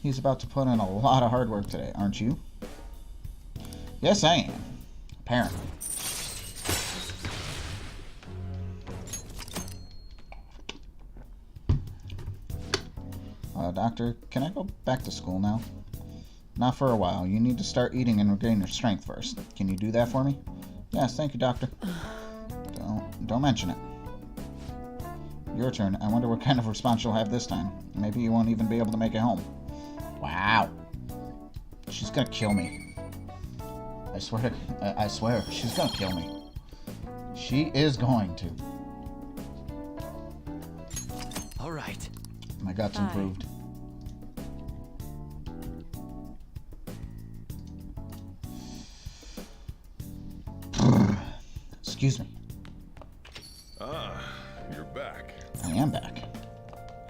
He's about to put in a lot of hard work today, aren't you? Yes, I am. Apparently. Doctor, can I go back to school now? Not for a while. You need to start eating and regain your strength first. Can you do that for me? Yes, thank you, Doctor. Don't mention it. Your turn. I wonder what kind of response you'll have this time. Maybe you won't even be able to make it home. Wow. She's gonna kill me. I swear, she's gonna kill me. She is going to. All right. My guts improved. Excuse me. You're back. I am back.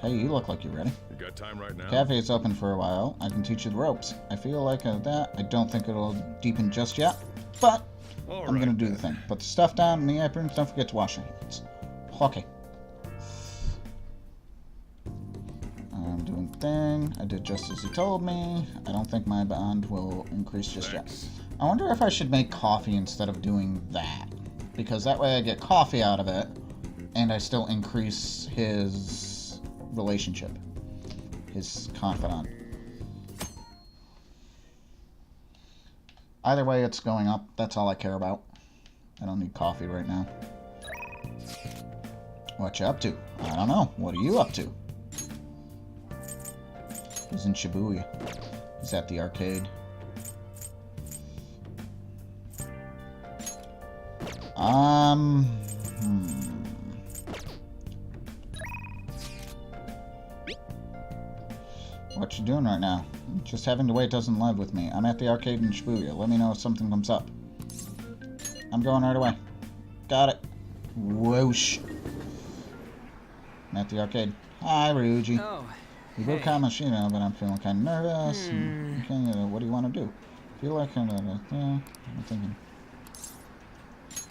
Hey, you look like you're ready. You got time right now? Cafe's open for a while. I can teach you the ropes. I feel like that. I don't think it'll deepen just yet, but I'm gonna do the thing. Put the stuff down in the aprons. Don't forget to wash your hands. Okay. I'm doing the thing. I did just as he told me. I don't think my bond will increase just yet. I wonder if I should make coffee instead of doing that. Because that way I get coffee out of it, and I still increase his relationship. His confidant. Either way, it's going up. That's all I care about. I don't need coffee right now. What you up to? I don't know. What are you up to? He's in Shibuya. He's at the arcade. What you doing right now? Just having to wait doesn't live with me. I'm at the arcade in Shibuya. Let me know if something comes up. I'm going right away. Got it. Whoosh. I'm at the arcade. Hi, Ryuji. Oh, You go Kamashita, but I'm feeling kind of nervous. What do you want to do? Feel like I'm thinking.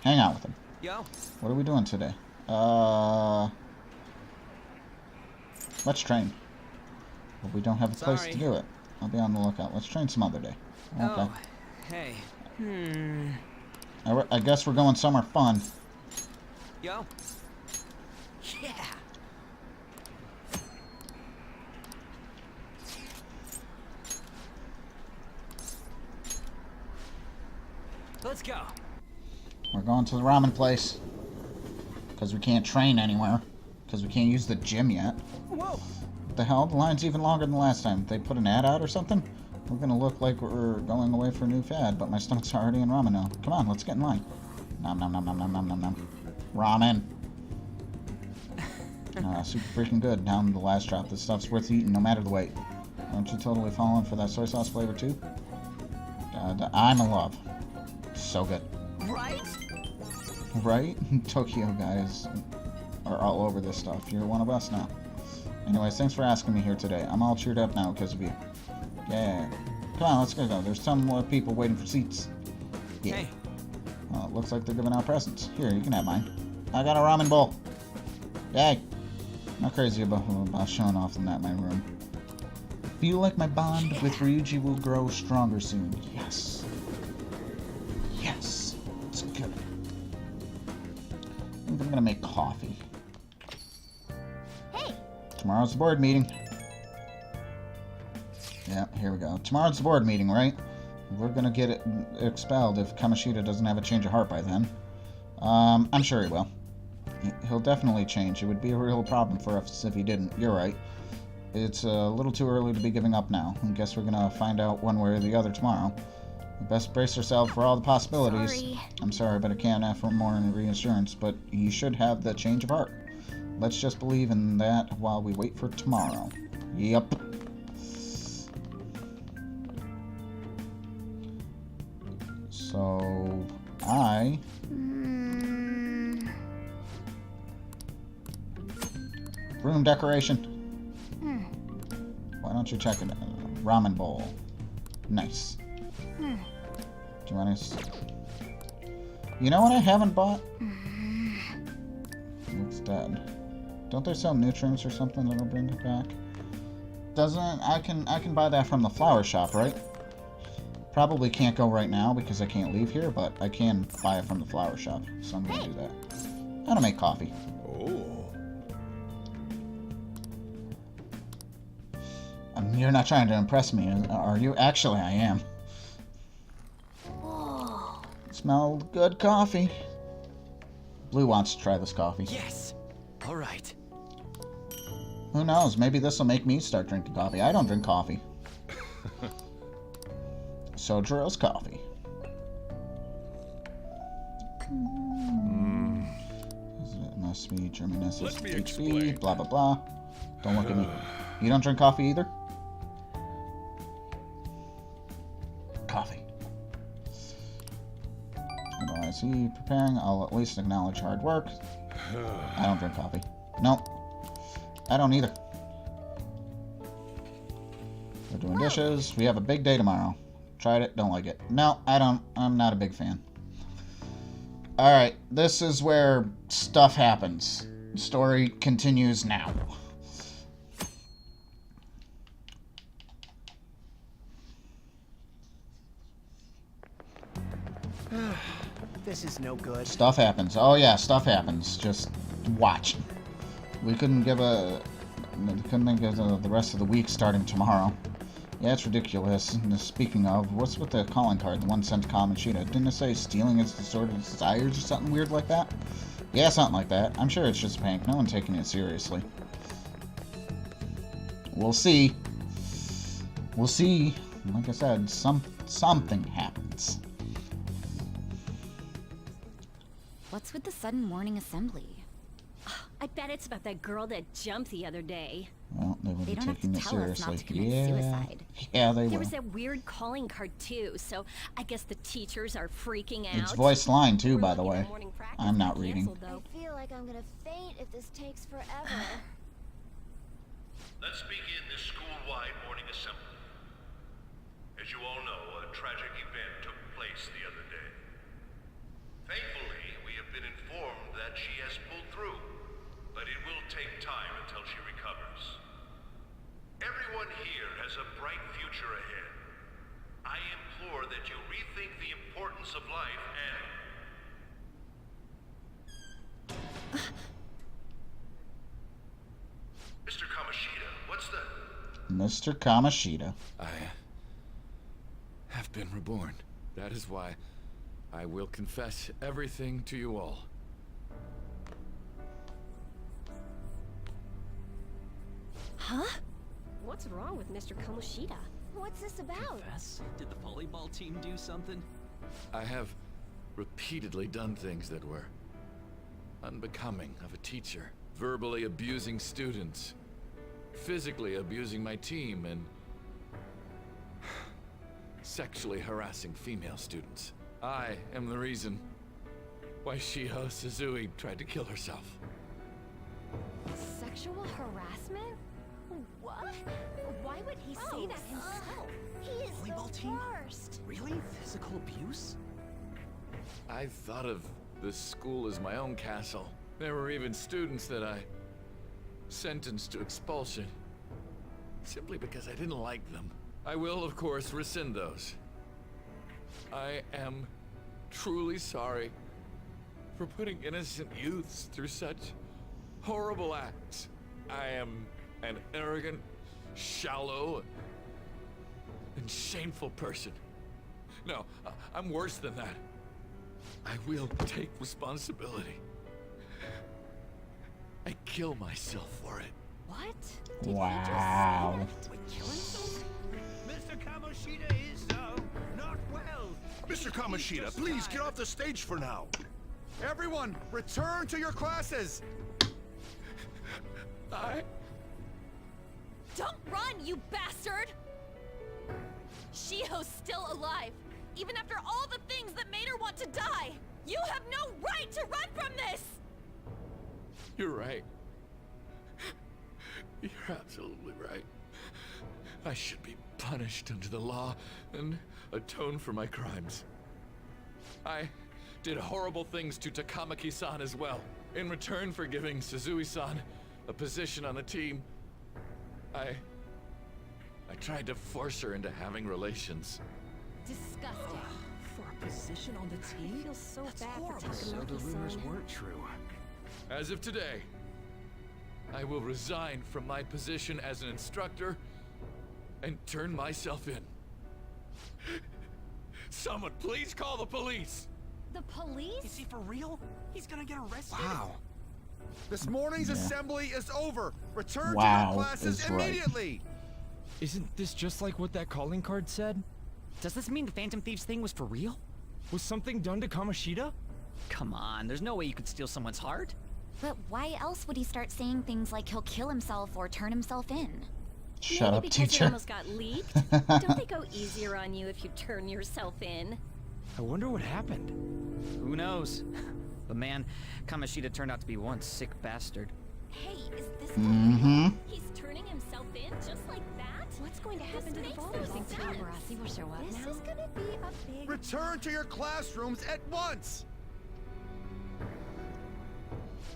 Hang out with him. Yo. What are we doing today? Let's train. But we don't have a place to do it. I'll be on the lookout. Let's train some other day. Okay. Oh, hey. I guess we're going somewhere fun. Yo. Yeah. Let's go. We're going to the ramen place. Because we can't train anywhere. Because we can't use the gym yet. Whoa. What the hell? The line's even longer than last time. They put an ad out or something? We're gonna look like we're going away for a new fad, but my stomach's already in ramen now. Come on, let's get in line. Nom nom nom nom nom nom nom nom. Ramen. Super freaking good. Down the last drop. This stuff's worth eating no matter the weight. Aren't you totally falling for that soy sauce flavor too? I'm in love. So good. Right? Right? Tokyo guys are all over this stuff. You're one of us now. Anyways, thanks for asking me here today. I'm all cheered up now because of you. Yeah. Come on, let's go. There's some more people waiting for seats. Yeah. Hey. Well, it looks like they're giving out presents. Here, you can have mine. I got a ramen bowl. Yay. Not crazy about showing off in my room. Feel like my bond with Ryuji will grow stronger soon. Yes. Yes. It's good. I think I'm gonna make coffee. Hey. Tomorrow's the board meeting. Yeah, here we go. Tomorrow's the board meeting, right? We're gonna get it expelled if Kamashita doesn't have a change of heart by then. I'm sure he will. He'll definitely change. It would be a real problem for us if he didn't. You're right. It's a little too early to be giving up now. I guess we're gonna find out one way or the other tomorrow. We best brace ourselves for all the possibilities. Sorry. I'm sorry, but I can't ask for more reassurance, but he should have the change of heart. Let's just believe in that while we wait for tomorrow. Yep. So, room decoration. Why don't you check it? Ramen bowl. Nice. Do you want to... You know what I haven't bought? It's dead. Don't they sell nutrients or something that'll bring it back? Doesn't... I can buy that from the flower shop, right? Probably can't go right now because I can't leave here, but I can buy it from the flower shop. So I'm going to do that. How to make coffee. Oh. You're not trying to impress me, are you? Actually, I am. Whoa. Smell good coffee. Blue wants to try this coffee. Yes. All right. Who knows? Maybe this will make me start drinking coffee. I don't drink coffee. Sojiro's coffee. It must be Germanus HB, blah blah blah. Don't look at me. You don't drink coffee either? Coffee. While I see preparing, I'll at least acknowledge hard work. I don't drink coffee. Nope. I don't either. We're doing dishes. We have a big day tomorrow. Tried it, don't like it. No, I don't. I'm not a big fan. Alright, this is where stuff happens. The story continues now. This is no good. Stuff happens. Oh yeah, stuff happens. Just watch. We couldn't give the rest of the week starting tomorrow. Yeah, it's ridiculous. And speaking of, what's with the calling card, the one sent to Kamashita? Didn't it say stealing its distorted desires or something weird like that? Yeah, something like that. I'm sure it's just a prank. No one taking it seriously. We'll see. We'll see. Like I said, something happens. What's with the sudden morning assembly? I bet it's about that girl that jumped the other day. Well, they will be taking it seriously. Not to commit suicide. Yeah, they will. There was that weird calling card too, so I guess the teachers are freaking out. It's voiced line too, by the way. I'm not reading. I feel like I'm gonna faint if this takes forever. Let's begin this Everyone here has a bright future ahead. I implore that you rethink the importance of life and... Mr. Kamoshida, what's the... Mr. Kamoshida. I have been reborn. That is why I will confess everything to you all. Huh? What's wrong with Mr. Kamoshida? What's this about? Confess? Did the volleyball team do something? I have repeatedly done things that were unbecoming of a teacher. Verbally abusing students, physically abusing my team, and sexually harassing female students. I am the reason why Shiho Suzui tried to kill herself. Sexual harassment? What? Why would he say that himself? He is Volleyball the team? worst. Really? Physical abuse? I thought of this school as my own castle. There were even students that I sentenced to expulsion, simply because I didn't like them. I will, of course, rescind those. I am truly sorry for putting innocent youths through such horrible acts. I am an arrogant, shallow, and shameful person. No, I'm worse than that. I will take responsibility. I kill myself for it. What? Wow. Wait, kill himself? Mr. Kamoshida is, not well. Mr. Kamoshida, please get off the stage for now. Everyone, return to your classes. Don't run, you bastard! Shiho's still alive, even after all the things that made her want to die! You have no right to run from this! You're right. You're absolutely right. I should be punished under the law and atone for my crimes. I did horrible things to Takamaki-san as well. In return for giving Suzui-san a position on the team, I tried to force her into having relations. Disgusting. For a position on the team? I feel so That's bad horrible. for So the Takamaki-san. rumors weren't true. As of today, I will resign from my position as an instructor and turn myself in. Someone please call the police! The police? Is he for real? He's gonna get arrested? Wow. This morning's assembly is over. Return to Wow, your classes is right. immediately. Isn't this just like what that calling card said? Does this mean the Phantom Thieves thing was for real? Was something done to Kamoshida? Come on, there's no way you could steal someone's heart. But why else would he start saying things like he'll kill himself or turn himself in? Shut Maybe up, because it teacher. almost got leaked. Don't they go easier on you if you turn yourself in? I wonder what happened. Who knows? But man, Kamoshida turned out to be one sick bastard. Hey, is this Mm-hmm. He's turning himself in just like that? What's going to happen to the makes no volleyball team? sense. Murasi will show up This now. is gonna be a big... Return to your classrooms at once.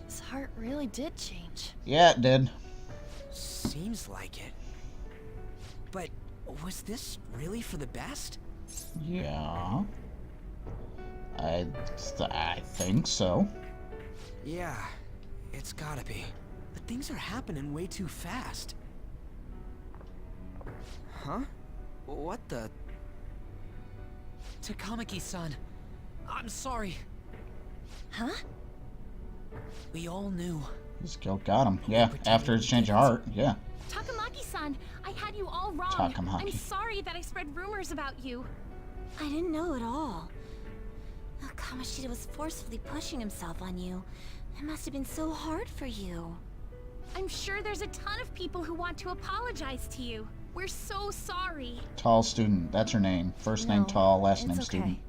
His heart really did change. Yeah, it did. Seems like it. But was this really for the best? Yeah. I think so. Yeah, it's gotta be. But things are happening way too fast. Huh? What the? Takamaki-san, I'm sorry. Huh? We all knew. His guilt got him. Yeah, after his change of heart. Yeah. Takamaki-san, I had you all wrong. Takamaki. I'm sorry that I spread rumors about you. I didn't know at all. Kamoshida was forcefully pushing himself on you. It must have been so hard for you. I'm sure there's a ton of people who want to apologize to you. We're so sorry. Tall student. That's her name. First name No, Tall, last it's name okay. Student.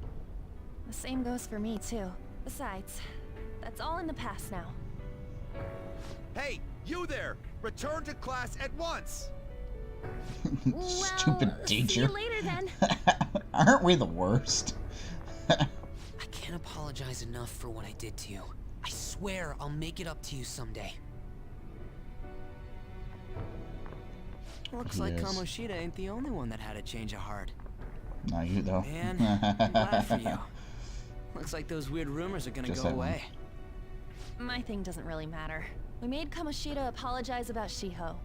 The same goes for me, too. Besides, that's all in the past now. Hey, you there! Return to class at once. Stupid teacher. See you later then. Aren't we the worst? I can't apologize enough for what I did to you. I swear I'll make it up to you someday. Looks He like is. Kamoshida ain't the only one that had a change of heart. Not you, though. Man, I'm glad for you. Looks like those weird rumors are gonna Just go that one. away. My thing doesn't really matter. We made Kamoshida apologize about Shiho.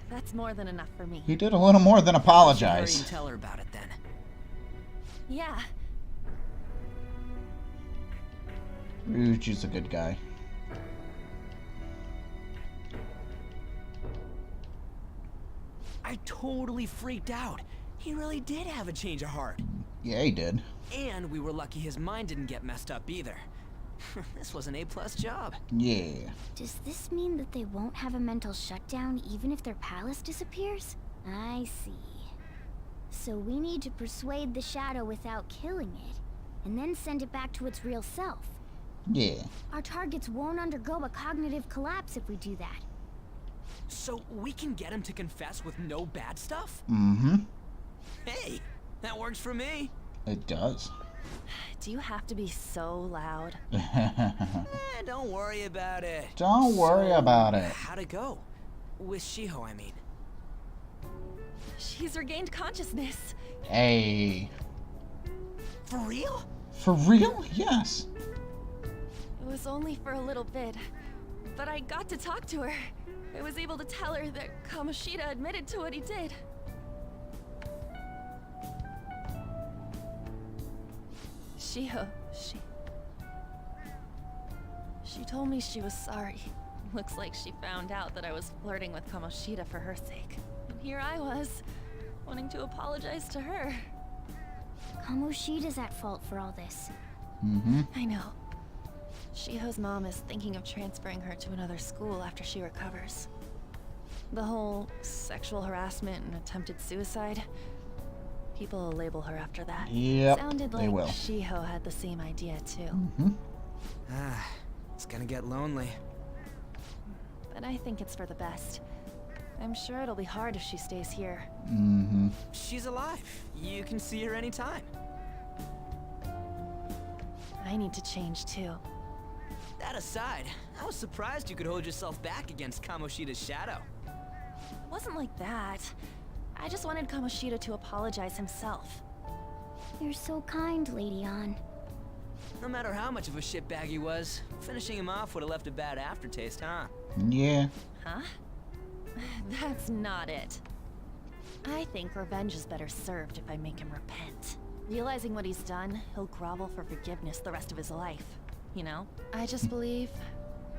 That's more than enough for me. He did a little more than Hurry apologize. and tell her about it then. Yeah. Ryuji's a good guy. I totally freaked out. He really did have a change of heart. Yeah, he did. And we were lucky his mind didn't get messed up either. This was an A+ job. Yeah. Does this mean that they won't have a mental shutdown even if their palace disappears? I see. So we need to persuade the shadow without killing it, and then send it back to its real self. Yeah. Our targets won't undergo a cognitive collapse if we do that. So we can get him to confess with no bad stuff? Mm-hmm. Hey, that works for me. It does. Do you have to be so loud? Don't worry about it. Don't worry about it. How'd it go? With Shiho, I mean. She's regained consciousness. Hey. For real? For real? Yes. It was only for a little bit, but I got to talk to her. I was able to tell her that Kamoshida admitted to what he did. Shiho, she told me she was sorry. Looks like she found out that I was flirting with Kamoshida for her sake. And here I was, wanting to apologize to her. Kamoshida's at fault for all this. Mm-hmm. I know. Shiho's mom is thinking of transferring her to another school after she recovers. The whole sexual harassment and attempted suicide, people will label her after that. Yep, Sounded they like will. Shiho had the same idea too. Mm-hmm. It's gonna get lonely. But I think it's for the best. I'm sure it'll be hard if she stays here. Mm-hmm. She's alive. You can see her anytime. I need to change too. That aside, I was surprised you could hold yourself back against Kamoshida's shadow. It wasn't like that. I just wanted Kamoshida to apologize himself. You're so kind, Lady Ann. No matter how much of a shitbag he was, finishing him off would have left a bad aftertaste, huh? Yeah. Huh? That's not it. I think revenge is better served if I make him repent. Realizing what he's done, he'll grovel for forgiveness the rest of his life. You know? I just believe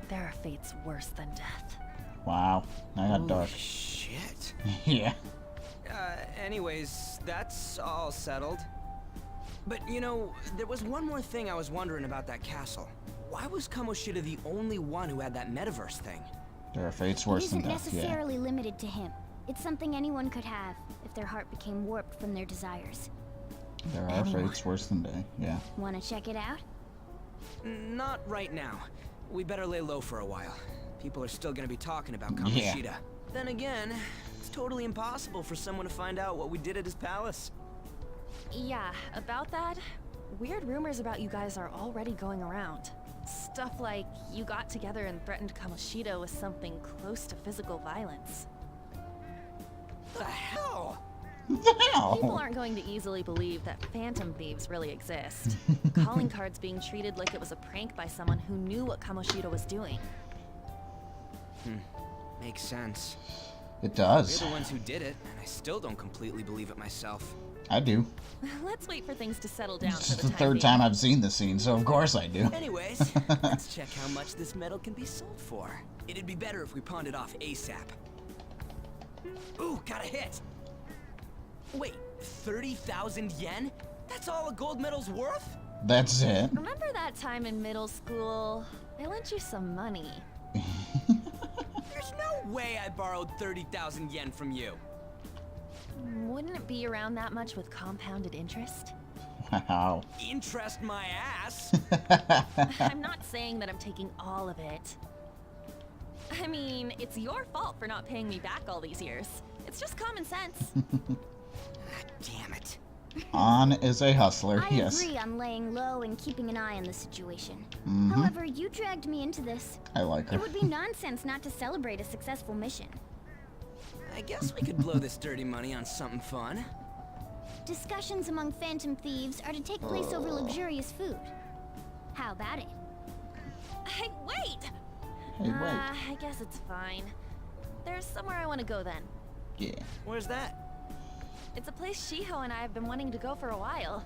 there are fates worse than death. Wow. I got dark. Shit. Yeah. Anyways, that's all settled. But you know, there was one more thing I was wondering about that castle. Why was Kamoshida the only one who had that metaverse thing? There are fates It worse than isn't death, yeah. necessarily limited to him. It's something anyone could have if their heart became warped from their desires. There are fates worse than death, yeah. Wanna check it out? Not right now. We better lay low for a while. People are still gonna be talking about Yeah. Kamoshida. Then again, it's totally impossible for someone to find out what we did at his palace. Yeah, about that, weird rumors about you guys are already going around. Stuff like you got together and threatened Kamoshida with something close to physical violence. The hell? The hell? People aren't going to easily believe that phantom thieves really exist. Calling cards being treated like it was a prank by someone who knew what Kamoshida was doing. Makes sense. It does. We're the ones who did it, and I still don't completely believe it myself. I do. Let's wait for things to settle down This for is the the third being. time I've seen this scene, so of course I do. Anyways, let's check how much this metal can be sold for. It'd be better if we pawned it off ASAP. Ooh, got a hit! Wait, 30,000 yen? That's all a gold medal's worth? That's it. Remember that time in middle school? I lent you some money. There's no way I borrowed 30,000 yen from you. Wouldn't it be around that much with compounded interest? Wow. Interest my ass? I'm not saying that I'm taking all of it. I mean, it's your fault for not paying me back all these years. It's just common sense. Damn it. An is a hustler, I yes. agree on laying low and keeping an eye on the situation. Mhm. However, you dragged me into this. I like her. It would be nonsense not to celebrate a successful mission. I guess we could blow this dirty money on something fun. Discussions among phantom thieves are to take place over luxurious food. How about it? Hey, wait! Hey, wait. I guess it's fine. There's somewhere I want to go then. Yeah. Where's that? It's a place Shiho and I have been wanting to go for a while.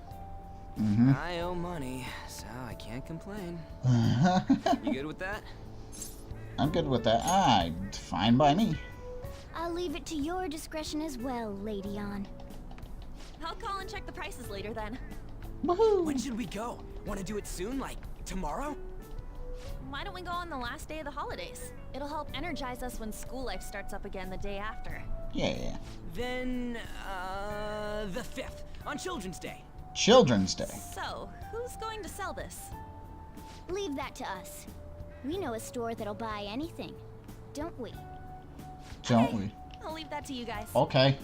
Mm-hmm. I owe money, so I can't complain. You good with that? I'm good with that. Fine by me. I'll leave it to your discretion as well, Lady On. I'll call and check the prices later then. Woohoo! When should we go? Want to do it soon, like tomorrow? Why don't we go on the last day of the holidays? It'll help energize us when school life starts up again the day after. Yeah. Then, the 5th, on Children's Day. Children's Day. So, who's going to sell this? Leave that to us. We know a store that'll buy anything, don't we? Don't we? I'll leave that to you guys. Okay.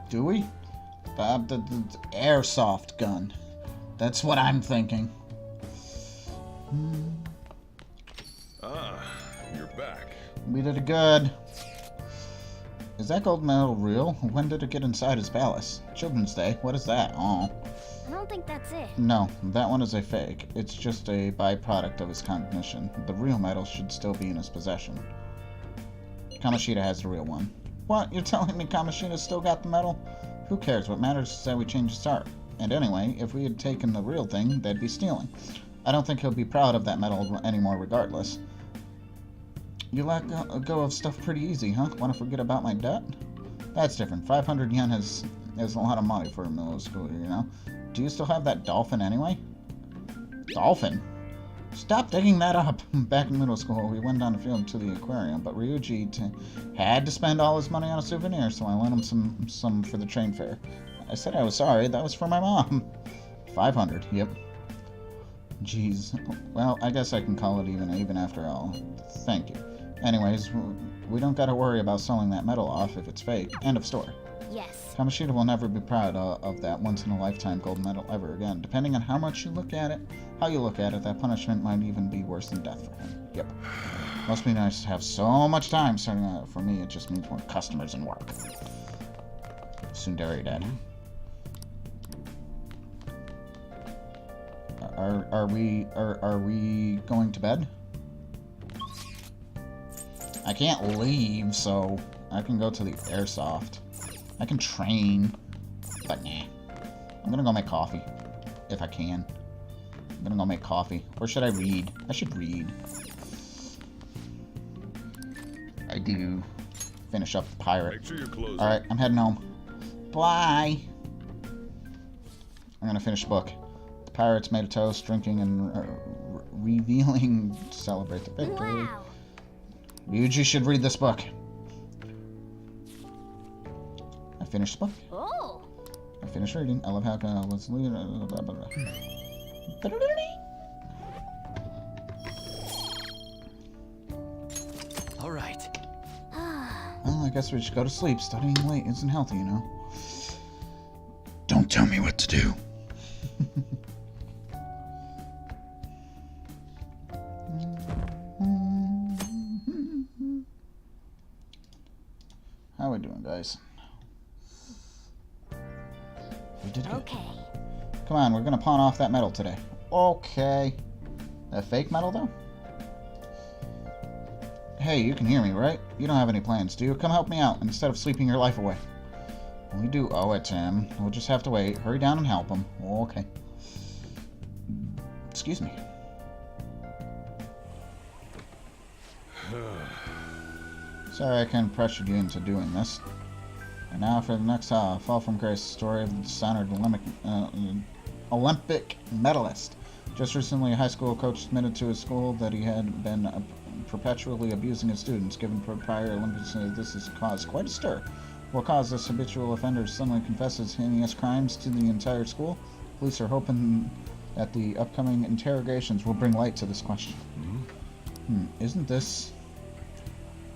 Do we? The airsoft gun. That's what I'm thinking. Ah, you're back. We did it good. Is that gold medal real? When did it get inside his palace? Children's Day? What is that? Oh. I don't think that's it. No, that one is a fake. It's just a byproduct of his cognition. The real medal should still be in his possession. Kamoshida has the real one. What? You're telling me Kamoshida's still got the medal? Who cares? What matters is that we changed his heart. And anyway, if we had taken the real thing, they'd be stealing. I don't think he'll be proud of that medal anymore regardless. You let go of stuff pretty easy, huh? Want to forget about my debt? That's different. 500 yen is a lot of money for a middle schooler, you know? Do you still have that dolphin anyway? Dolphin? Stop digging that up. Back in middle school, we went down the field to the aquarium, but Ryuji had to spend all his money on a souvenir, so I lent him some for the train fare. I said I was sorry. That was for my mom. 500. Yep. Jeez. Well, I guess I can call it even after all. Thank you. Anyways, we don't gotta worry about selling that medal off if it's fake. End of story. Yes. Kamoshida will never be proud of that once-in-a-lifetime gold medal ever again. Depending on how much you look at it, how you look at it, that punishment might even be worse than death for him. Yep. Must be nice to have so much time starting out. For me, it just means more customers and work. Tsundere Dad. Are we going to bed? I can't leave, so I can go to the airsoft. I can train, but nah. I'm gonna go make coffee, if I can. I'm gonna go make coffee. Or should I read? I should read. I do. Finish up the pirate. Make sure you're closing. Alright, I'm heading home. Bye! I'm gonna finish the book. The pirates made a toast, drinking and revealing to celebrate the victory. Wow. Ryuji should read this book. I finished the book. Oh. I finished reading. I love how I was leaving. Blah, blah, blah. All right. Well, I guess we should go to sleep. Studying late isn't healthy, you know. Don't tell me what to do. How we doing, guys? We did good. Okay. Come on, we're gonna pawn off that medal today. Okay. That fake medal, though? Hey, you can hear me, right? You don't have any plans, do you? Come help me out instead of sleeping your life away. We do owe it to him. We'll just have to wait. Hurry down and help him. Okay. Excuse me. Sorry I kind of pressured you into doing this. And now for the next Fall from Grace, story of the dishonored Olympic medalist. Just recently, a high school coach admitted to his school that he had been perpetually abusing his students. Given prior Olympics, this has caused quite a stir. What caused this habitual offender to suddenly confess his heinous crimes to the entire school? Police are hoping that the upcoming interrogations will bring light to this question. Isn't this...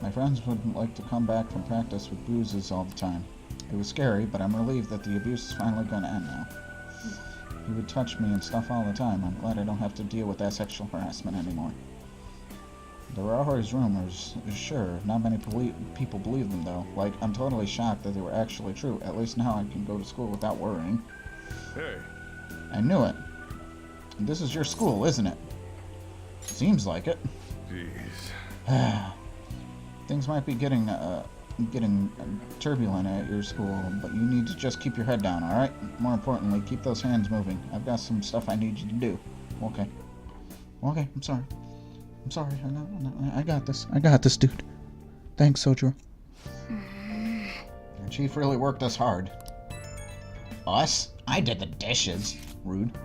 My friends would like to come back from practice with bruises all the time. It was scary, but I'm relieved that the abuse is finally going to end now. He would touch me and stuff all the time. I'm glad I don't have to deal with that sexual harassment anymore. There were always rumors, sure. Not many people believe them, though. Like, I'm totally shocked that they were actually true. At least now I can go to school without worrying. Hey. I knew it. This is your school, isn't it? Seems like it. Jeez. Things might be getting turbulent at your school, but you need to just keep your head down, alright? More importantly, keep those hands moving. I've got some stuff I need you to do. Okay. Okay, I'm sorry. I'm sorry. I got this. I got this, dude. Thanks, Sojiro. Your chief really worked us hard. Us? I did the dishes. Rude.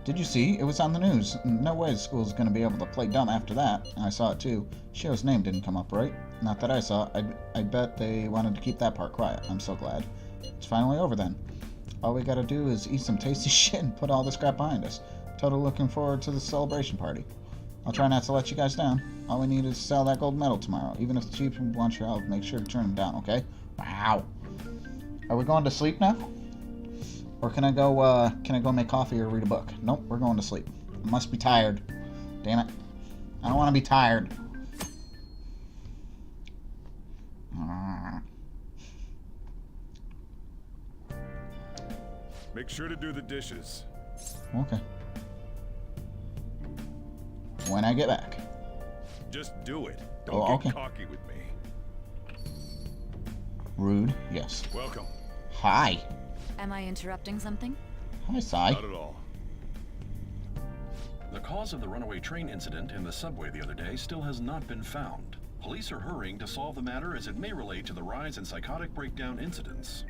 Did you see? It was on the news. No way the school's gonna be able to play dumb after that. I saw it too. Shio's name didn't come up, right? Not that I saw. I bet they wanted to keep that part quiet. I'm so glad. It's finally over then. All we gotta do is eat some tasty shit and put all this crap behind us. Totally looking forward to the celebration party. I'll try not to let you guys down. All we need is to sell that gold medal tomorrow. Even if the chief wants your help, make sure to turn him down, okay? Wow. Are we going to sleep now? Or can I go make coffee or read a book? Nope, we're going to sleep. I must be tired. Damn it. I don't want to be tired. Make sure to do the dishes. Okay. When I get back. Just do it. Don't get cocky with me. Rude, yes. Welcome. Hi. Am I interrupting something? Hi, Sai. Not at all. The cause of the runaway train incident in the subway the other day still has not been found. Police are hurrying to solve the matter as it may relate to the rise in psychotic breakdown incidents.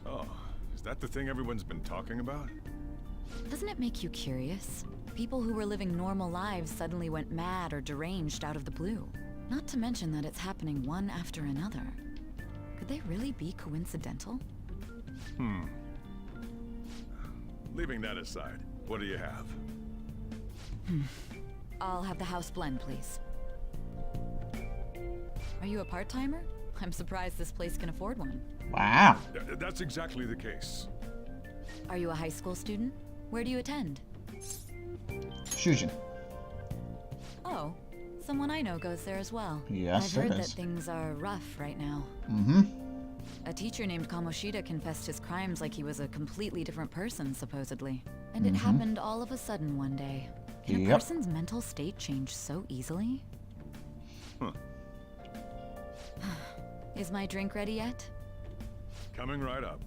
Oh, is that the thing everyone's been talking about? Doesn't it make you curious? People who were living normal lives suddenly went mad or deranged out of the blue. Not to mention that it's happening one after another. Could they really be coincidental? Leaving that aside, what do you have? I'll have the house blend, please. Are you a part-timer? I'm surprised this place can afford one. Wow. That's exactly the case. Are you a high school student? Where do you attend? Shujin. Oh, someone I know goes there as well. Yes, I've heard it that is. things are rough right now. A teacher named Kamoshida confessed his crimes like he was a completely different person, supposedly. And it happened all of a sudden one day. Can a person's mental state change so easily? Is my drink ready yet? Coming right up.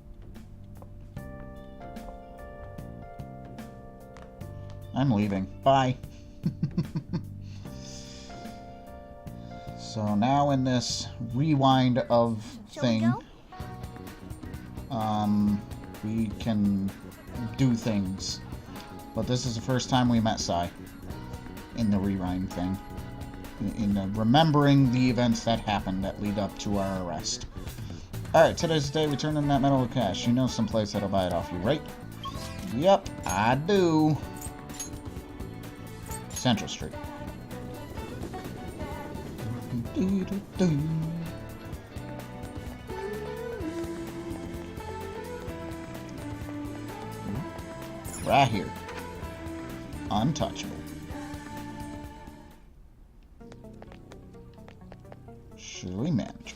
I'm leaving. Bye. So now in this rewind of thing, we can do things. But this is the first time we met Sai in the rewind thing. In the remembering the events that happened that lead up to our arrest. Alright, today's the day we turn in that metal cash. You know some place that'll buy it off you, right? Yep, I do. Central Street. Right here. Untouchable. Surely manager.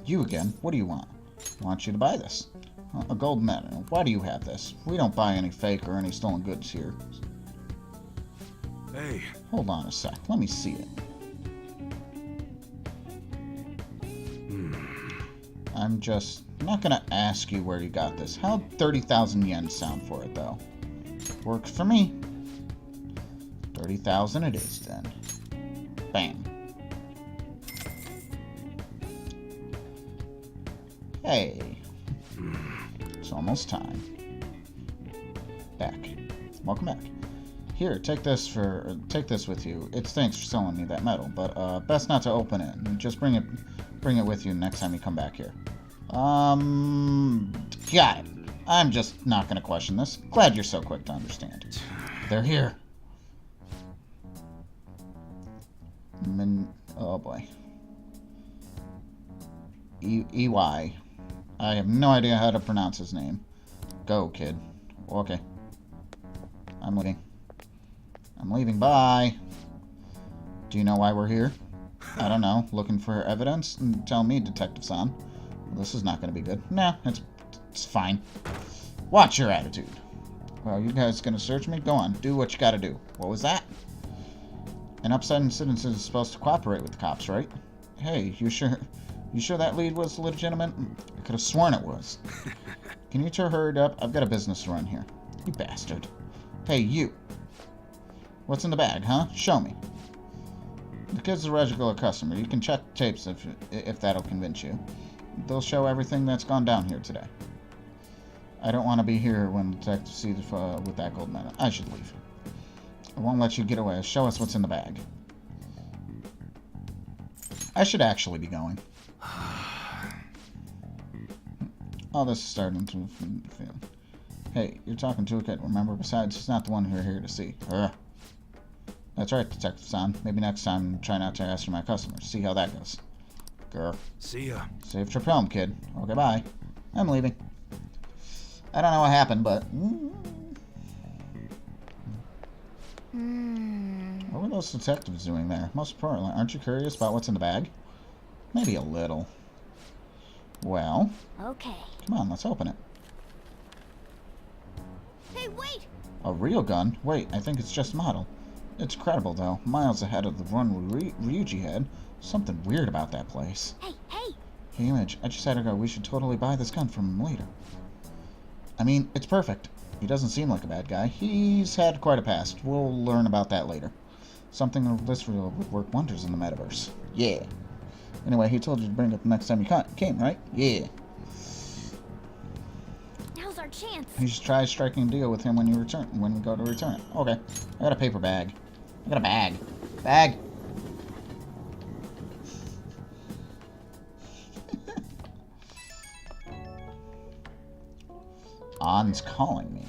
You again. What do you want? I want you to buy this. A gold medal. Why do you have this? We don't buy any fake or any stolen goods here. Hey. Hold on a sec. Let me see it. I'm just not gonna ask you where you got this. How'd 30,000 yen sound for it, though? Works for me. 30,000 it is, then. Bam. Hey. It's almost time. Back. Welcome back. Here, take this with you. It's thanks for selling me that medal, but best not to open it. Just bring it with you next time you come back here. Got it. I'm just not gonna question this. Glad you're so quick to understand. They're here. Oh boy. EY. I have no idea how to pronounce his name. Go, kid. Okay. I'm leaving. I'm leaving. Bye. Do you know why we're here? I don't know. Looking for evidence? Tell me, Detective-san. This is not going to be good. Nah, it's fine. Watch your attitude. Well, you guys gonna search me? Go on, do what you gotta do. What was that? An upstanding citizen is supposed to cooperate with the cops, right? Hey, you sure that lead was legitimate? I could have sworn it was. Can you two hurry up? I've got a business to run here. You bastard. Hey, you. What's in the bag, huh? Show me. The kid's a regular customer. You can check tapes if that'll convince you. They'll show everything that's gone down here today. I don't want to be here when detectives see with that gold medal. I should leave. I won't let you get away. Show us what's in the bag. I should actually be going. All this is starting to feel. Hey, you're talking to a kid, remember? Besides, he's not the one you're here to see. That's right, Detective-san. Maybe next time, try not to ask for my customers. See how that goes. Grr. See ya. Safe trip home, kid. Okay, bye. I'm leaving. I don't know what happened, but... What were those detectives doing there? Most importantly, aren't you curious about what's in the bag? Maybe a little. Well... Okay. Come on, let's open it. Hey, wait! A real gun? Wait, I think it's just a model. It's incredible, though. Miles ahead of the run Ryuji had. Something weird about that place. Hey, hey! Hey, Image, I just had to go. We should totally buy this gun from him later. I mean, it's perfect. He doesn't seem like a bad guy. He's had quite a past. We'll learn about that later. Something of this real would work wonders in the metaverse. Yeah. Anyway, he told you to bring it the next time you came, right? Yeah. Now's our chance. You should try striking a deal with him when we go to return it. Okay. I got a paper bag. I got a bag. Bag! On's calling me.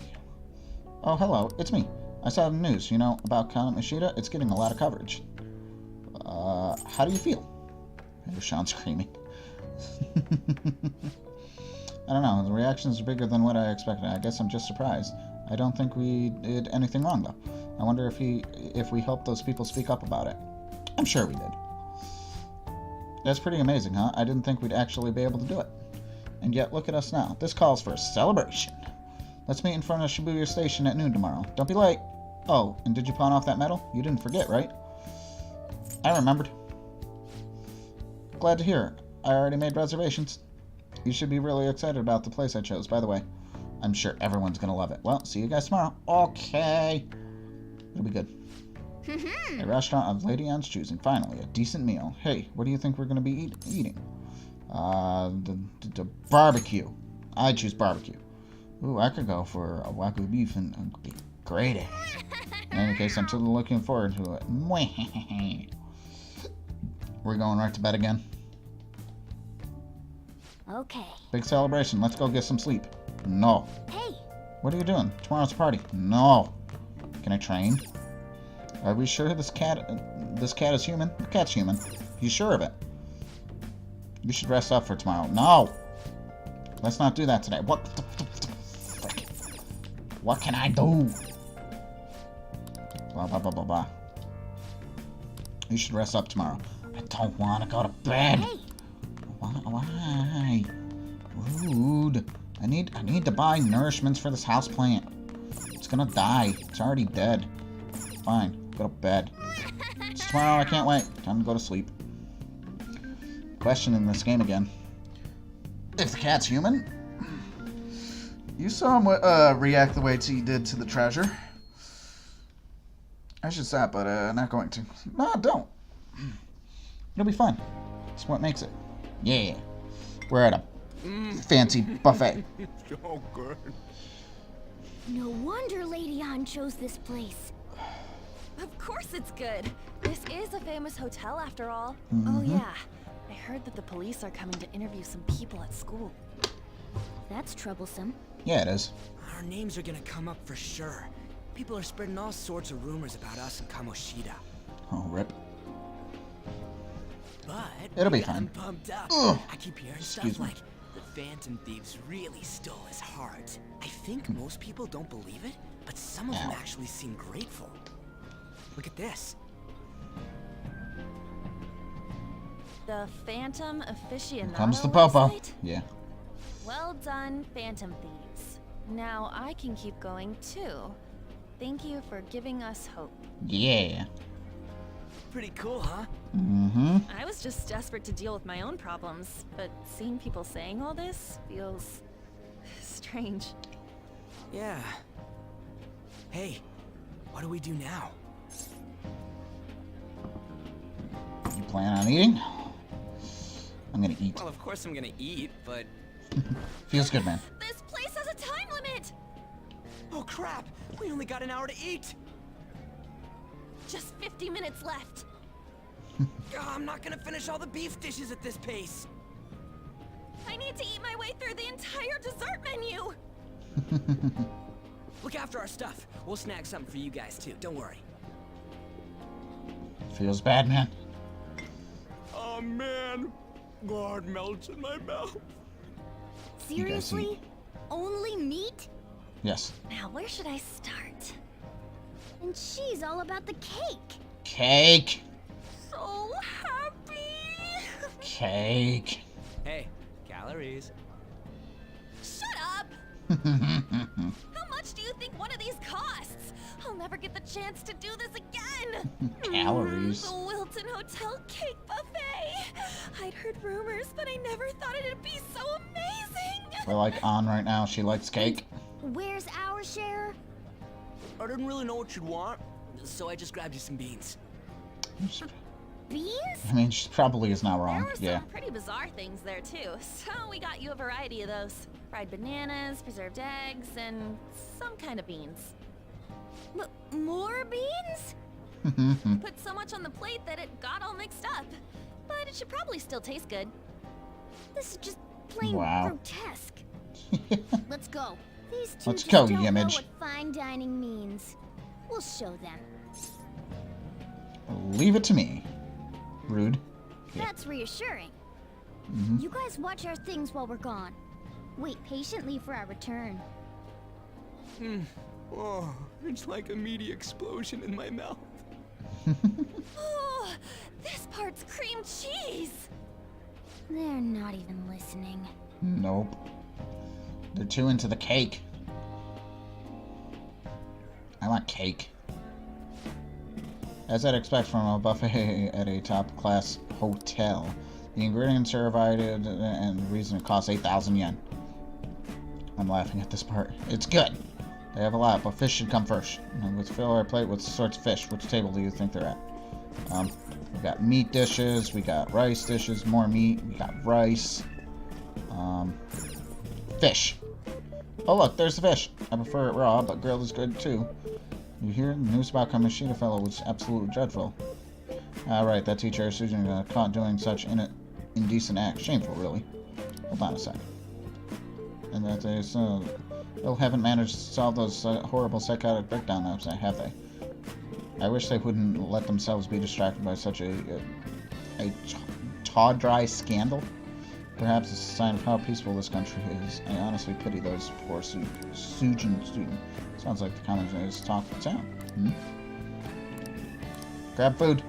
Oh, hello. It's me. I saw the news, about Kamoshida. It's getting a lot of coverage. How do you feel? I hear Sean screaming. I don't know. The reactions are bigger than what I expected. I guess I'm just surprised. I don't think we did anything wrong, though. I wonder if we helped those people speak up about it. I'm sure we did. That's pretty amazing, huh? I didn't think we'd actually be able to do it. And yet, look at us now. This calls for a celebration. Let's meet in front of Shibuya Station at noon tomorrow. Don't be late. Oh, and did you pawn off that medal? You didn't forget, right? I remembered. Glad to hear. I already made reservations. You should be really excited about the place I chose, by the way. I'm sure everyone's gonna love it. Well, see you guys tomorrow. Okay. It'll be good. A restaurant of Lady Ann's choosing. Finally, a decent meal. Hey, what do you think we're gonna be eating? The barbecue. I choose barbecue. Ooh, I could go for a wagyu beef and be great at it. In any case, I'm totally looking forward to it. We're going right to bed again. Okay. Big celebration. Let's go get some sleep. No. Hey. What are you doing? Tomorrow's a party. No. Can I train? Are we sure this cat is human? The cat's human. You sure of it? You should rest up for tomorrow. No. Let's not do that today. What the frick? What can I do? Blah, blah, blah, blah, blah. You should rest up tomorrow. I don't want to go to bed. Hey. Why? Rude. I need to buy nourishments for this houseplant. It's gonna die. It's already dead. Fine. Go to bed. It's tomorrow. I can't wait. Time to go to sleep. Questioning this game again. If the cat's human? You saw him react the way he did to the treasure. I should stop, but not going to. No, don't. It'll be fun. It's what makes it. Yeah. We're at a fancy buffet. So good. No wonder Lady Ann chose this place. Of course it's good. This is a famous hotel after all. Oh yeah. I heard that the police are coming to interview some people at school. That's troublesome. Yeah, it is. Our names are gonna come up for sure. People are spreading all sorts of rumors about us and Kamoshida. Oh, rip. But it'll be fine. I'm pumped up. Ugh. I keep hearing Excuse stuff me. like the Phantom Thieves really stole his heart. I think most people don't believe it, but some of them actually seem grateful. Look at this. The Phantom Aficionado Here comes the Popo. website? Yeah. Well done, Phantom Thieves. Now I can keep going too. Thank you for giving us hope. Yeah. Pretty cool, huh? Mm-hmm. I was just desperate to deal with my own problems, but seeing people saying all this feels strange. Yeah. Hey, what do we do now? You plan on eating? I'm gonna eat. Well, of course I'm gonna eat, but... Feels good, man. This place has a time limit! Oh crap! We only got an hour to eat! Just 50 minutes left. I'm not gonna finish all the beef dishes at this pace! I need to eat my way through the entire dessert menu! Look after our stuff. We'll snag something for you guys too, don't worry. Feels bad, man. Oh man, blood melts in my mouth. Seriously? Only meat? Yes. Now, where should I start? And she's all about the cake. Cake. So happy! Cake. Hey, calories. Shut up! How much do you think one of these costs? I'll never get the chance to do this again! Calories. The Wilton Hotel Cake Buffet! I'd heard rumors, but I never thought it'd be so amazing! We're like on right now. She likes cake. Where's our share? I didn't really know what you'd want, so I just grabbed you some beans. Beans? I mean, she probably is not There wrong. were some Yeah. pretty bizarre things there too, so we got you a variety of those. Fried bananas, preserved eggs, and some kind of beans. More beans? Put so much on the plate that it got all mixed up. But it should probably still taste good. This is just plain Wow. grotesque. Let's go. These two Let's just go, don't know Yimmij. what fine dining means. We'll show them. Leave it to me. Rude. Yeah. That's reassuring. Mhm. You guys watch our things while we're gone. Wait patiently for our return. Oh, it's like a meaty explosion in my mouth. Oh, this part's cream cheese. They're not even listening. Nope. They're too into the cake. I want cake. As I'd expect from a buffet at a top-class hotel, the ingredients are provided, and the reason it costs 8,000 yen. I'm laughing at this part. It's good. They have a lot, but fish should come first. And let's fill our plate with sorts of fish. Which table do you think they're at? We got meat dishes, we got rice dishes, more meat, we got rice. Fish. Oh look, there's the fish. I prefer it raw, but grilled is good too. You hear? The news about Kamoshida fellow was absolutely dreadful. Right, that teacher Susan got caught doing such indecent acts. Shameful, really. Hold on a sec. And that they still haven't managed to solve those horrible psychotic breakdowns, have they? I wish they wouldn't let themselves be distracted by such a tawdry scandal. Perhaps it's a sign of how peaceful this country is. I honestly pity those poor Sujin students. Sounds like the commentators talk the town. Grab food.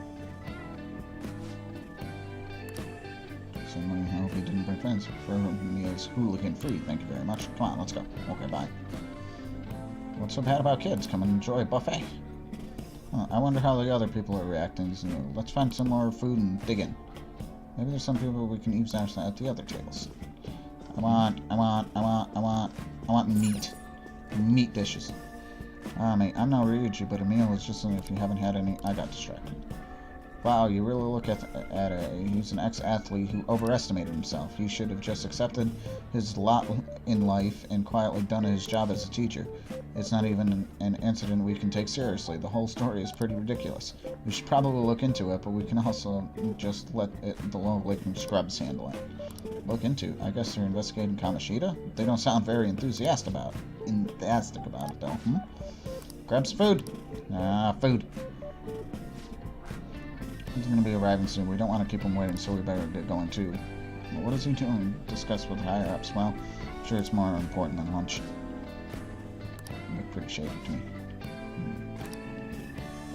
Certainly, I hope you didn't bring friends. For me as hooligan free. Thank you very much. Come on, let's go. Okay, bye. What's so bad about kids? Come and enjoy a buffet. I wonder how the other people are reacting. So let's find some more food and dig in. Maybe there's some people we can eavesdrop at the other tables. I want meat. Meat dishes. Mate, I'm not rude to you, but a meal is just if you haven't had any. I got distracted. Wow, you really look at he's an ex-athlete who overestimated himself. He should have just accepted his lot in life and quietly done his job as a teacher. It's not even an incident we can take seriously. The whole story is pretty ridiculous. We should probably look into it, but we can also just let the low-latent scrubs handle it. Look into? I guess they're investigating Kamoshida? They don't sound very enthusiastic about it, though. Grab some food. Food. He's going to be arriving soon. We don't want to keep him waiting, so we better get going too. What is he doing? Discuss with higher-ups. Well, I'm sure it's more important than lunch. Look pretty shady to me.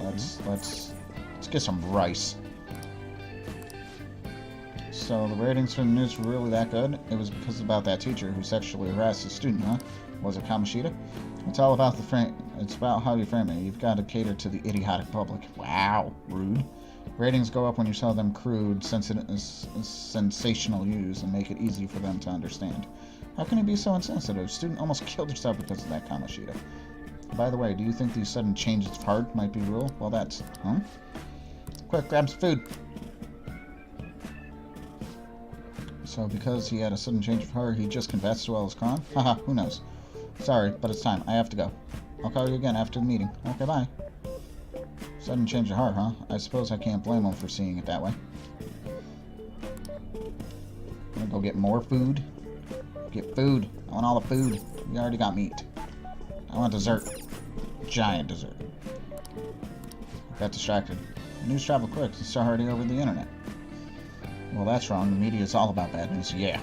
Let's get some rice. So the ratings for the news were really that good? It was because about that teacher who sexually harassed a student, huh? Was it Kamoshida? It's all about the frame. It's about how you frame it. You've got to cater to the idiotic public. Wow, rude. Ratings go up when you tell them crude, sensational news and make it easy for them to understand. How can you be so insensitive? A student almost killed herself because of that Kamoshida. By the way, do you think these sudden changes of heart might be real? Well, that's... Huh? Quick, grab some food. So because he had a sudden change of heart, he just confessed to all his crime? Haha, who knows? Sorry, but it's time. I have to go. I'll call you again after the meeting. Okay, bye. Sudden change of heart, huh? I suppose I can't blame him for seeing it that way. Gonna go get more food? Get food. I want all the food. We already got meat. I want dessert. Giant dessert. Got distracted. News travel quick. It's already over the internet. Well, that's wrong. The media is all about bad news. Yeah.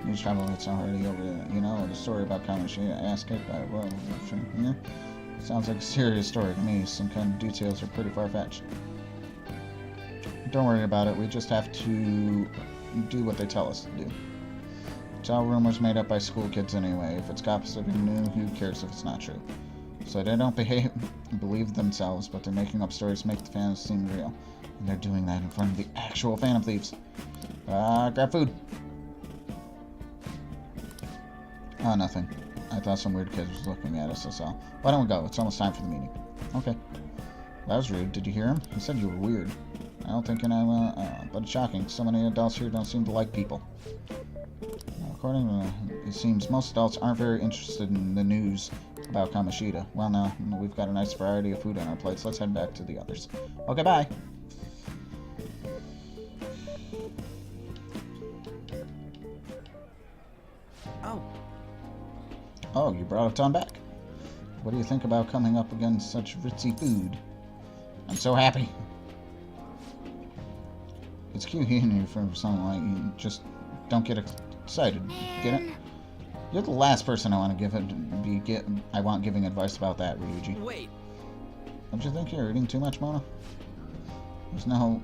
News travel, it's already over the, you know, the story about Kamoshida ass kicked by, well, yeah. Sounds like a serious story to me. Some kind of details are pretty far-fetched. Don't worry about it. We just have to do what they tell us to do. It's all rumors made up by school kids anyway. If it's gossip and new, who cares if it's not true? So they don't believe themselves, but they're making up stories to make the fans seem real. And they're doing that in front of the actual Phantom Thieves. Grab food. Oh, nothing. I thought some weird kid was looking at us, that's all. Why don't we go? It's almost time for the meeting. Okay. That was rude. Did you hear him? He said you were weird. I don't think but it's shocking. So many adults here don't seem to like people. According to it seems most adults aren't very interested in the news about Kamoshida. Well, now, we've got a nice variety of food on our plates. Let's head back to the others. Okay, bye. Oh, you brought it on back. What do you think about coming up against such ritzy food? I'm so happy. It's cute hearing you from someone like you. Just don't get excited. Get it? You're the last person I want giving advice about that, Ryuji. Wait. Don't you think you're eating too much, Mona? There's no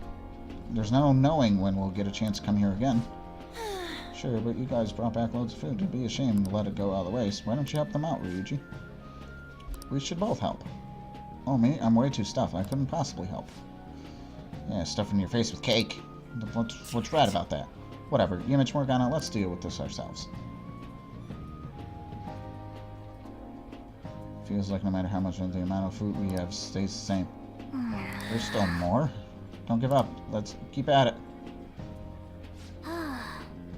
knowing when we'll get a chance to come here again. Sure, but you guys brought back loads of food. It'd be a shame to let it go all the waste. Why don't you help them out, Ryuji? We should both help. Oh, me? I'm way too stuffed. I couldn't possibly help. Yeah, stuffing your face with cake. What's bad about that? Whatever. Image Morgana, let's deal with this ourselves. Feels like no matter how much of the amount of food we have stays the same. There's still more. Don't give up. Let's keep at it.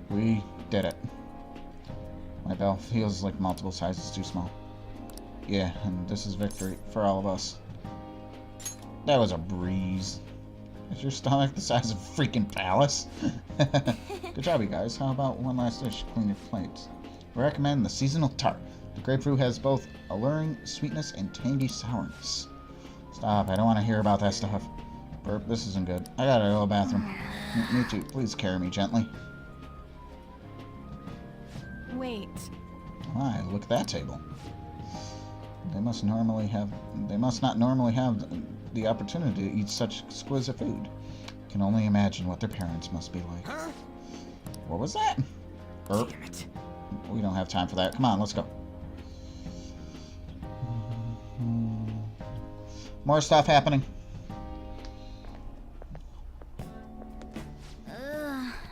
We did it. My bell feels like multiple sizes too small. Yeah, and this is victory for all of us. That was a breeze. Is your stomach the size of a freaking palace? Good job, you guys. How about one last dish to clean your plates? I recommend the seasonal tart. The grapefruit has both alluring sweetness and tangy sourness. Stop, I don't want to hear about that stuff. Burp, this isn't good. I gotta go to the bathroom. Me too. Please carry me gently. Wait. Why, look at that table. They must not normally have the opportunity to eat such exquisite food. Can only imagine what their parents must be like. Huh? What was that? Burp. Damn it. We don't have time for that. Come on, let's go. More stuff happening.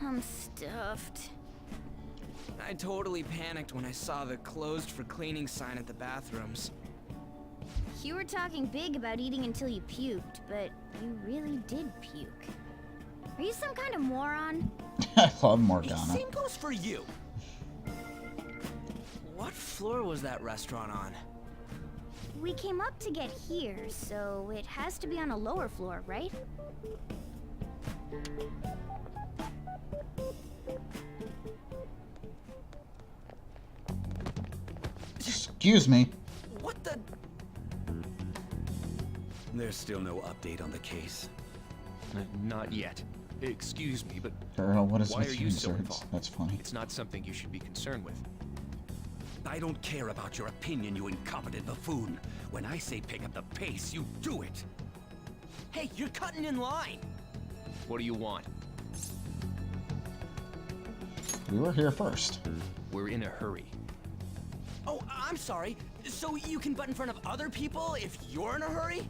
I'm stuffed. I totally panicked when I saw the closed for cleaning sign at the bathrooms. You were talking big about eating until you puked, but you really did puke. Are you some kind of moron? I love Morgana. Same goes for you. What floor was that restaurant on? We came up to get here, so it has to be on a lower floor, right? Excuse me. What the? There's still no update on the case. Not yet. Excuse me, but Girl, what is why with are you you so inserts? involved? That's funny. It's not something you should be concerned with. I don't care about your opinion, you incompetent buffoon. When I say pick up the pace, you do it. Hey, you're cutting in line. What do you want? We were here first. We're in a hurry. Oh, I'm sorry. So you can butt in front of other people if you're in a hurry?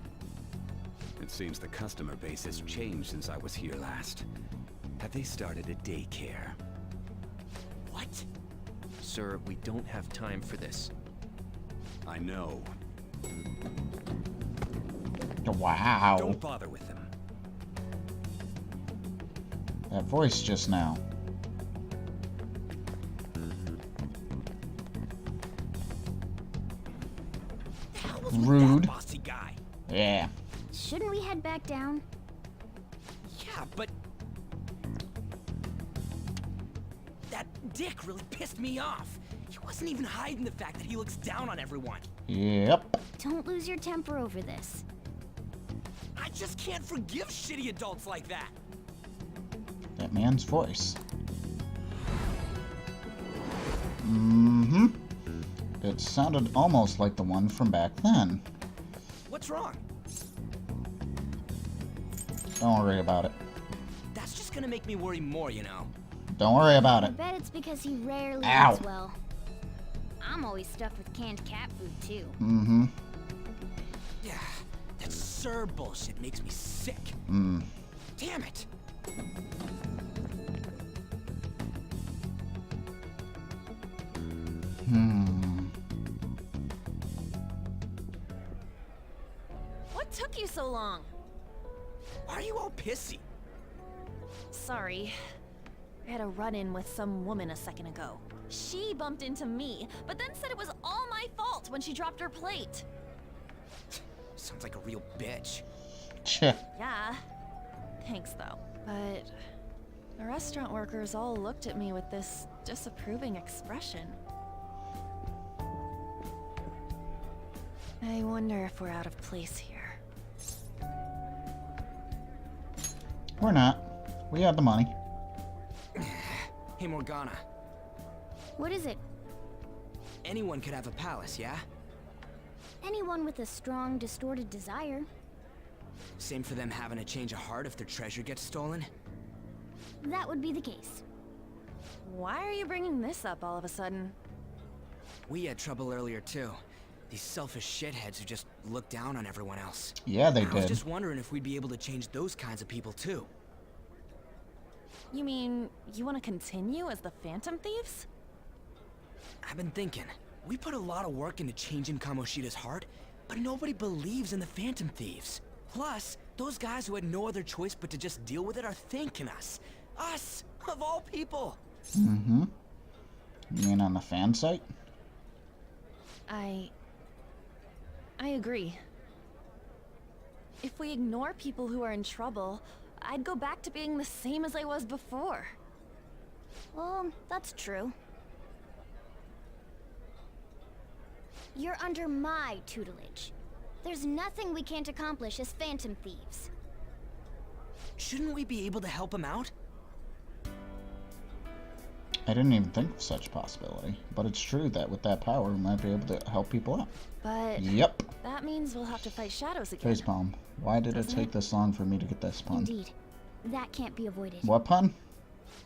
It seems the customer base has changed since I was here last. Have they started a daycare? What? Sir, we don't have time for this. I know. Wow. Don't bother with them. That voice just now. Rude. That bossy guy. Yeah. Shouldn't we head back down? Yeah, but that dick really pissed me off. He wasn't even hiding the fact that he looks down on everyone. Yep. Don't lose your temper over this. I just can't forgive shitty adults like that. That man's voice. Mm-hmm. It sounded almost like the one from back then. What's wrong? Don't worry about it. That's just gonna make me worry more, you know. Don't worry about I it. bet it's because he rarely Ow. eats well. I'm always stuffed with canned cat food, too. Mm-hmm. Yeah, that Sir bullshit makes me sick. Mm. Damn it. What took you so long? Why are you all pissy? Sorry. I had a run-in with some woman a second ago. She bumped into me, but then said it was all my fault when she dropped her plate. Sounds like a real bitch. Yeah. Thanks, though. But the restaurant workers all looked at me with this disapproving expression. I wonder if we're out of place here. We're not. We have the money. Hey, Morgana. What is it? Anyone could have a palace, yeah? Anyone with a strong, distorted desire. Same for them having a change of heart if their treasure gets stolen? That would be the case. Why are you bringing this up all of a sudden? We had trouble earlier, too. These selfish shitheads who just look down on everyone else. Yeah, they I was did. just wondering if we'd be able to change those kinds of people, too. You mean, you want to continue as the Phantom Thieves? I've been thinking. We put a lot of work into changing Kamoshida's heart, but nobody believes in the Phantom Thieves. Plus, those guys who had no other choice but to just deal with it are thanking us. Us, of all people. Mm-hmm. You mean on the fan site? I agree. If we ignore people who are in trouble, I'd go back to being the same as I was before. Well, that's true. You're under my tutelage. There's nothing we can't accomplish as Phantom Thieves. Shouldn't we be able to help him out? I didn't even think of such possibility, but it's true that with that power, we might be able to help people out. But Yep. that means we'll have to fight shadows again. Facepalm. Why did it take this long for me to get this pun? Indeed. That can't be avoided. What pun?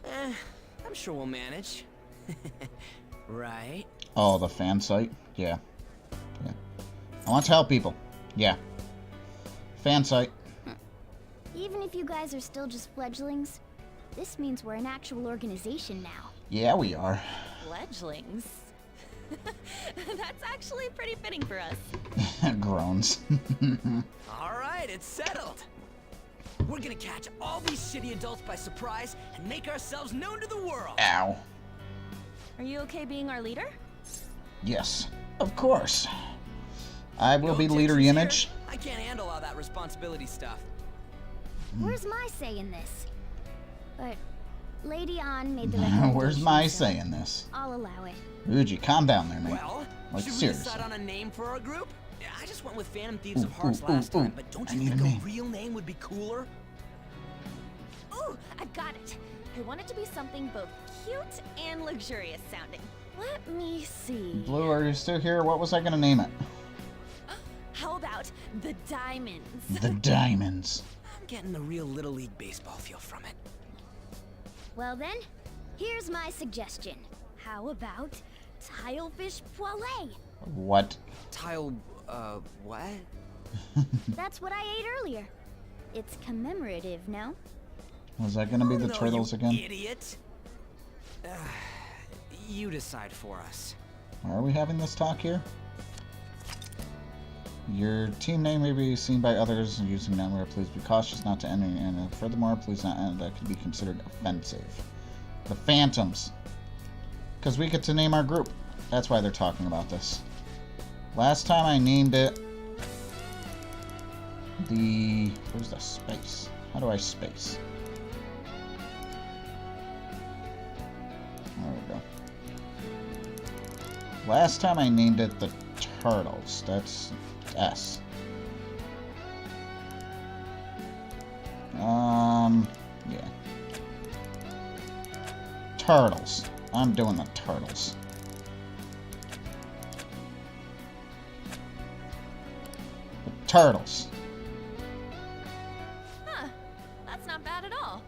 I'm sure we'll manage. Right? Oh, the fan site? Yeah. Yeah. I want to help people. Yeah. Fan site. Even if you guys are still just fledglings, this means we're an actual organization now. Yeah, we are. Fledglings? That's actually pretty fitting for us. Groans. Alright, it's settled. We're gonna catch all these shitty adults by surprise and make ourselves known to the world. Ow. Are you okay being our leader? Yes, of course. I will be No leader tensions image. here. I can't handle all that responsibility stuff. Where's my say in this? But Lady An made the recommendation. Where's my so say in this? I'll allow it. Uji, calm down there, man. Well, Like, should we seriously. decide on a name for our group? Yeah, I just went with Phantom Thieves of Ooh, Hearts ooh, last ooh, time, but don't I you need think a a name. real name would be cooler? Ooh, I've got it. I want it to be something both cute and luxurious sounding. Let me see. Blue, are you still here? What was I gonna name it? How about the Diamonds? The Diamonds. I'm getting the real Little League Baseball feel from it. Well then, Here's my suggestion. How about tilefish poêlée? What? What? That's what I ate earlier. It's commemorative, no? Was that gonna be the turtles again? Idiot. You decide for us. Are we having this talk here? Your team name may be seen by others using nameware. Please be cautious not to enter. And furthermore, please not enter. That could be considered offensive. The Phantoms. Because we get to name our group. That's why they're talking about this. Last time I named it the... Where's the space? How do I space? There we go. Last time I named it the Turtles. That's S. Yeah. Turtles. I'm doing the Turtles. The Turtles. Huh. That's not bad at all.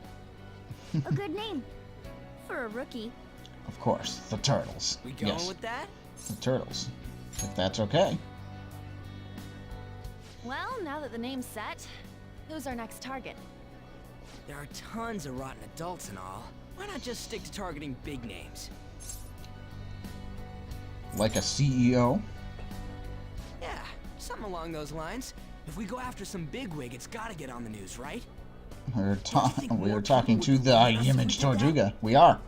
A good name. For a rookie. Of course, the Turtles. We going yes. with that? The Turtles. If that's okay. Well, now that the name's set, who's our next target? There are tons of rotten adults and all. Why not just stick to targeting big names? Like a CEO? Yeah, something along those lines. If we go after some bigwig, it's gotta get on the news, right? We're talking to the YmmijTortuga. We are.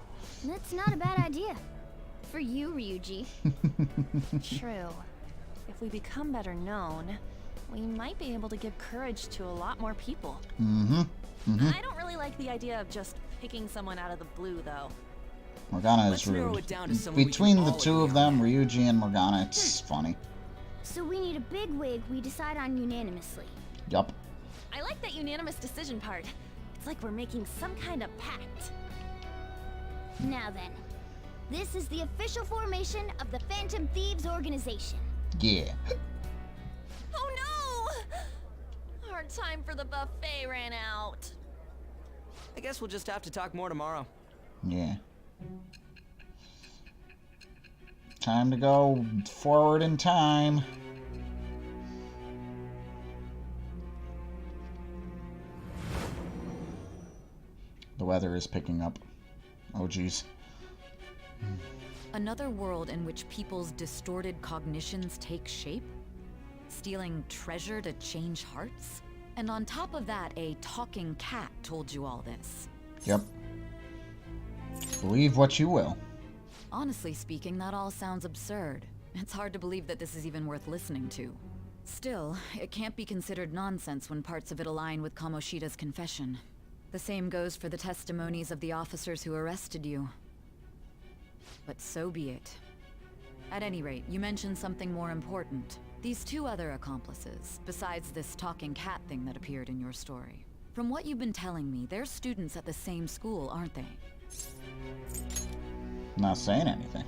That's not a bad idea. For you, Ryuji. True. If we become better known, we might be able to give courage to a lot more people. I don't really like the idea of just picking someone out of the blue, though. Morgana is rude. Between the two of them, Ryuji and Morgana, it's funny. So we need a bigwig we decide on unanimously. Yup. I like that unanimous decision part. It's like we're making some kind of pact. Now then, this is the official formation of the Phantom Thieves organization. Yeah. Oh no! Our time for the buffet ran out. I guess we'll just have to talk more tomorrow. Yeah. Time to go forward in time. The weather is picking up. Oh, geez. Another world in which people's distorted cognitions take shape? Stealing treasure to change hearts? And on top of that, a talking cat told you all this. Yep. Believe what you will. Honestly speaking, that all sounds absurd. It's hard to believe that this is even worth listening to. Still, it can't be considered nonsense when parts of it align with Kamoshida's confession. The same goes for the testimonies of the officers who arrested you. But so be it. At any rate, you mentioned something more important. These two other accomplices, besides this talking cat thing that appeared in your story. From what you've been telling me, they're students at the same school, aren't they? Not saying anything.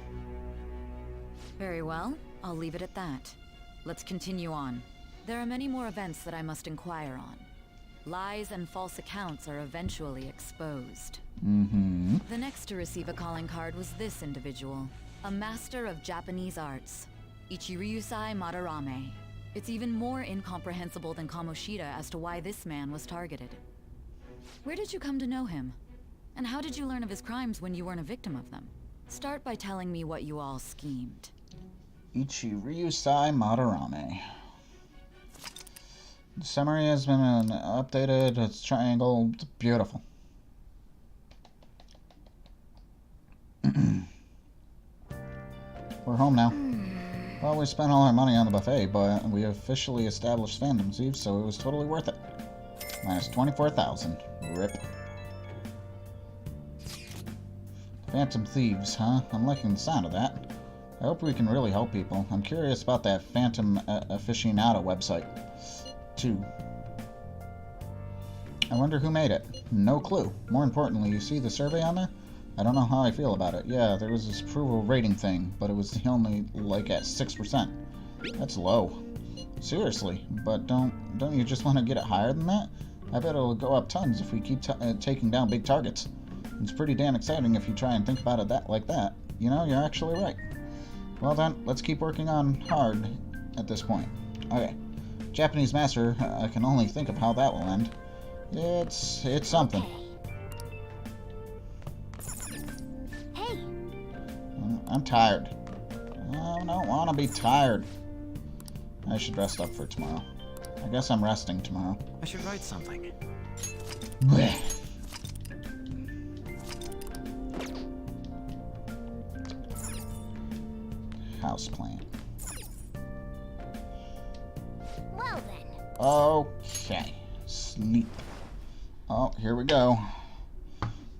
Very well, I'll leave it at that. Let's continue on. There are many more events that I must inquire on. Lies and false accounts are eventually exposed. The next to receive a calling card was this individual, a master of Japanese arts, Ichiryusai Madarame. It's even more incomprehensible than Kamoshida as to why this man was targeted. Where did you come to know him? And how did you learn of his crimes when you weren't a victim of them? Start by telling me what you all schemed. Ichiryusai Madarame. The summary has been updated. It's triangle. It's beautiful. We're home now. Well, we spent all our money on the buffet, but we officially established Phantom Thieves, so it was totally worth it. Minus 24,000. RIP. Phantom Thieves, huh? I'm liking the sound of that. I hope we can really help people. I'm curious about that Phantom Aficionado website, too. I wonder who made it. No clue. More importantly, you see the survey on there? I don't know how I feel about it. Yeah, there was this approval rating thing, but it was only like at 6%. That's low. Seriously, but don't you just want to get it higher than that? I bet it'll go up tons if we keep taking down big targets. It's pretty damn exciting if you try and think about it like that. You know, you're actually right. Well then, let's keep working on hard at this point. Okay. Japanese master, I can only think of how that will end. It's something. Hey. I'm tired. I don't want to be tired. I should rest up for tomorrow. I guess I'm resting tomorrow. I should write something. Blech. Houseplant. Well then. Okay. Sleep. Oh, here we go.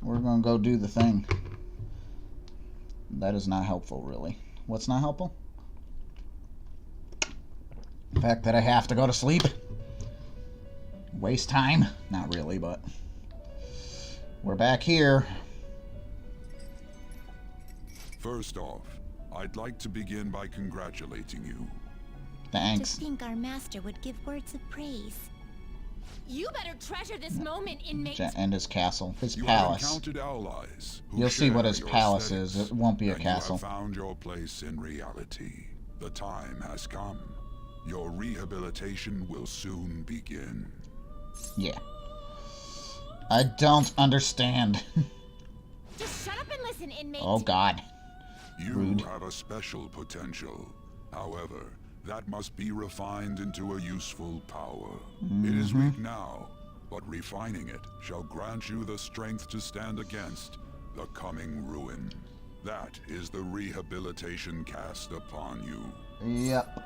We're gonna go do the thing. That is not helpful, really. What's not helpful? The fact that I have to go to sleep. Waste time? Not really, but we're back here. First off, I'd like to begin by congratulating you. Thanks. To think our master would give words of praise. You better treasure this moment, inmate. And his castle. His You palace. have encountered allies who You'll see what share his your palace aesthetics, is. It won't be a and castle. You have found your place in reality. The time has come. Your rehabilitation will soon begin. Yeah. I don't understand. Just shut up and listen, inmate. Oh God. You Rude. have a special potential. However, that must be refined into a useful power. It is weak now, but refining it shall grant you the strength to stand against the coming ruin. That is the rehabilitation cast upon you. Yep.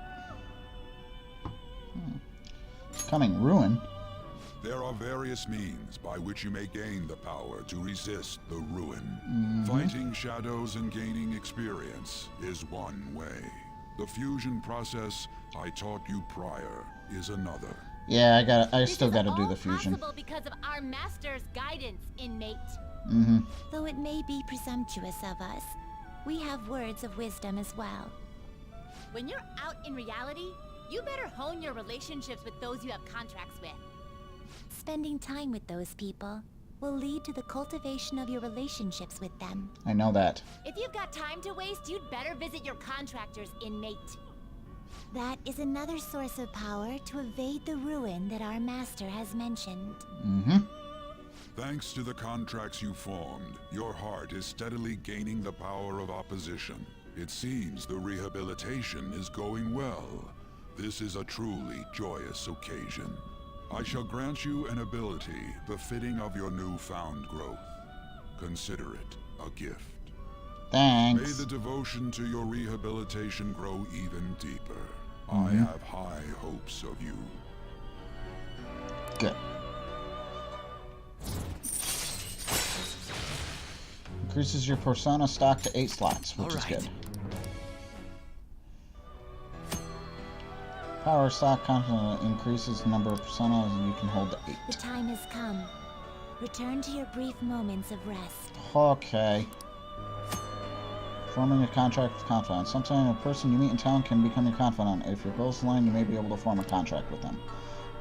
Coming ruin? There are various means by which you may gain the power to resist the ruin. Fighting shadows and gaining experience is one way. The fusion process I taught you prior is another. Yeah, I still gotta do the fusion. Possible because of our master's guidance, inmate. Though it may be presumptuous of us, we have words of wisdom as well. When you're out in reality, you better hone your relationships with those you have contracts with. Spending time with those people will lead to the cultivation of your relationships with them. I know that. If you've got time to waste, you'd better visit your contractors, inmate. That is another source of power to evade the ruin that our master has mentioned. Thanks to the contracts you formed, your heart is steadily gaining the power of opposition. It seems the rehabilitation is going well. This is a truly joyous occasion. I shall grant you an ability befitting of your newfound growth. Consider it a gift. Thanks. May the devotion to your rehabilitation grow even deeper. I have high hopes of you. Good. Increases your persona stock to 8 slots, which is good. Power stock constantly increases the number of personas you can hold to 8. The time has come. Return to your brief moments of rest. Okay. Forming a contract with confidant. Sometimes a person you meet in town can become your confidant. If your goals align, you may be able to form a contract with them.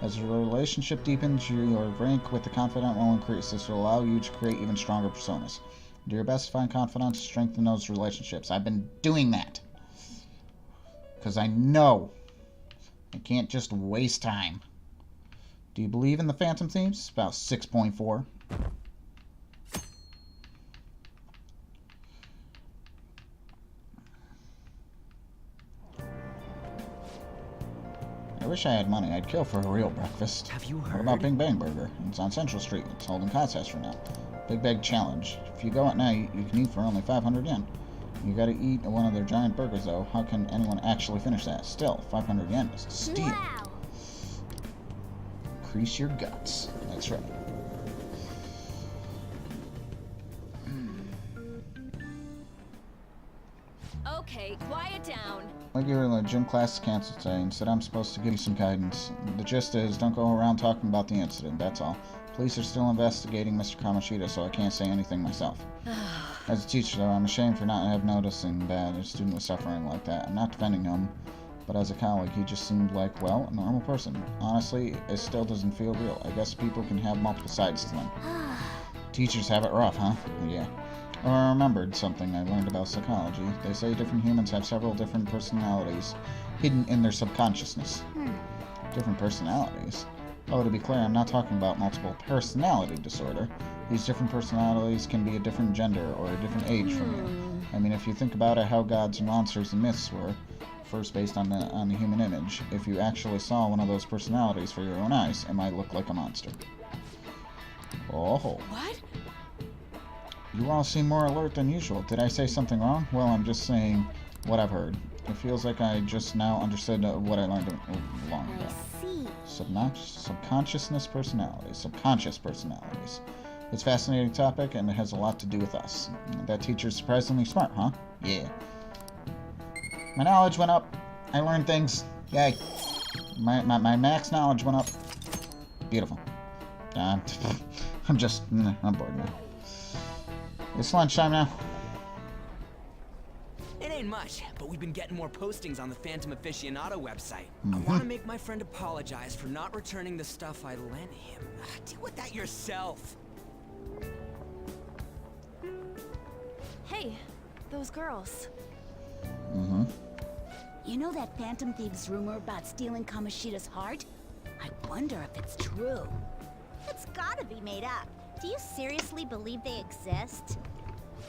As your relationship deepens, your rank with the confidant will increase. This will allow you to create even stronger personas. Do your best to find confidants to strengthen those relationships. I've been doing that. Because I know I can't just waste time. Do you believe in the Phantom Thieves? It's about 6.4. I wish I had money. I'd kill for a real breakfast. Have you What heard? about Bing Bang Burger? It's on Central Street. It's holding contest right now. Big Bag Challenge. If you go at night, you can eat for only 500 yen. You gotta eat one of their giant burgers, though. How can anyone actually finish that? Still, 500 yen is a steal. Wow! Increase your guts. That's right. Okay, quiet down. Regular gym class is canceled today. Instead, I'm supposed to give you some guidance. The gist is, don't go around talking about the incident, that's all. Police are still investigating Mr. Kamoshida, so I can't say anything myself. As a teacher, though, I'm ashamed for not have noticing that a student was suffering like that. I'm not defending him, but as a colleague, he just seemed like, well, a normal person. Honestly, it still doesn't feel real. I guess people can have multiple sides to them. Teachers have it rough, huh? Yeah. Oh, I remembered something I learned about psychology. They say different humans have several different personalities hidden in their subconsciousness. Different personalities? Oh, to be clear, I'm not talking about multiple personality disorder. These different personalities can be a different gender or a different age from you. I mean, if you think about it, how gods and monsters and myths were first based on the human image. If you actually saw one of those personalities for your own eyes, it might look like a monster. Oh. What? You all seem more alert than usual. Did I say something wrong? Well, I'm just saying what I've heard. It feels like I just now understood what I learned long ago. Subconscious personalities. It's a fascinating topic, and it has a lot to do with us. That teacher's surprisingly smart, huh? Yeah. My knowledge went up. I learned things. Yay. My max knowledge went up. Beautiful. I'm bored now. It's lunchtime now. It ain't much, but we've been getting more postings on the Phantom Aficionado website. I want to make my friend apologize for not returning the stuff I lent him. Deal with that yourself. Hey, those girls. You know that Phantom Thieves rumor about stealing Kamoshida's heart? I wonder if it's true. It's gotta be made up. Do you seriously believe they exist?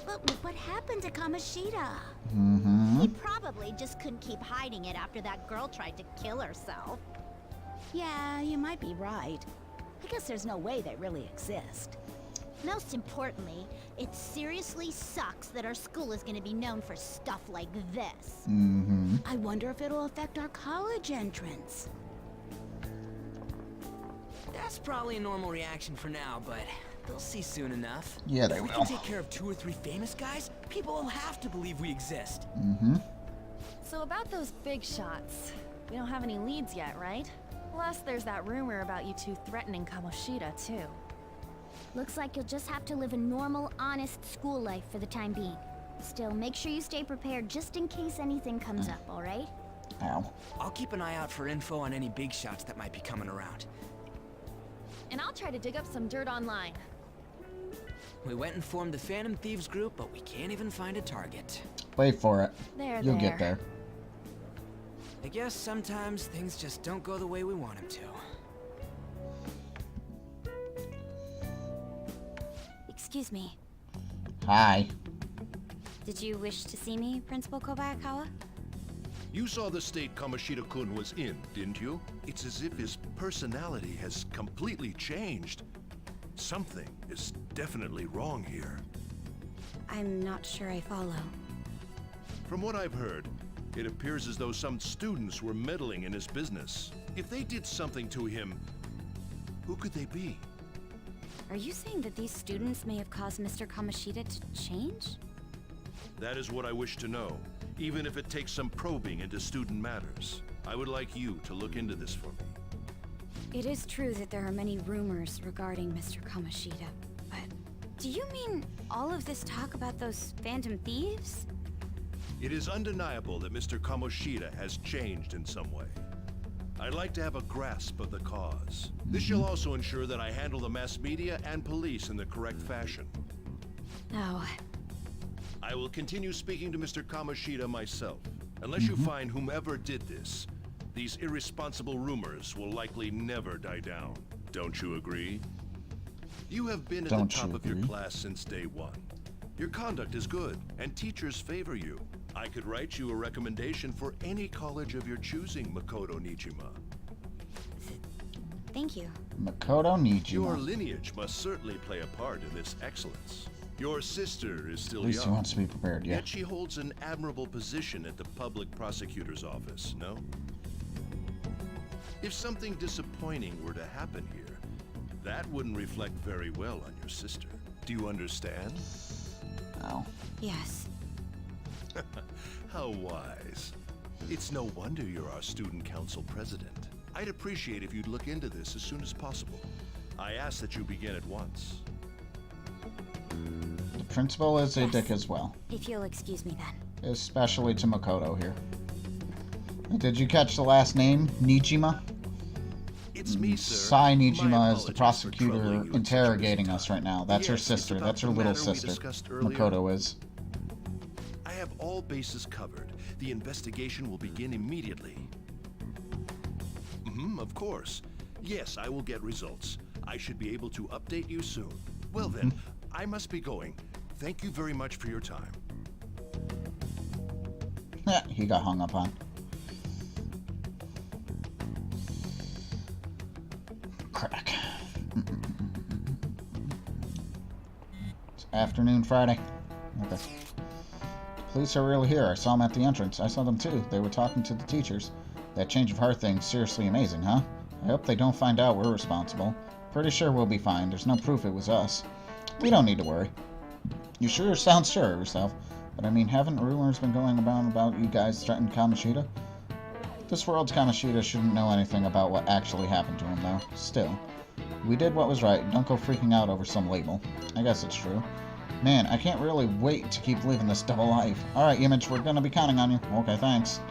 But look what happened to Kamoshida. He probably just couldn't keep hiding it after that girl tried to kill herself. Yeah, you might be right. I guess there's no way they really exist. Most importantly, it seriously sucks that our school is gonna be known for stuff like this. I wonder if it'll affect our college entrance. That's probably a normal reaction for now, but they'll see soon enough. Yeah, they if we will. can take care of 2 or 3 famous guys, people will have to believe we exist. So about those big shots, we don't have any leads yet, right? Plus, there's that rumor about you two threatening Kamoshida, too. Looks like you'll just have to live a normal, honest school life for the time being. Still, make sure you stay prepared just in case anything comes up, alright? Ow. I'll keep an eye out for info on any big shots that might be coming around. And I'll try to dig up some dirt online. We went and formed the Phantom Thieves group, but we can't even find a target. Wait for it. You'll get there. I guess sometimes things just don't go the way we want them to. Excuse me. Hi. Did you wish to see me, Principal Kobayakawa? You saw the state Kamoshida-kun was in, didn't you? It's as if his personality has completely changed. Something is definitely wrong here. I'm not sure I follow. From what I've heard, it appears as though some students were meddling in his business. If they did something to him, who could they be? Are you saying that these students may have caused Mr. Kamoshida to change? That is what I wish to know, even if it takes some probing into student matters. I would like you to look into this for me. It is true that there are many rumors regarding Mr. Kamoshida, but do you mean all of this talk about those Phantom Thieves? It is undeniable that Mr. Kamoshida has changed in some way. I'd like to have a grasp of the cause. This shall also ensure that I handle the mass media and police in the correct fashion. Oh. I will continue speaking to Mr. Kamoshida myself. Unless you find whomever did this, these irresponsible rumors will likely never die down. Don't you agree? You have been at the top of your class since day one. Your conduct is good, and teachers favor you. I could write you a recommendation for any college of your choosing, Makoto Nijima. Thank you. Makoto Nijima. Your lineage must certainly play a part in this excellence. Your sister is still young. At least he wants to be prepared, yeah. Yet she holds an admirable position at the public prosecutor's office, no? If something disappointing were to happen here, that wouldn't reflect very well on your sister. Do you understand? No. Yes. How wise. It's no wonder you're our student council president. I'd appreciate if you'd look into this as soon as possible. I ask that you begin at once. The principal is a dick as well. If you'll excuse me then. Especially to Makoto here. Did you catch the last name? Nijima? It's me, sir. Sai My Nijima is the apologies for prosecutor troubling you at such a busy interrogating time. us right now. That's her Yes, it's sister. about That's her the little matter we sister. discussed earlier. Makoto is. I have all bases covered. The investigation will begin immediately. Of course. Yes, I will get results. I should be able to update you soon. Well then, I must be going. Thank you very much for your time. He got hung up on. Crack. It's afternoon Friday. Okay. Police are really here. I saw them at the entrance. I saw them too. They were talking to the teachers. That change of heart thing's seriously amazing, huh? I hope they don't find out we're responsible. Pretty sure we'll be fine. There's no proof it was us. We don't need to worry. You sure sound sure of yourself. But I mean, haven't rumors been going about you guys threatening Kamoshida? This world's Kamoshida shouldn't know anything about what actually happened to him, though. Still, we did what was right. Don't go freaking out over some label. I guess it's true. Man, I can't really wait to keep living this double life. Alright, Immij, we're gonna be counting on you. Okay, thanks.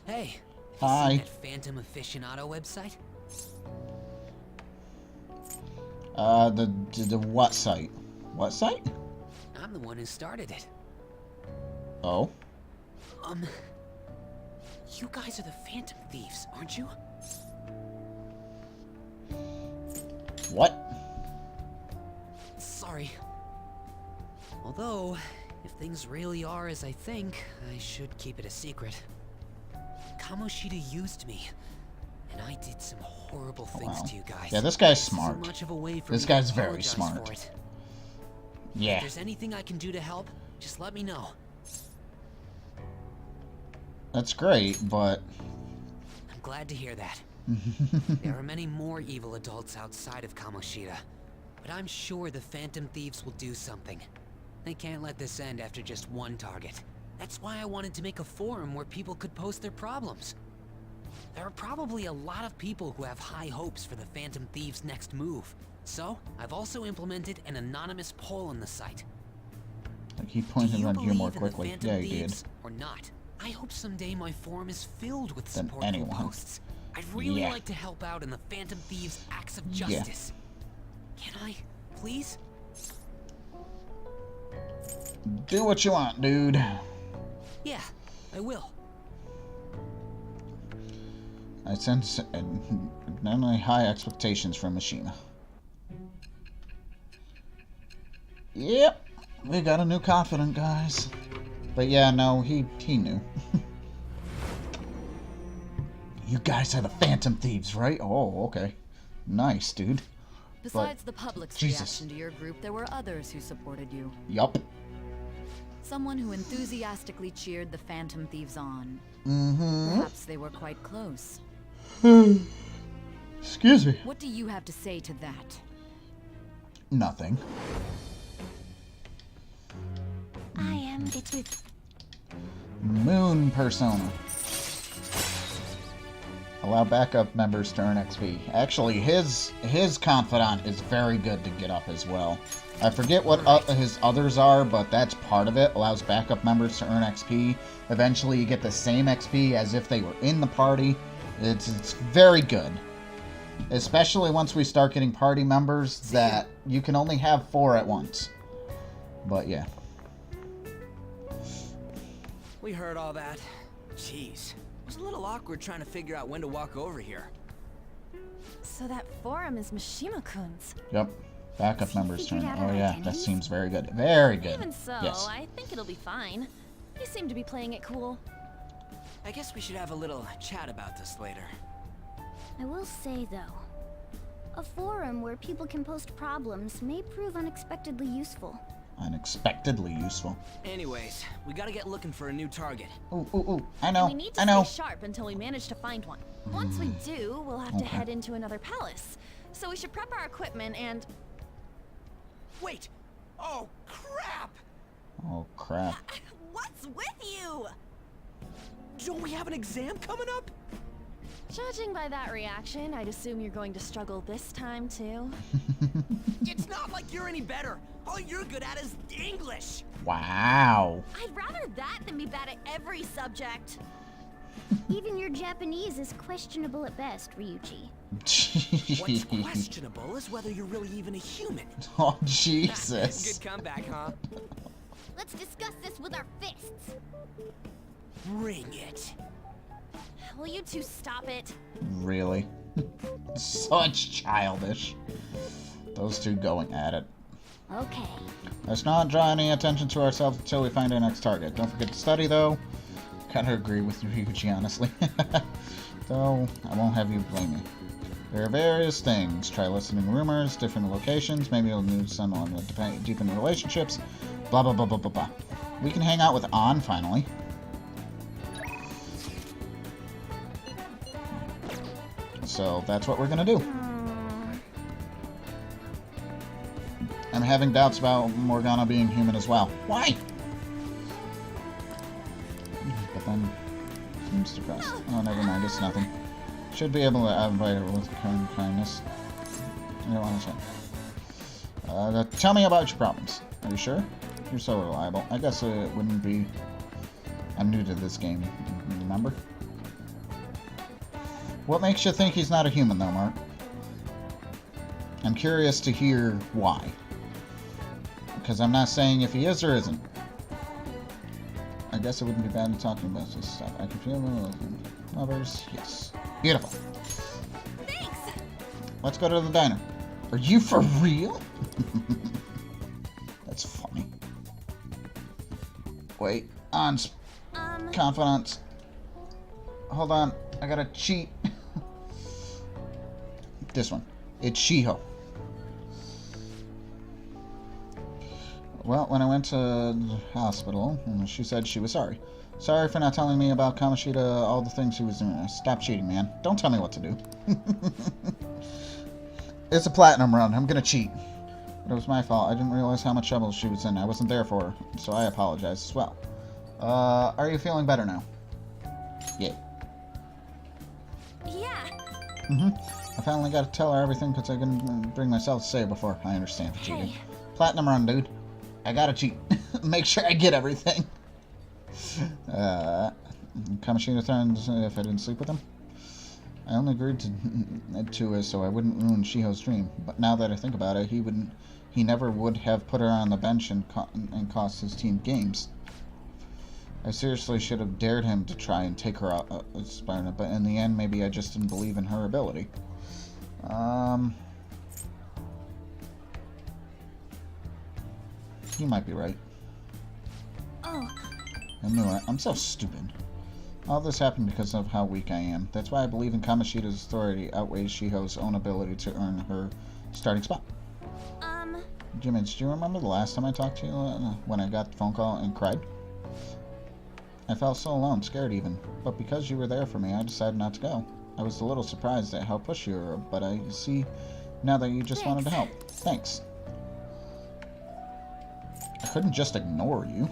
Hey. Hi. You seen that Phantom Aficionado website? The what site? What site? I'm the one who started it. Oh? You guys are the Phantom Thieves, aren't you? What? Sorry. Although, if things really are as I think, I should keep it a secret. Kamoshida used me, and I did some horrible things to you guys. Yeah, this guy's This smart. isn't much of a way for This me to guy's very apologize smart. for it. Yeah. If there's anything I can do to help, just let me know. That's great, but... I'm glad to hear that. There are many more evil adults outside of Kamoshida, but I'm sure the Phantom Thieves will do something. They can't let this end after just one target. That's why I wanted to make a forum where people could post their problems. There are probably a lot of people who have high hopes for the Phantom Thieves' next move. So, I've also implemented an anonymous poll on the site. Like he pointed on you more quickly. Phantom Yeah, he did. Thieves or not? I hope someday my forum is filled with Than supportful anyone. posts. I'd really Yeah. like to help out in the Phantom Thieves' acts of Yeah. justice. Can I, please? Do what you want, dude. Yeah, I will. I sense abnormally high expectations from Mishima. Yep, we got a new confidant, guys. But yeah, no, he knew. You guys are the Phantom Thieves, right? Oh, okay. Nice, dude. Besides the public's Jesus. reaction to your group, there were others who supported you. Yup. Someone who enthusiastically cheered the Phantom Thieves on. Mm-hmm. Perhaps they were quite close. Excuse me. What do you have to say to that? Nothing. It's with Moon Persona. Allow backup members to earn XP. Actually, his confidant is very good to get up as well. I forget what his others are, but that's part of it. Allows backup members to earn XP. Eventually, you get the same XP as if they were in the party. It's very good. Especially once we start getting party members that you can only have 4 at once. But yeah. We heard all that. Jeez. It was a little awkward trying to figure out when to walk over here. So that forum is Mishima-kun's. Yep. Backup members turn. figured out Oh our yeah, that identities? seems very good. Very good. Even so, Yes. I think it'll be fine. You seem to be playing it cool. I guess we should have a little chat about this later. I will say, though, a forum where people can post problems may prove unexpectedly useful. Unexpectedly useful. Anyways, we gotta get looking for a new target. Ooh, ooh, ooh. I know. We need to I know. stay sharp until we manage to find one. Once we do, we'll have to Okay. head into another palace. So we should prep our equipment and... Wait! Oh, crap! Oh crap. What's with you? Don't we have an exam coming up? Judging by that reaction, I'd assume you're going to struggle this time, too. It's not like you're any better. All you're good at is English. Wow. I'd rather that than be bad at every subject. Even your Japanese is questionable at best, Ryuji. What's questionable is whether you're really even a human. Oh, Jesus. Good comeback, huh? Let's discuss this with our fists. Bring it. Will you two stop it? Really? Such childish. Those two going at it. Okay. Let's not draw any attention to ourselves until we find our next target. Don't forget to study, though. Kinda agree with Ryuji, honestly. Though, I won't have you blame me. There are various things. Try listening to rumors, different locations. Maybe you'll need someone with deepen relationships. Blah, blah, blah, blah, blah, blah. We can hang out with An, finally. So, that's what we're gonna do. I'm having doubts about Morgana being human as well. Why? But then, seems depressed. Oh, never mind, it's nothing. Should be able to invite her with kindness. I don't want to say. Tell me about your problems. Are you sure? You're so reliable. I guess it wouldn't be... I'm new to this game, remember? What makes you think he's not a human, though, Mark? I'm curious to hear why. Because I'm not saying if he is or isn't. I guess it wouldn't be bad talking about this stuff. I can feel the lovers. Yes. Beautiful. Thanks. Let's go to the diner. Are you for real? That's funny. Wait. An's confidence. Hold on. I gotta cheat. This one. It's Shiho. Well, when I went to the hospital, she said she was sorry. Sorry for not telling me about Kamoshida, all the things she was doing. Stop cheating, man. Don't tell me what to do. It's a platinum run. I'm gonna cheat. But it was my fault. I didn't realize how much trouble she was in. I wasn't there for her, so I apologize as well. Are you feeling better now? Yeah. Yeah. I finally got to tell her everything because I couldn't bring myself to say it before. I understand for cheating. Platinum run, dude. I gotta cheat. Make sure I get everything. Kamoshida threatens if I didn't sleep with him. I only agreed to it so I wouldn't ruin Shiho's dream. But now that I think about it, he never would have put her on the bench and cost his team games. I seriously should have dared him to try and take her out, but in the end, maybe I just didn't believe in her ability. He might be right. Oh. I knew it. I'm so stupid. All this happened because of how weak I am. That's why I believe in Kamoshida's authority outweighs Shiho's own ability to earn her starting spot. Jimmy, do you remember the last time I talked to you when I got the phone call and cried? I felt so alone, scared even. But because you were there for me, I decided not to go. I was a little surprised at how pushy you were, but I see now that you just wanted to help. Thanks. I couldn't just ignore you.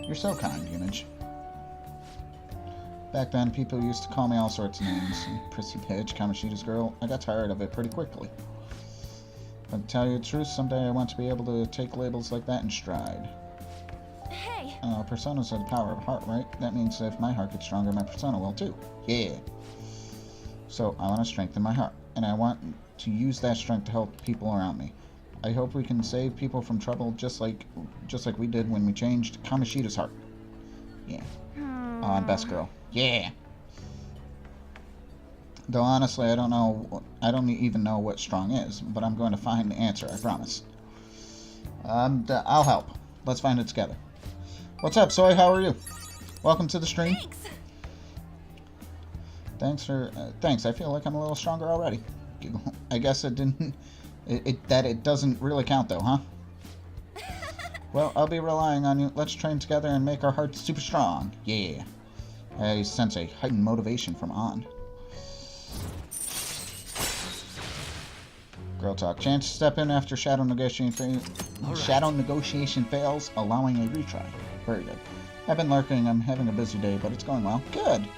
You're so kind, Ymmij. Back then, people used to call me all sorts of names. Prissy bitch, Kamoshida's girl. I got tired of it pretty quickly. But to tell you the truth, someday I want to be able to take labels like that in stride. Hey! Personas have the power of heart, right? That means if my heart gets stronger, my persona will too. Yeah. So, I want to strengthen my heart. And I want to use that strength to help people around me. I hope we can save people from trouble just like we did when we changed Kamoshida's heart. Yeah. And best girl. Yeah. Though honestly, I don't even know what strong is, but I'm going to find the answer, I promise. I'll help. Let's find it together. What's up, Soy? How are you? Welcome to the stream. Thanks. Thanks. I feel like I'm a little stronger already. I guess it didn't. It doesn't really count though, huh? Well, I'll be relying on you. Let's train together and make our hearts super strong. Yeah. I sense a heightened motivation from An. Girl talk. Chance to step in after shadow negotiation fails, allowing a retry. Very good. I've been lurking. I'm having a busy day, but it's going well. Good.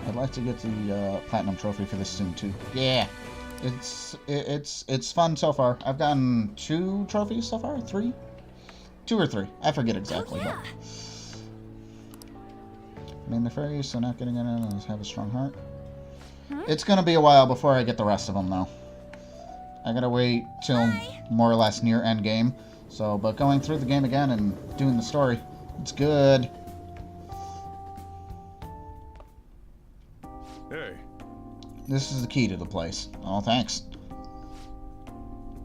I'd like to get the platinum trophy for this soon too. Yeah, it's fun so far. I've gotten 2 trophies so far, 3, 2 or 3. I forget exactly. Oh, yeah. But I mean, the fairies, so not getting in it, have a strong heart. It's gonna be a while before I get the rest of them though. I gotta wait till more or less near end game. So, but going through the game again and doing the story, it's good. Hey. This is the key to the place. Oh, thanks.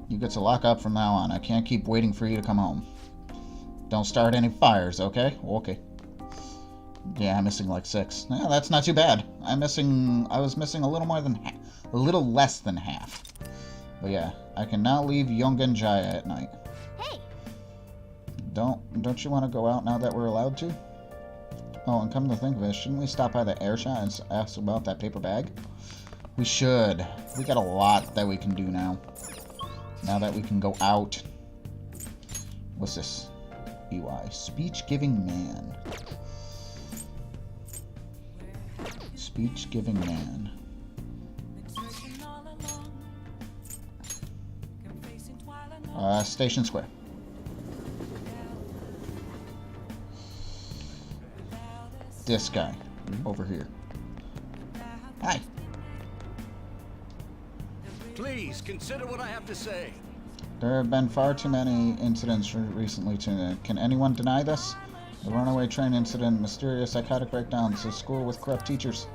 You get to lock up from now on. I can't keep waiting for you to come home. Don't start any fires, okay? Okay. Yeah, I'm missing like 6. Yeah, that's not too bad. I was missing a little more than a little less than half. But yeah, I can now leave Yongan Jaya at night. Hey. Don't you want to go out now that we're allowed to? Oh, and come to think of it, shouldn't we stop by the air shot and ask about that paper bag? We should. We got a lot that we can do now. Now that we can go out. What's this? EY. Speech-giving man. Speech-giving man. Station Square. This guy. Over here. Hi. Please, consider what I have to say. There have been far too many incidents recently can anyone deny this? The runaway train incident, mysterious psychotic breakdowns, a school with corrupt teachers.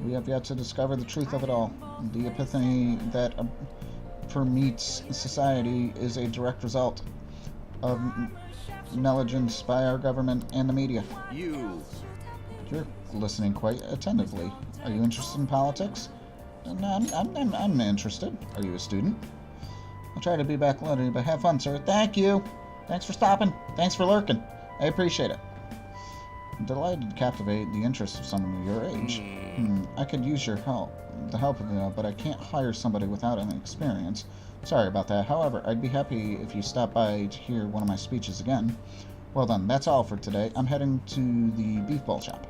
We have yet to discover the truth of it all. The epiphany that permeates society is a direct result of negligence by our government and the media. You're listening quite attentively. Are you interested in politics? No, I'm interested. Are you a student? I'll try to be back later, but have fun, sir. Thank you. Thanks for stopping. Thanks for lurking. I appreciate it. I'm delighted to captivate the interest of someone your age. I could use your help, the help of you, but I can't hire somebody without any experience. Sorry about that. However, I'd be happy if you stopped by to hear one of my speeches again. Well done. That's all for today. I'm heading to the beef bowl shop.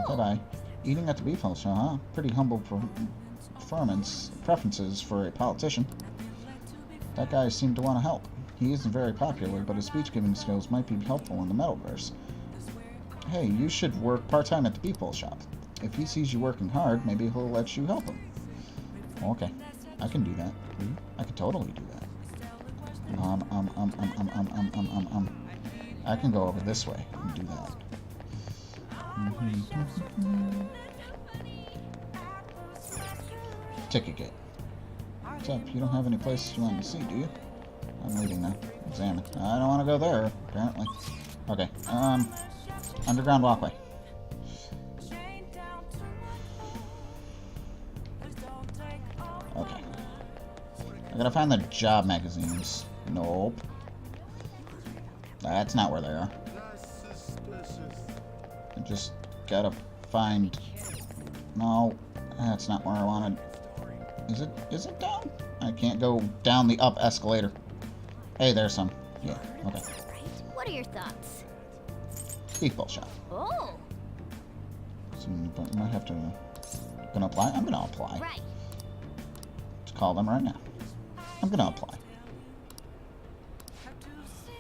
Bye-bye. Eating at the beef bowl shop, huh? Pretty humble preferences for a politician. That guy seemed to want to help. He isn't very popular, but his speech-giving skills might be helpful in the Metalverse. Hey, you should work part-time at the beef bowl shop. If he sees you working hard, maybe he'll let you help him. Okay, I can do that. I can totally do that. I can go over this way and do that. Ticket gate. What's up? You don't have any places you want to see, do you? I'm leaving now. Examine. I don't want to go there, apparently. Okay, underground walkway. Okay. I gotta find the job magazines. Nope. That's not where they are. I just gotta find... No, that's not where I wanted. Is it down? I can't go down the up escalator. Hey, there's some. Yeah, okay. What are your thoughts? Beef bowl shop. Oh. So I might have to... Gonna apply? I'm gonna apply. Right. Let's call them right now. I'm gonna apply.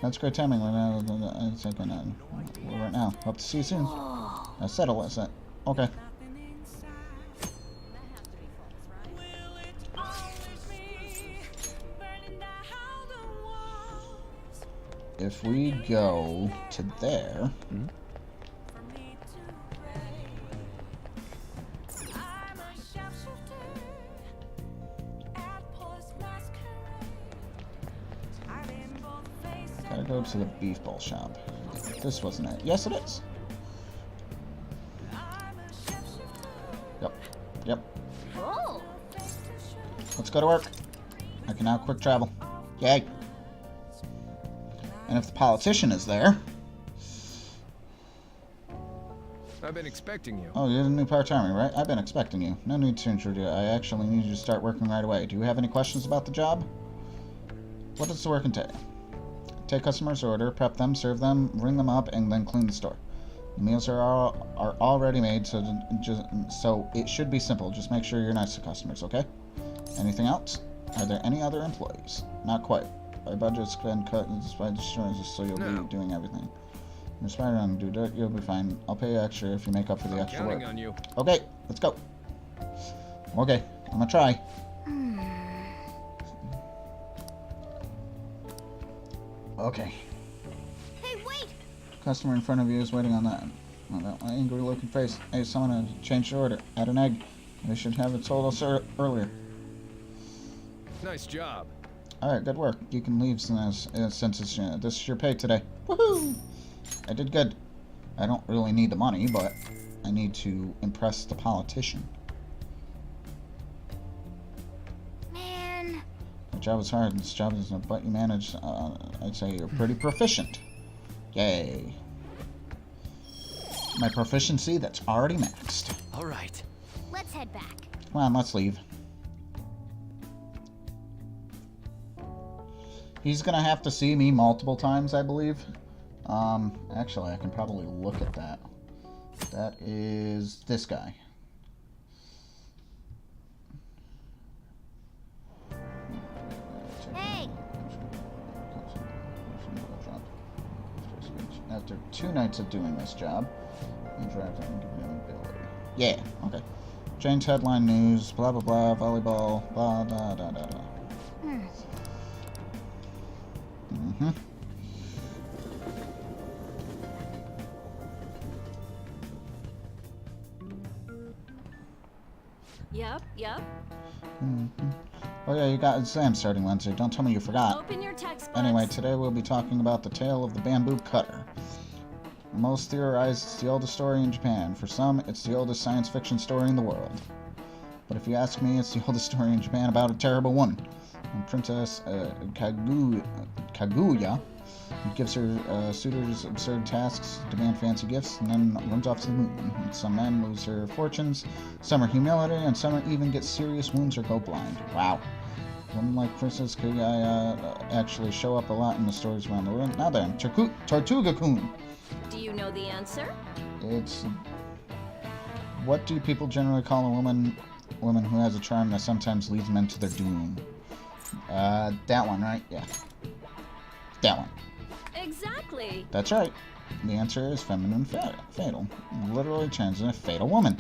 That's great timing. It's like right now. Hope to see you soon. I settle it. Okay. If we go to there... Gotta go to the beef bowl shop. This wasn't it. Yes, it is. Yep. Oh. Let's go to work. I can now quick travel. Yay. And if the politician is there... I've been expecting you. Oh, you're the new part-timer, right? I've been expecting you. No need to introduce you. I actually need you to start working right away. Do you have any questions about the job? What does the work entail? Take customers' order, prep them, serve them, ring them up, and then clean the store. The meals are already made, so it should be simple. Just make sure you're nice to customers, okay? Anything else? Are there any other employees? Not quite. Our budget's been cut by insurance, so you'll be doing everything. You're Spider-Man, do it. You'll be fine. I'll pay you extra if you make up for the extra work. On you. Okay, let's go. Okay, I'm gonna try. Okay. Hey, wait! Customer in front of you is waiting on that angry-looking face. Hey, someone changed your order. Add an egg. They should have it told us earlier. Nice job. Alright, good work. You can leave since this is your pay today. Woohoo! I did good. I don't really need the money, but I need to impress the politician. Man. The job is hard. This job isn't, but you managed. I'd say you're pretty proficient. Yay. My proficiency that's already maxed. All right. Let's head back. Come on, let's leave. He's gonna have to see me multiple times, I believe. Actually, I can probably look at that. That is this guy. Hey! After 2 nights of doing this job, you drive and give me an ability. Yeah, okay. Change headline news, blah blah blah, volleyball, blah da da da da. Mm-hmm. Yep. Mm-hmm. Oh yeah, you got exams starting Wednesday. Don't tell me you forgot. Open your textbooks. Anyway, today we'll be talking about the tale of the bamboo cutter. Most theorize it's the oldest story in Japan. For some, it's the oldest science fiction story in the world. But if you ask me, it's the oldest story in Japan about a terrible woman. And Princess Kaguya gives her suitors absurd tasks, demand fancy gifts, and then runs off to the moon. And some men lose their fortunes, some are humility, and some even get serious wounds or go blind. Wow. Women like Princess Kaguya actually show up a lot in the stories around the world. Now then, Tortuga-kun. Do you know the answer? It's... What do people generally call a woman who has a charm that sometimes leads men to their doom? That one, right? Yeah. That one. Exactly. That's right. The answer is feminine fatal. Literally transiting a fatal woman.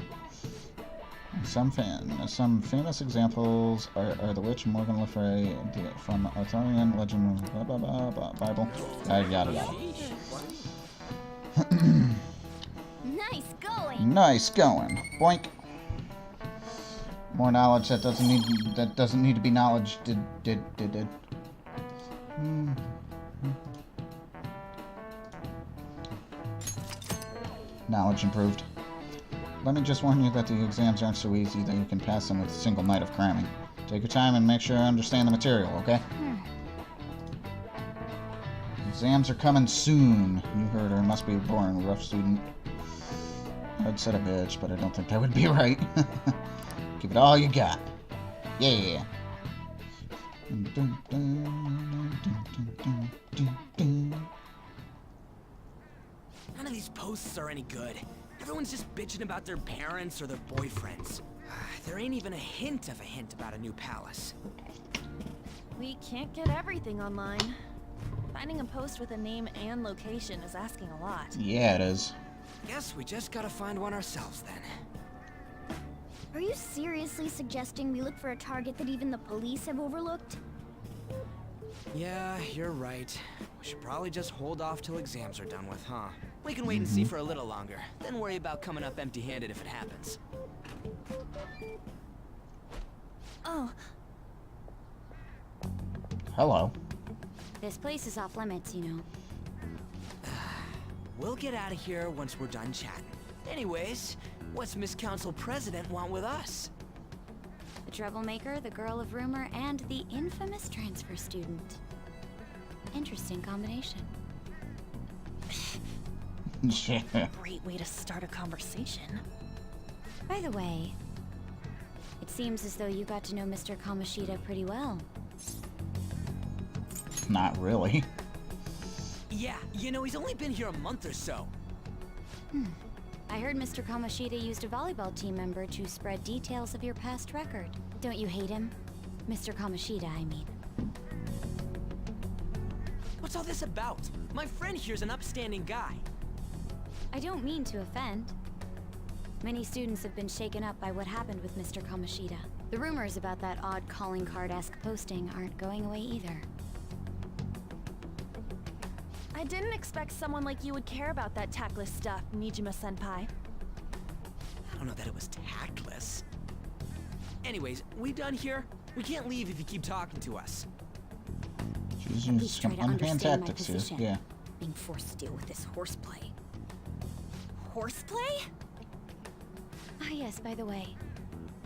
Some famous examples are the witch Morgan Le Fay from Arthurian legend, blah blah blah, blah Bible. Yada yada. Nice going. Nice going. Boink. More knowledge that doesn't need to be knowledge. Did. Knowledge improved. Let me just warn you that the exams aren't so easy that you can pass them with a single night of cramming. Take your time and make sure you understand the material, okay? Exams are coming soon. You heard her. Must be a boring, rough student. I'd said a bitch, but I don't think that would be right. Give it all you got. Yeah. None of these posts are any good. Everyone's just bitching about their parents or their boyfriends. There ain't even a hint about a new palace. We can't get everything online. Finding a post with a name and location is asking a lot. Yeah, it is. Guess we just gotta find one ourselves then. Are you seriously suggesting we look for a target that even the police have overlooked? Yeah, you're right. We should probably just hold off till exams are done with, huh? We can wait and see for a little longer, then worry about coming up empty-handed if it happens. Oh. Hello. This place is off limits, you know. We'll get out of here once we're done chatting. Anyways, what's Miss Council President want with us? The troublemaker, the girl of rumor, and the infamous transfer student. Interesting combination. Great way to start a conversation. By the way, it seems as though you got to know Mr. Kamoshida pretty well. Not really. Yeah, you know, he's only been here a month or so. I heard Mr. Kamoshida used a volleyball team member to spread details of your past record. Don't you hate him? Mr. Kamoshida, I mean. What's all this about? My friend here's an upstanding guy. I don't mean to offend. Many students have been shaken up by what happened with Mr. Kamoshida. The rumors about that odd calling card-esque posting aren't going away either. I didn't expect someone like you would care about that tactless stuff, Mijima-senpai. I don't know that it was tactless. Anyways, we done here? We can't leave if you keep talking to us. She's using some unhand tactics here. Yeah. Being forced to deal with this horseplay. Horseplay? Ah, yes, by the way.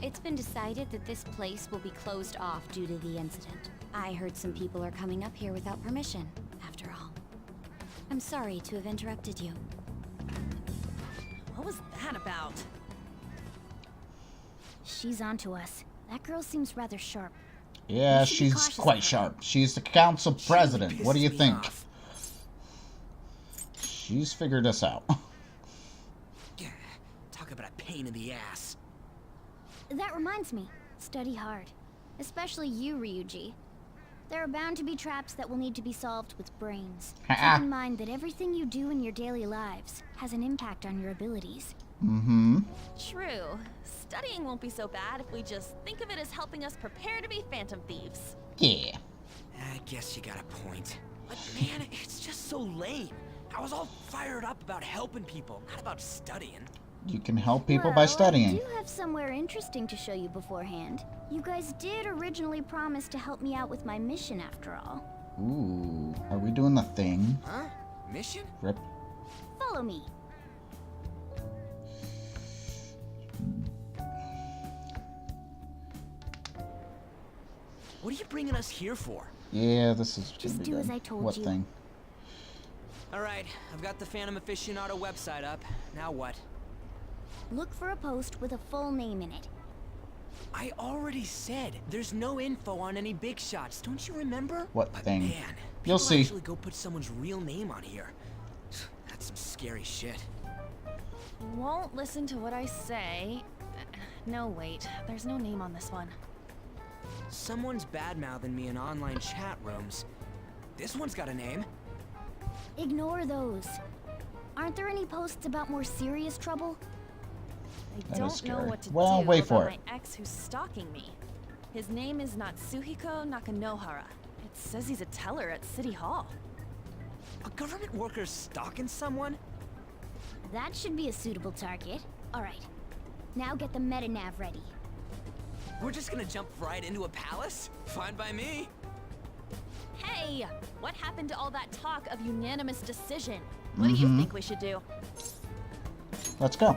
It's been decided that this place will be closed off due to the incident. I heard some people are coming up here without permission, after all. I'm sorry to have interrupted you. What was that about? She's onto us. That girl seems rather sharp. Yeah, she's quite sharp. She's the council president. What do you think? She's figured us out. Talk about a pain in the ass. That reminds me. Study hard. Especially you, Ryuji. There are bound to be traps that will need to be solved with brains. Keep in mind that everything you do in your daily lives has an impact on your abilities. Mm-hmm. True. Studying won't be so bad if we just think of it as helping us prepare to be phantom thieves. Yeah. I guess you got a point. But man, it's just so lame. I was all fired up about helping people, not about studying. You can help people by studying. I do have somewhere interesting to show you beforehand. You guys did originally promise to help me out with my mission after all. Ooh, are we doing the thing? Huh? Mission? Rip. Follow me. What are you bringing us here for? Yeah, this is just do as I told you. What thing? Alright, I've got the Phantom Aficionado website up. Now what? Look for a post with a full name in it. I already said there's no info on any big shots. Don't you remember? What thing? Man, you'll see. Actually go put someone's real name on here. That's some scary shit. Won't listen to what I say. No, wait. There's no name on this one. Someone's bad-mouthing me in online chat rooms. This one's got a name. Ignore those. Aren't there any posts about more serious trouble? I don't know what to do wait for about my ex who's stalking me. His name is Natsuhiko Nakanohara. It says he's a teller at City Hall. A government worker stalking someone? That should be a suitable target. Alright. Now get the meta-nav ready. We're just gonna jump right into a palace? Fine by me. Hey! What happened to all that talk of unanimous decision? What do you think we should do? Let's go.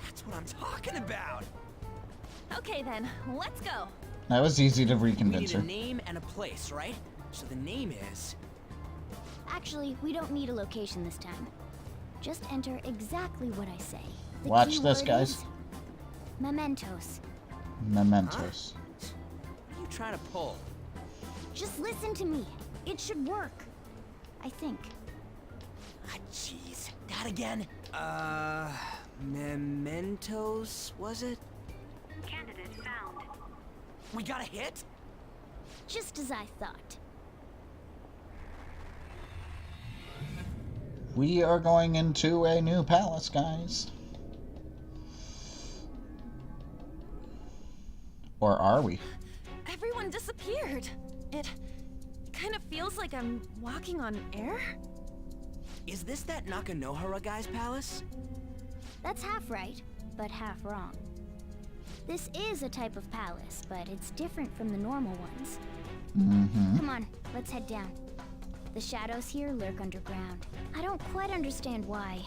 That's what I'm talking about. Okay then, let's go. That was easy to We reconvince need her. a name and a place, right? So the name is... Actually, we don't need a location this time. Just enter exactly what I say. The Watch this, keyword guys. is mementos. Mementos. What are you trying to pull? Just listen to me. It should work. I think. Ah, jeez. That again? Mementos, was it? Candidate found. We got a hit? Just as I thought. We are going into a new palace, guys. Or are we? Everyone disappeared. It kind of feels like I'm walking on air. Is this that Nakanohara guy's palace? That's half right, but half wrong. This is a type of palace, but it's different from the normal ones. Come on, let's head down. The shadows here lurk underground. I don't quite understand why.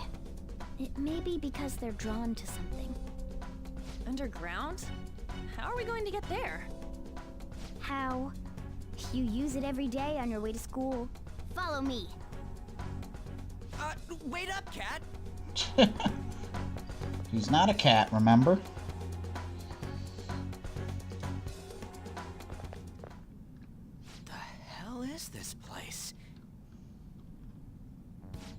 It may be because they're drawn to something. Underground? How are we going to get there? How? You use it every day on your way to school. Follow me. Wait up, cat! He's not a cat, remember? The hell is this place?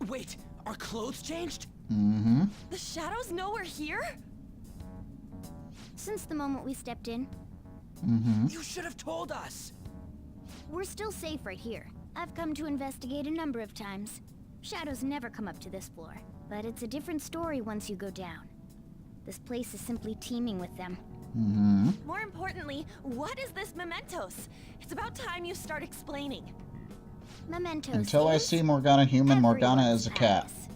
Wait, our clothes changed? Mm-hmm. The shadows know we're here? Since the moment we stepped in, Mm-hmm. You should have told us. we're still safe right here. I've come to investigate a number of times. Shadows never come up to this floor, but it's a different story once you go down. This place is simply teeming with them. Mm-hmm. More importantly, what is this mementos? It's about time you start explaining. Mementos. Until I is see Morgana human, Morgana everyone's is a cat. palace.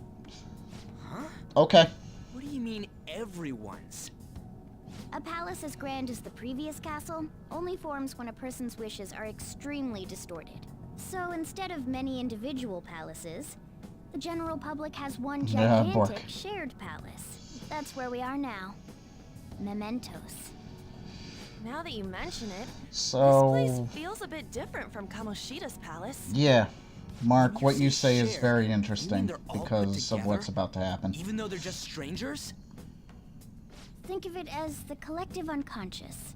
Huh? Okay. What do you mean, everyone's? A palace as grand as the previous castle only forms when a person's wishes are extremely distorted. So instead of many individual palaces, the general public has one Yeah, gigantic book. shared palace. That's where we are now. Mementos. Now that you mention it, So, this place feels a bit different from Kamoshida's palace. yeah. Mark, When you what you say say is shared, very you mean interesting they're all put because of what's together? about to happen. Even though they're just strangers? Think of it as the collective unconscious.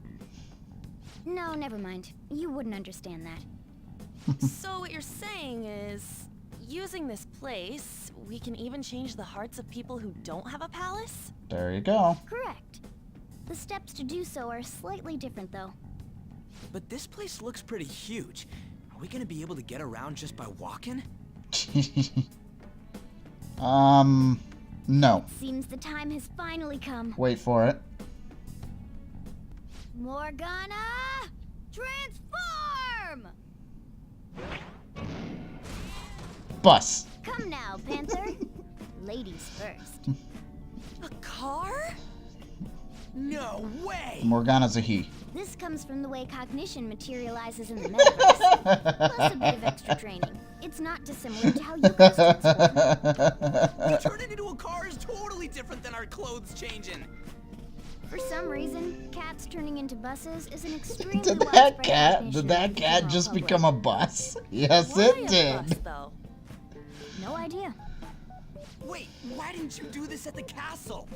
No, never mind. You wouldn't understand that. So what you're saying is, using this place, we can even change the hearts of people who don't have a palace? There you go. Correct. The steps to do so are slightly different, though. But this place looks pretty huge. Are we gonna be able to get around just by walking? No. Seems the time has finally come. Wait for it. Morgana, transform! Bus. Come now, Panther. Ladies first. A car? No way! Morgana's a he. This comes from the way cognition materializes in the metaverse. Plus a bit of extra training. It's not dissimilar to how you guys transform. You turning into a car is totally different than our clothes changing. For some reason, cats turning into buses is an extremely Did widespread that cat? cognition Did of that the cat general just public. become a bus? Yes, Why it a did. bus, though? No idea. Wait, why didn't you do this at the castle?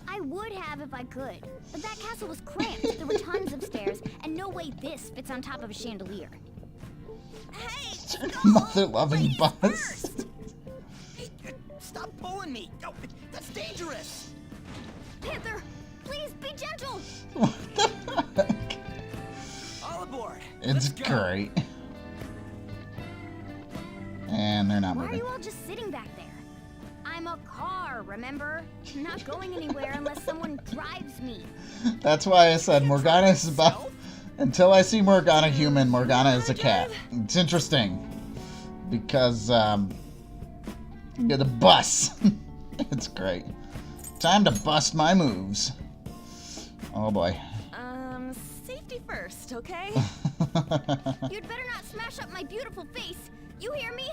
I would have if I could, but that castle was cramped. There were tons of stairs, and no way this fits on top of a chandelier. Hey, Mother-loving bus. Hey, stop pulling me! Oh, that's dangerous! Panther, please be gentle. All aboard! It's Let's go. great. And they're not Why are moving. you all just sitting back there? I'm a car, remember? I'm not going anywhere unless someone drives me. That's why I said Morgana is about... Until I see Morgana human, Morgana is a cat. It's interesting. Because, you're the bus. It's great. Time to bust my moves. Oh boy. Safety first, okay? You'd better not smash up my beautiful face. You hear me?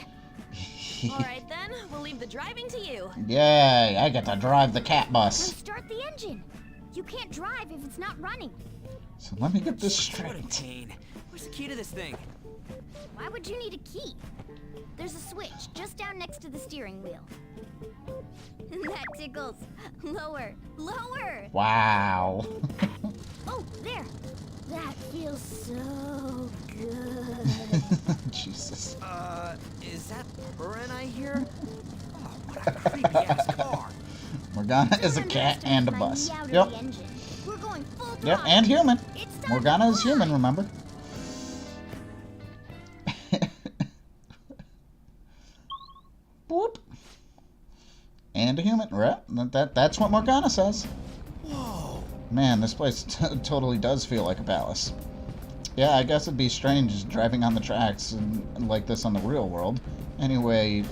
All right then, we'll leave the driving to you. Yay, I get to drive the cat Now bus. start the engine. You can't drive if it's not running. So let me get this What a straight. pain. Where's the key to this thing? Why would you need a key? There's a switch just down next to the steering wheel. That tickles. Lower, lower. Wow. Oh, there. That feels so good. Jesus. Is that purring I hear? Oh, what a creepy ass car. Morgana is a cat and a bus. Out of Yep. the engine. We're going full Yep, throttle. and human. It's time Morgana to is human, remember? Boop. And a human, right? That's what Morgana says. Whoa. Man, this place totally does feel like a palace. Yeah, I guess it'd be strange driving on the tracks like this on the real world. Anyway,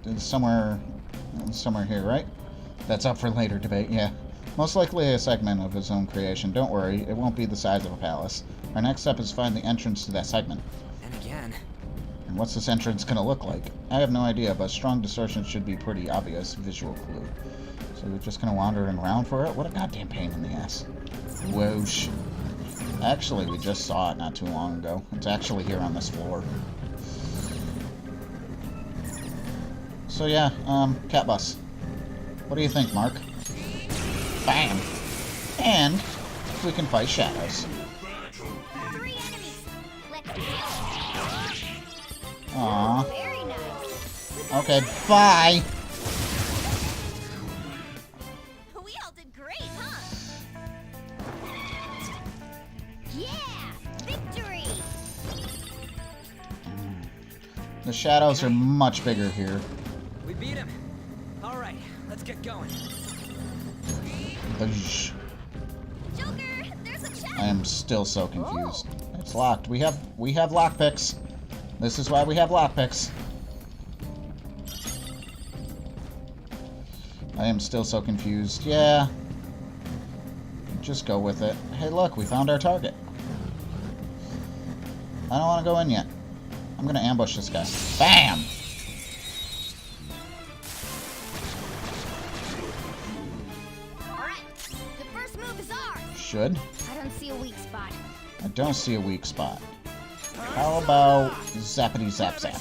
it's somewhere here, right? That's up for later debate, yeah. Most likely a segment of his own creation. Don't worry, it won't be the size of a palace. Our next step is to find the entrance to that segment. And again. And what's this entrance gonna look like? I have no idea, but strong distortion should be pretty obvious visual clue. So we're just gonna wander around for it? What a goddamn pain in the ass. Whoosh. Actually, we just saw it not too long ago. It's actually here on this floor. So yeah, cat bus. What do you think, Mark? Bam! And we can fight shadows. 3 enemies. Let's go. Aww. Very nice. Okay, bye! The shadows are much bigger here. We beat him. All right, let's get going. Boosh. Joker, there's a chest. I am still so confused. It's locked. We have lockpicks. This is why we have lockpicks. I am still so confused. Yeah. Just go with it. Hey, look, we found our target. I don't want to go in yet. I'm going to ambush this guy. Bam! Alright, the first move is ours. Should. I don't see a weak spot. I don't see a weak spot. How about zappity zap zap?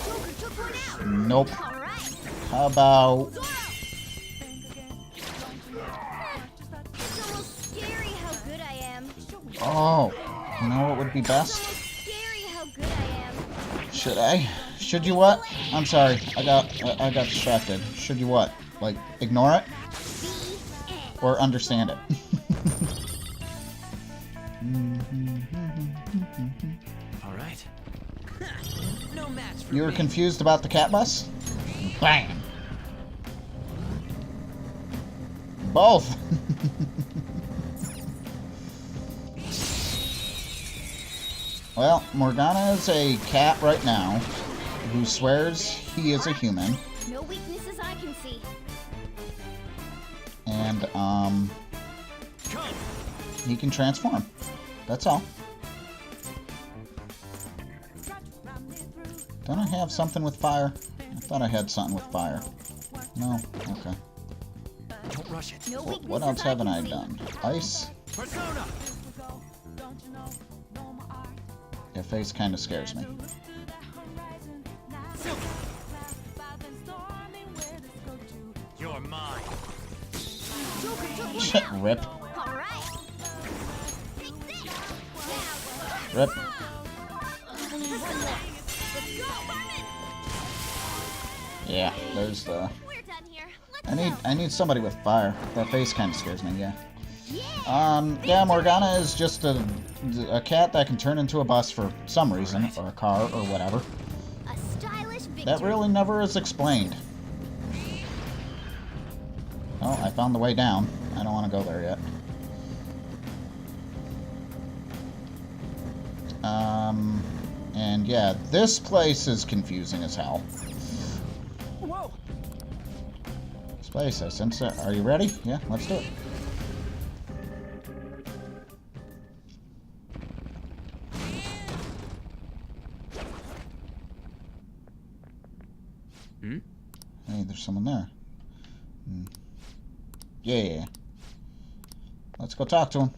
Joker took one out. Nope. Alright. How about... It's almost scary how good I am. Oh, you know what would be It's best? almost scary how good I am. Should I? Should you what? I'm sorry. I got distracted. Should you what? Like, ignore it? Or understand it? All right. No match for You were me. confused about the cat bus? Bang! Both! Well, Morgana is a cat right now who swears he is a human. No weaknesses I can see. And, he can transform. That's all. Don't I have something with fire? I thought I had something with fire. No? Okay. Don't rush it. No weaknesses What else haven't I can see. done? Ice? Persona. Your face kind of scares me. You're mine. Joker took one Shit, out. rip. Alright. Take this. Rip. Let's go, Herman. Yeah, there's the... We're done here. Let's I need somebody with fire. That face kind of scares me, yeah. Yeah, Morgana is just a cat that can turn into a bus for some reason, or a car, or whatever. a stylish victory. That really never is explained. Oh, I found the way down. I don't want to go there yet. And yeah, this place is confusing as hell. Whoa. This place, I sense it. Are you ready? Yeah, let's do it. Hey, there's someone there. Yeah. Let's go talk to him.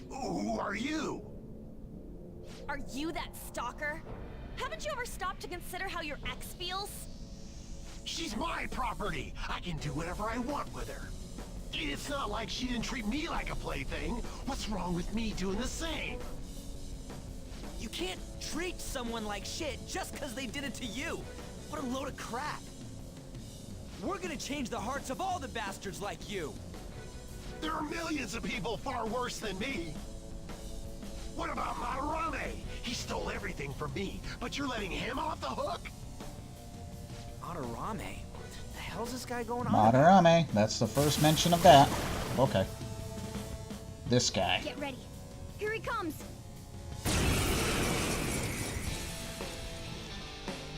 Who are you? Are you that stalker? Haven't you ever stopped to consider how your ex feels? She's my property. I can do whatever I want with her. It's not like she didn't treat me like a plaything. What's wrong with me doing the same? You can't treat someone like shit just because they did it to you. What a load of crap. We're gonna change the hearts of all the bastards like you. There are millions of people far worse than me. What about Madarame? He stole everything from me, but you're letting him off the hook? Madarame? What the hell's this guy going on about? Madarame. That's the first mention of that. Okay. This guy. Get ready. Here he comes.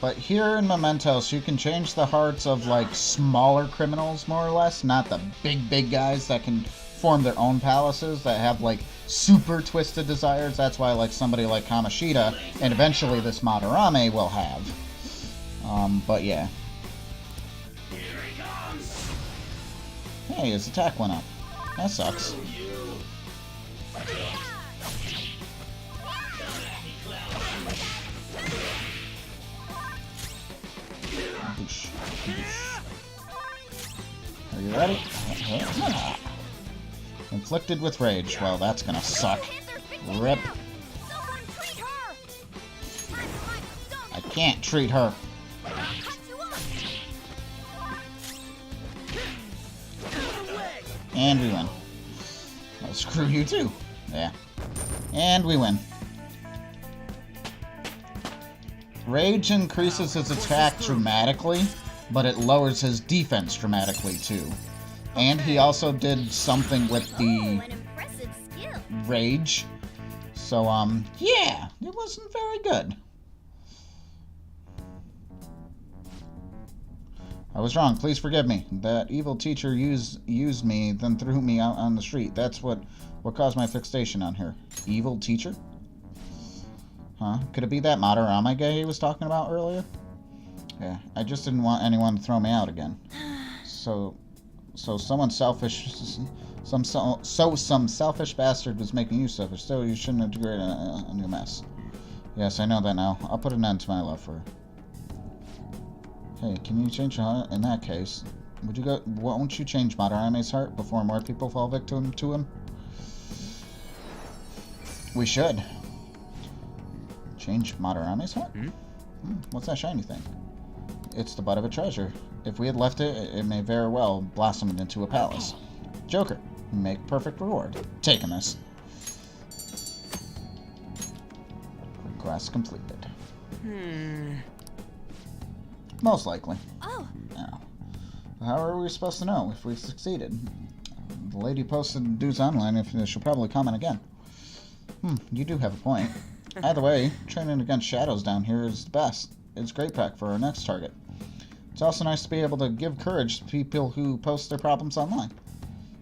But here in Mementos, you can change the hearts of, like, smaller criminals, more or less. Not the big guys that can form their own palaces, that have, like, super twisted desires. That's why, like, somebody like Kamoshida, and eventually this Madarame will have. But yeah. Hey, his attack went up. That sucks. Boosh. Boosh. Are you ready? Inflicted with rage. Well, that's gonna suck. Rip. I can't treat her. And we win. screw you too. Yeah. And we win. Rage increases his attack dramatically, but it lowers his defense dramatically too. And he also did something with the rage. So, yeah, it wasn't very good. I was wrong. Please forgive me. That evil teacher used me, then threw me out on the street. That's what caused my fixation on her. Evil teacher? Huh? Could it be that Madarame guy he was talking about earlier? Yeah, I just didn't want anyone to throw me out again. So someone selfish, some selfish bastard was making use of her. Still, you shouldn't integrate a new mess. Yes, I know that now. I'll put an end to my love for her. Hey, can you change your heart? In that case, won't you change Madarame's heart before more people fall victim to him? We should. Change Madarame's heart? What's that shiny thing? It's the butt of a treasure. If we had left it, it may very well blossom into a palace. Joker, make perfect reward. Taking this. Request completed. Most likely. Oh. Now, how are we supposed to know if we succeeded? The lady posted dudes online, if she'll probably comment again. You do have a point. Either way, training against shadows down here is the best. It's great practice for our next target. It's also nice to be able to give courage to people who post their problems online.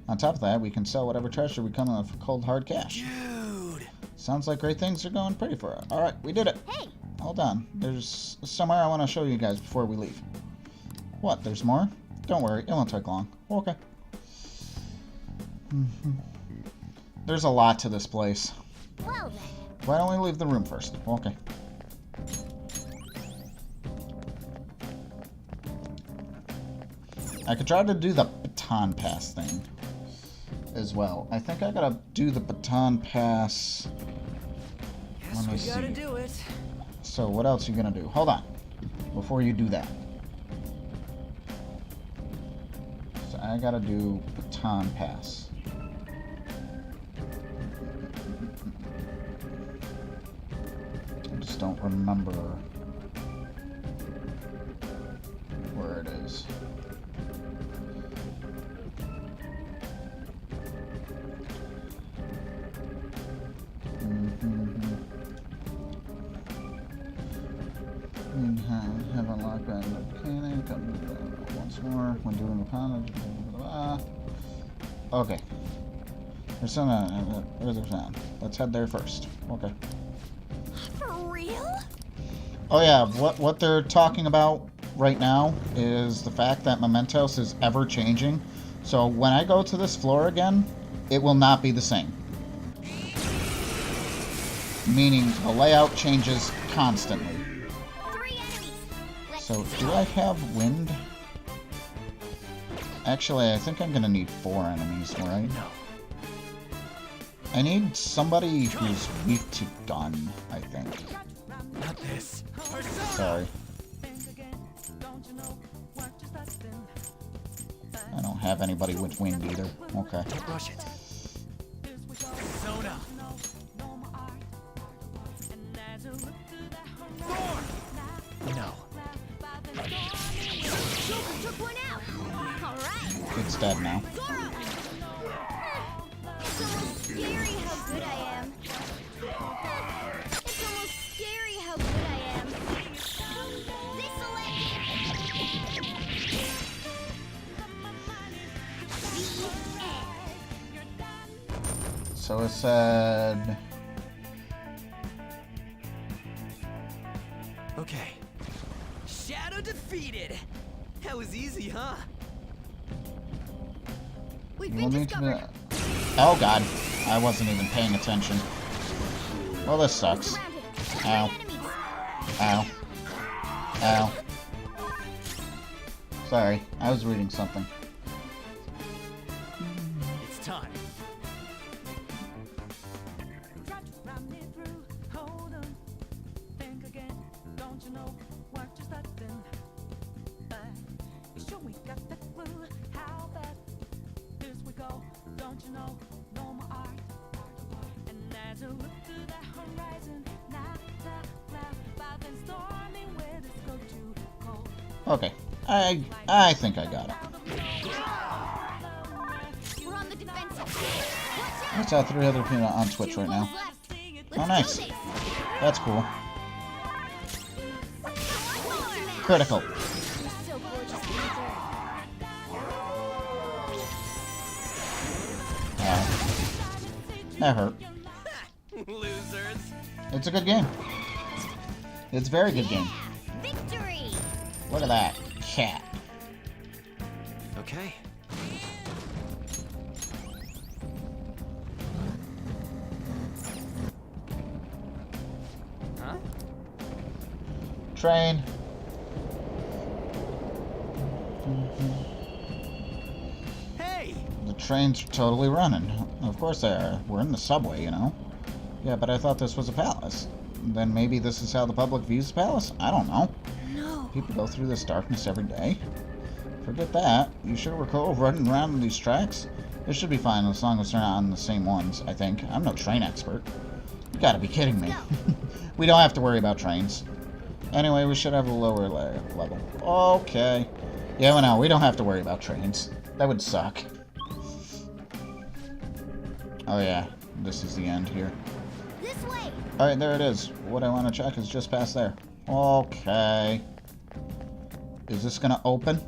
On top of that, we can sell whatever treasure we come in for cold hard cash. Dude! Sounds like great things are going pretty for us. Alright, we did it. Hey! Hold on. There's somewhere I want to show you guys before we leave. What, there's more? Don't worry, it won't take long. Okay. There's a lot to this place. Well then. Why don't we leave the room first? Okay. I could try to do the baton pass thing as well. I think I gotta do the baton pass. Let me see. Gotta do it. So what else are you gonna do? Hold on. Before you do that. So I gotta do baton pass. I just don't remember where it is. Have unlocked by the mechanic. Once more when doing the pound. Okay. There's some. Where's the sound? Let's head there first. Okay. For real? Oh yeah. What they're talking about right now is the fact that Mementos is ever changing. So when I go to this floor again, it will not be the same. Meaning the layout changes constantly. So, do I have wind? Actually, I think I'm gonna need 4 enemies, right? No. I need somebody who's weak to gun, I think. Not this. Sorry. I don't have anybody with wind either. Okay. Don't rush it. Sona. No. Took one out. All right. It's dead now. It's almost scary how good I am. It's almost scary how good I am. This'll end. So it said... Okay. Shadow defeated. That was easy, huh? We've You been want me to discovered. Oh god, I wasn't even paying attention. Well, this sucks. Ow. Ow. Ow. Sorry, I was reading something. It's time. Don't you know, no more art. Okay, I think I got it. We're on the defensive. I saw 3 other people on Twitch right now. Oh, nice. That's cool. Critical. So gorgeous. That hurt. Losers. It's a good game. It's a very good game. Victory! Look at that cat. Okay. Huh? Train. Hey! The trains are totally running. Of course they are. We're in the subway, you know. Yeah, but I thought this was a palace. Then maybe this is how the public views the palace? I don't know. No. People go through this darkness every day. Forget that. You sure we're cool running around on these tracks? It should be fine as long as they're not on the same ones, I think. I'm no train expert. You gotta be kidding me. We don't have to worry about trains. Anyway, we should have a lower level. Okay. Yeah, well, no, we don't have to worry about trains. That would suck. Oh yeah, this is the end here. This way. Alright, there it is. What I want to check is just past there. Okay. Is this gonna open?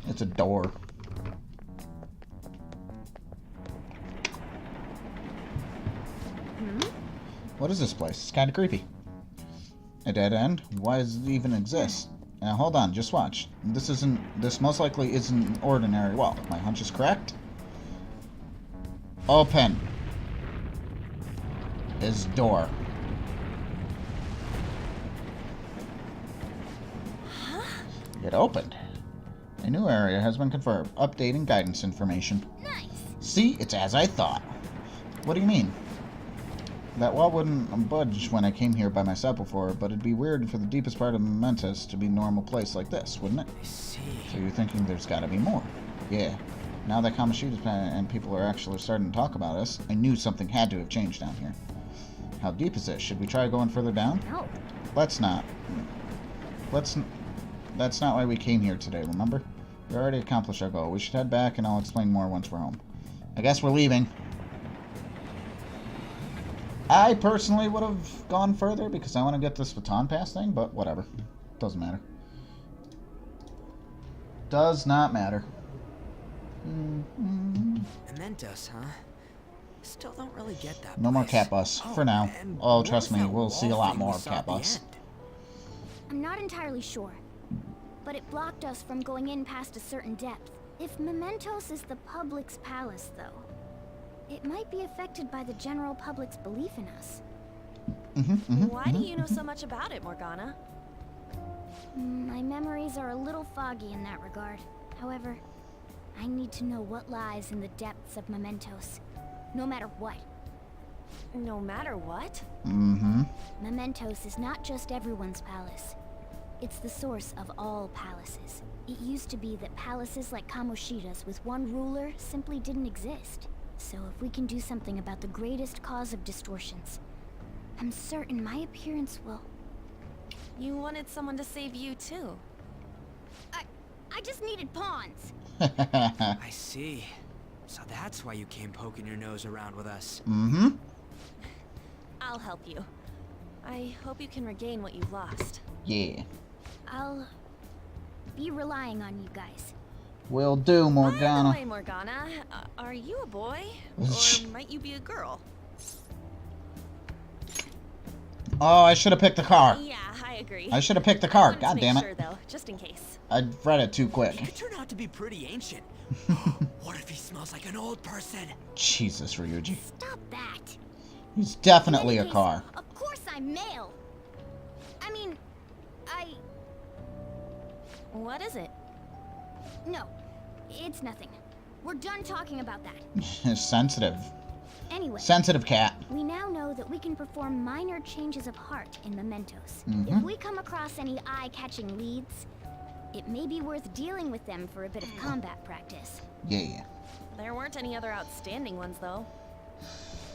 It's a door. What is this place? It's kind of creepy. A dead end? Why does it even exist? Now hold on, just watch. This most likely isn't an ordinary wall. My hunch is correct. Open. Is door. It opened. A new area has been confirmed. Updating guidance information. Nice. See, it's as I thought. What do you mean? That wall wouldn't budge when I came here by myself before, but it'd be weird for the deepest part of Mementos to be a normal place like this, wouldn't it? I see. So you're thinking there's gotta be more. Yeah. Now that Kamoshida's planet and people are actually starting to talk about us, I knew something had to have changed down here. How deep is this? Should we try going further down? No. Let's not. That's not why we came here today, remember? We already accomplished our goal. We should head back and I'll explain more once we're home. I guess we're leaving. I personally would have gone further because I want to get this baton pass thing, but whatever. Doesn't matter. Does not matter. Mementos, huh? Still don't really get that. No more cat bus for now. Oh, trust me, we'll see a lot more of cat bus. I'm not entirely sure, but it blocked us from going in past a certain depth. If Mementos is the public's palace, though, it might be affected by the general public's belief in us. Why do you know so much about it, Morgana? My memories are a little foggy in that regard. However, I need to know what lies in the depths of Mementos, no matter what. No matter what? Mementos is not just everyone's palace. It's the source of all palaces. It used to be that palaces like Kamoshida's with one ruler simply didn't exist. So if we can do something about the greatest cause of distortions, I'm certain my appearance will... You wanted someone to save you, too. I just needed pawns. I see. So that's why you came poking your nose around with us. I'll help you. I hope you can regain what you've lost. Yeah. I'll be relying on you guys. Will do, Morgana. By the way, Morgana, are you a boy? Or might you be a girl? Oh, I should have picked the car. Yeah, I agree. I should have picked the car. I God damn it. Sure, though, just in case. I read it too quick. He could turn out to be pretty ancient. What if he smells like an old person? Jesus, Ryuji. Stop that. He's definitely a car. Of course I'm male. I mean, What is it? No, it's nothing. We're done talking about that. Sensitive. Anyway. Sensitive cat. We now know that we can perform minor changes of heart in Mementos. If we come across any eye-catching leads, it may be worth dealing with them for a bit of combat practice. Yeah. There weren't any other outstanding ones, though.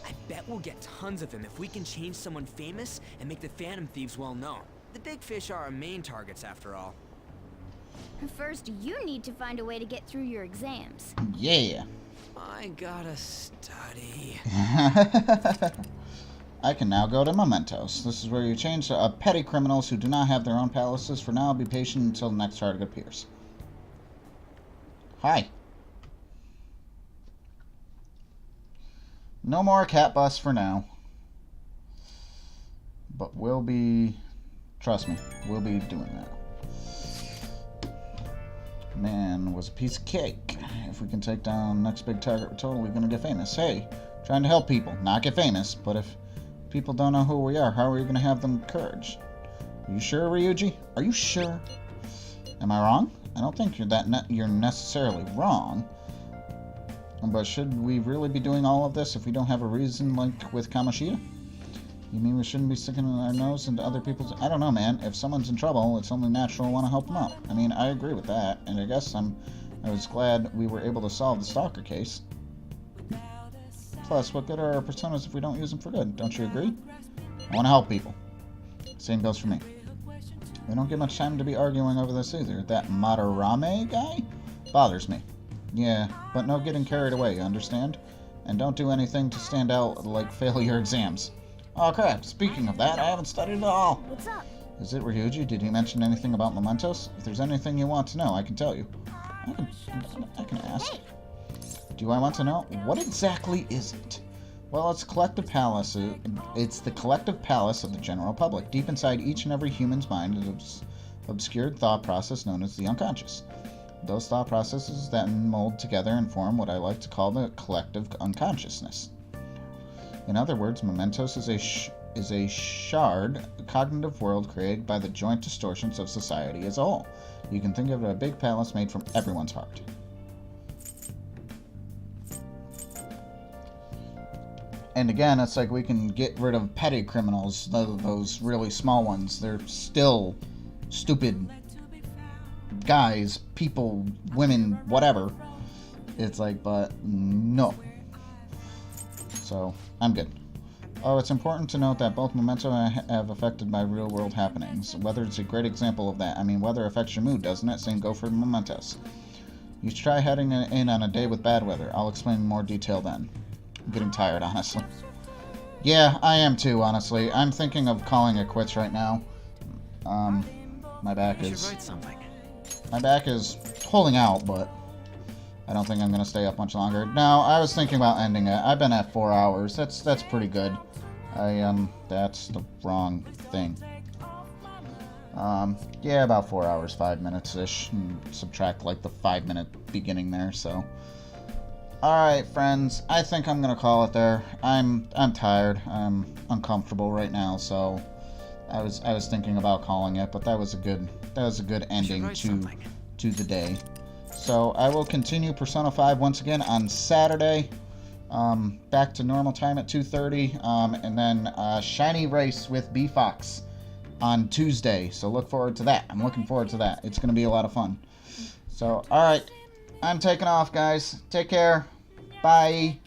I bet we'll get tons of them if we can change someone famous and make the Phantom Thieves well known. The big fish are our main targets after all. First, you need to find a way to get through your exams. Yeah. I gotta study. I can now go to Mementos. This is where you change petty criminals who do not have their own palaces. For now, be patient until the next target appears. Hi. No more cat bus for now. But we'll be... Trust me, we'll be doing that. Man was a piece of cake. If we can take down the next big target, we're totally gonna get famous. Hey, trying to help people, not get famous. But if people don't know who we are, how are we gonna have them courage? Are you sure, Ryuji? Are you sure? Am I wrong? I don't think you're necessarily wrong. But should we really be doing all of this if we don't have a reason, like with Kamoshida? You mean we shouldn't be sticking our nose into other people's... I don't know, man. If someone's in trouble, it's only natural to want to help them out. I mean, I agree with that, and I guess I was glad we were able to solve the stalker case. Plus, what good are our personas if we don't use them for good? Don't you agree? I want to help people. Same goes for me. We don't get much time to be arguing over this either. That Madarame guy bothers me. Yeah, but no getting carried away, you understand? And don't do anything to stand out like fail your exams. Oh crap, speaking of that, I haven't studied at all. What's up? Is it Ryuji? Did he mention anything about Mementos? If there's anything you want to know, I can tell you. I can ask. Hey. Do I want to know? What exactly is it? Well, it's collective palace. It's the collective palace of the general public. Deep inside each and every human's mind is an obscured thought process known as the unconscious. Those thought processes then mold together and form what I like to call the collective unconsciousness. In other words, Mementos is a shard cognitive world created by the joint distortions of society as a whole. You can think of it as a big palace made from everyone's heart. And again, it's like we can get rid of petty criminals, those really small ones. They're still stupid guys, people, women, whatever. It's like, but no. So, I'm good. Oh, it's important to note that both Memento have affected by real-world happenings. Weather is a great example of that. I mean, weather affects your mood, doesn't it? Same go for Mementos. You should try heading in on a day with bad weather. I'll explain in more detail then. I'm getting tired, honestly. Yeah, I am too, honestly. I'm thinking of calling it quits right now. My back is... My back is holding out, but I don't think I'm going to stay up much longer. No, I was thinking about ending it. I've been at 4 hours. That's pretty good. That's the wrong thing. Yeah, about 4 hours, 5 minutes-ish. Subtract, like, the 5-minute beginning there, so... Alright, friends. I think I'm going to call it there. I'm tired. I'm uncomfortable right now, so... I was thinking about calling it, but that was a good ending to the day. So I will continue Persona 5 once again on Saturday, back to normal time at 2:30, and then Shiny Race with B Fox on Tuesday. So look forward to that. I'm looking forward to that. It's going to be a lot of fun. So all right, I'm taking off, guys. Take care. Bye.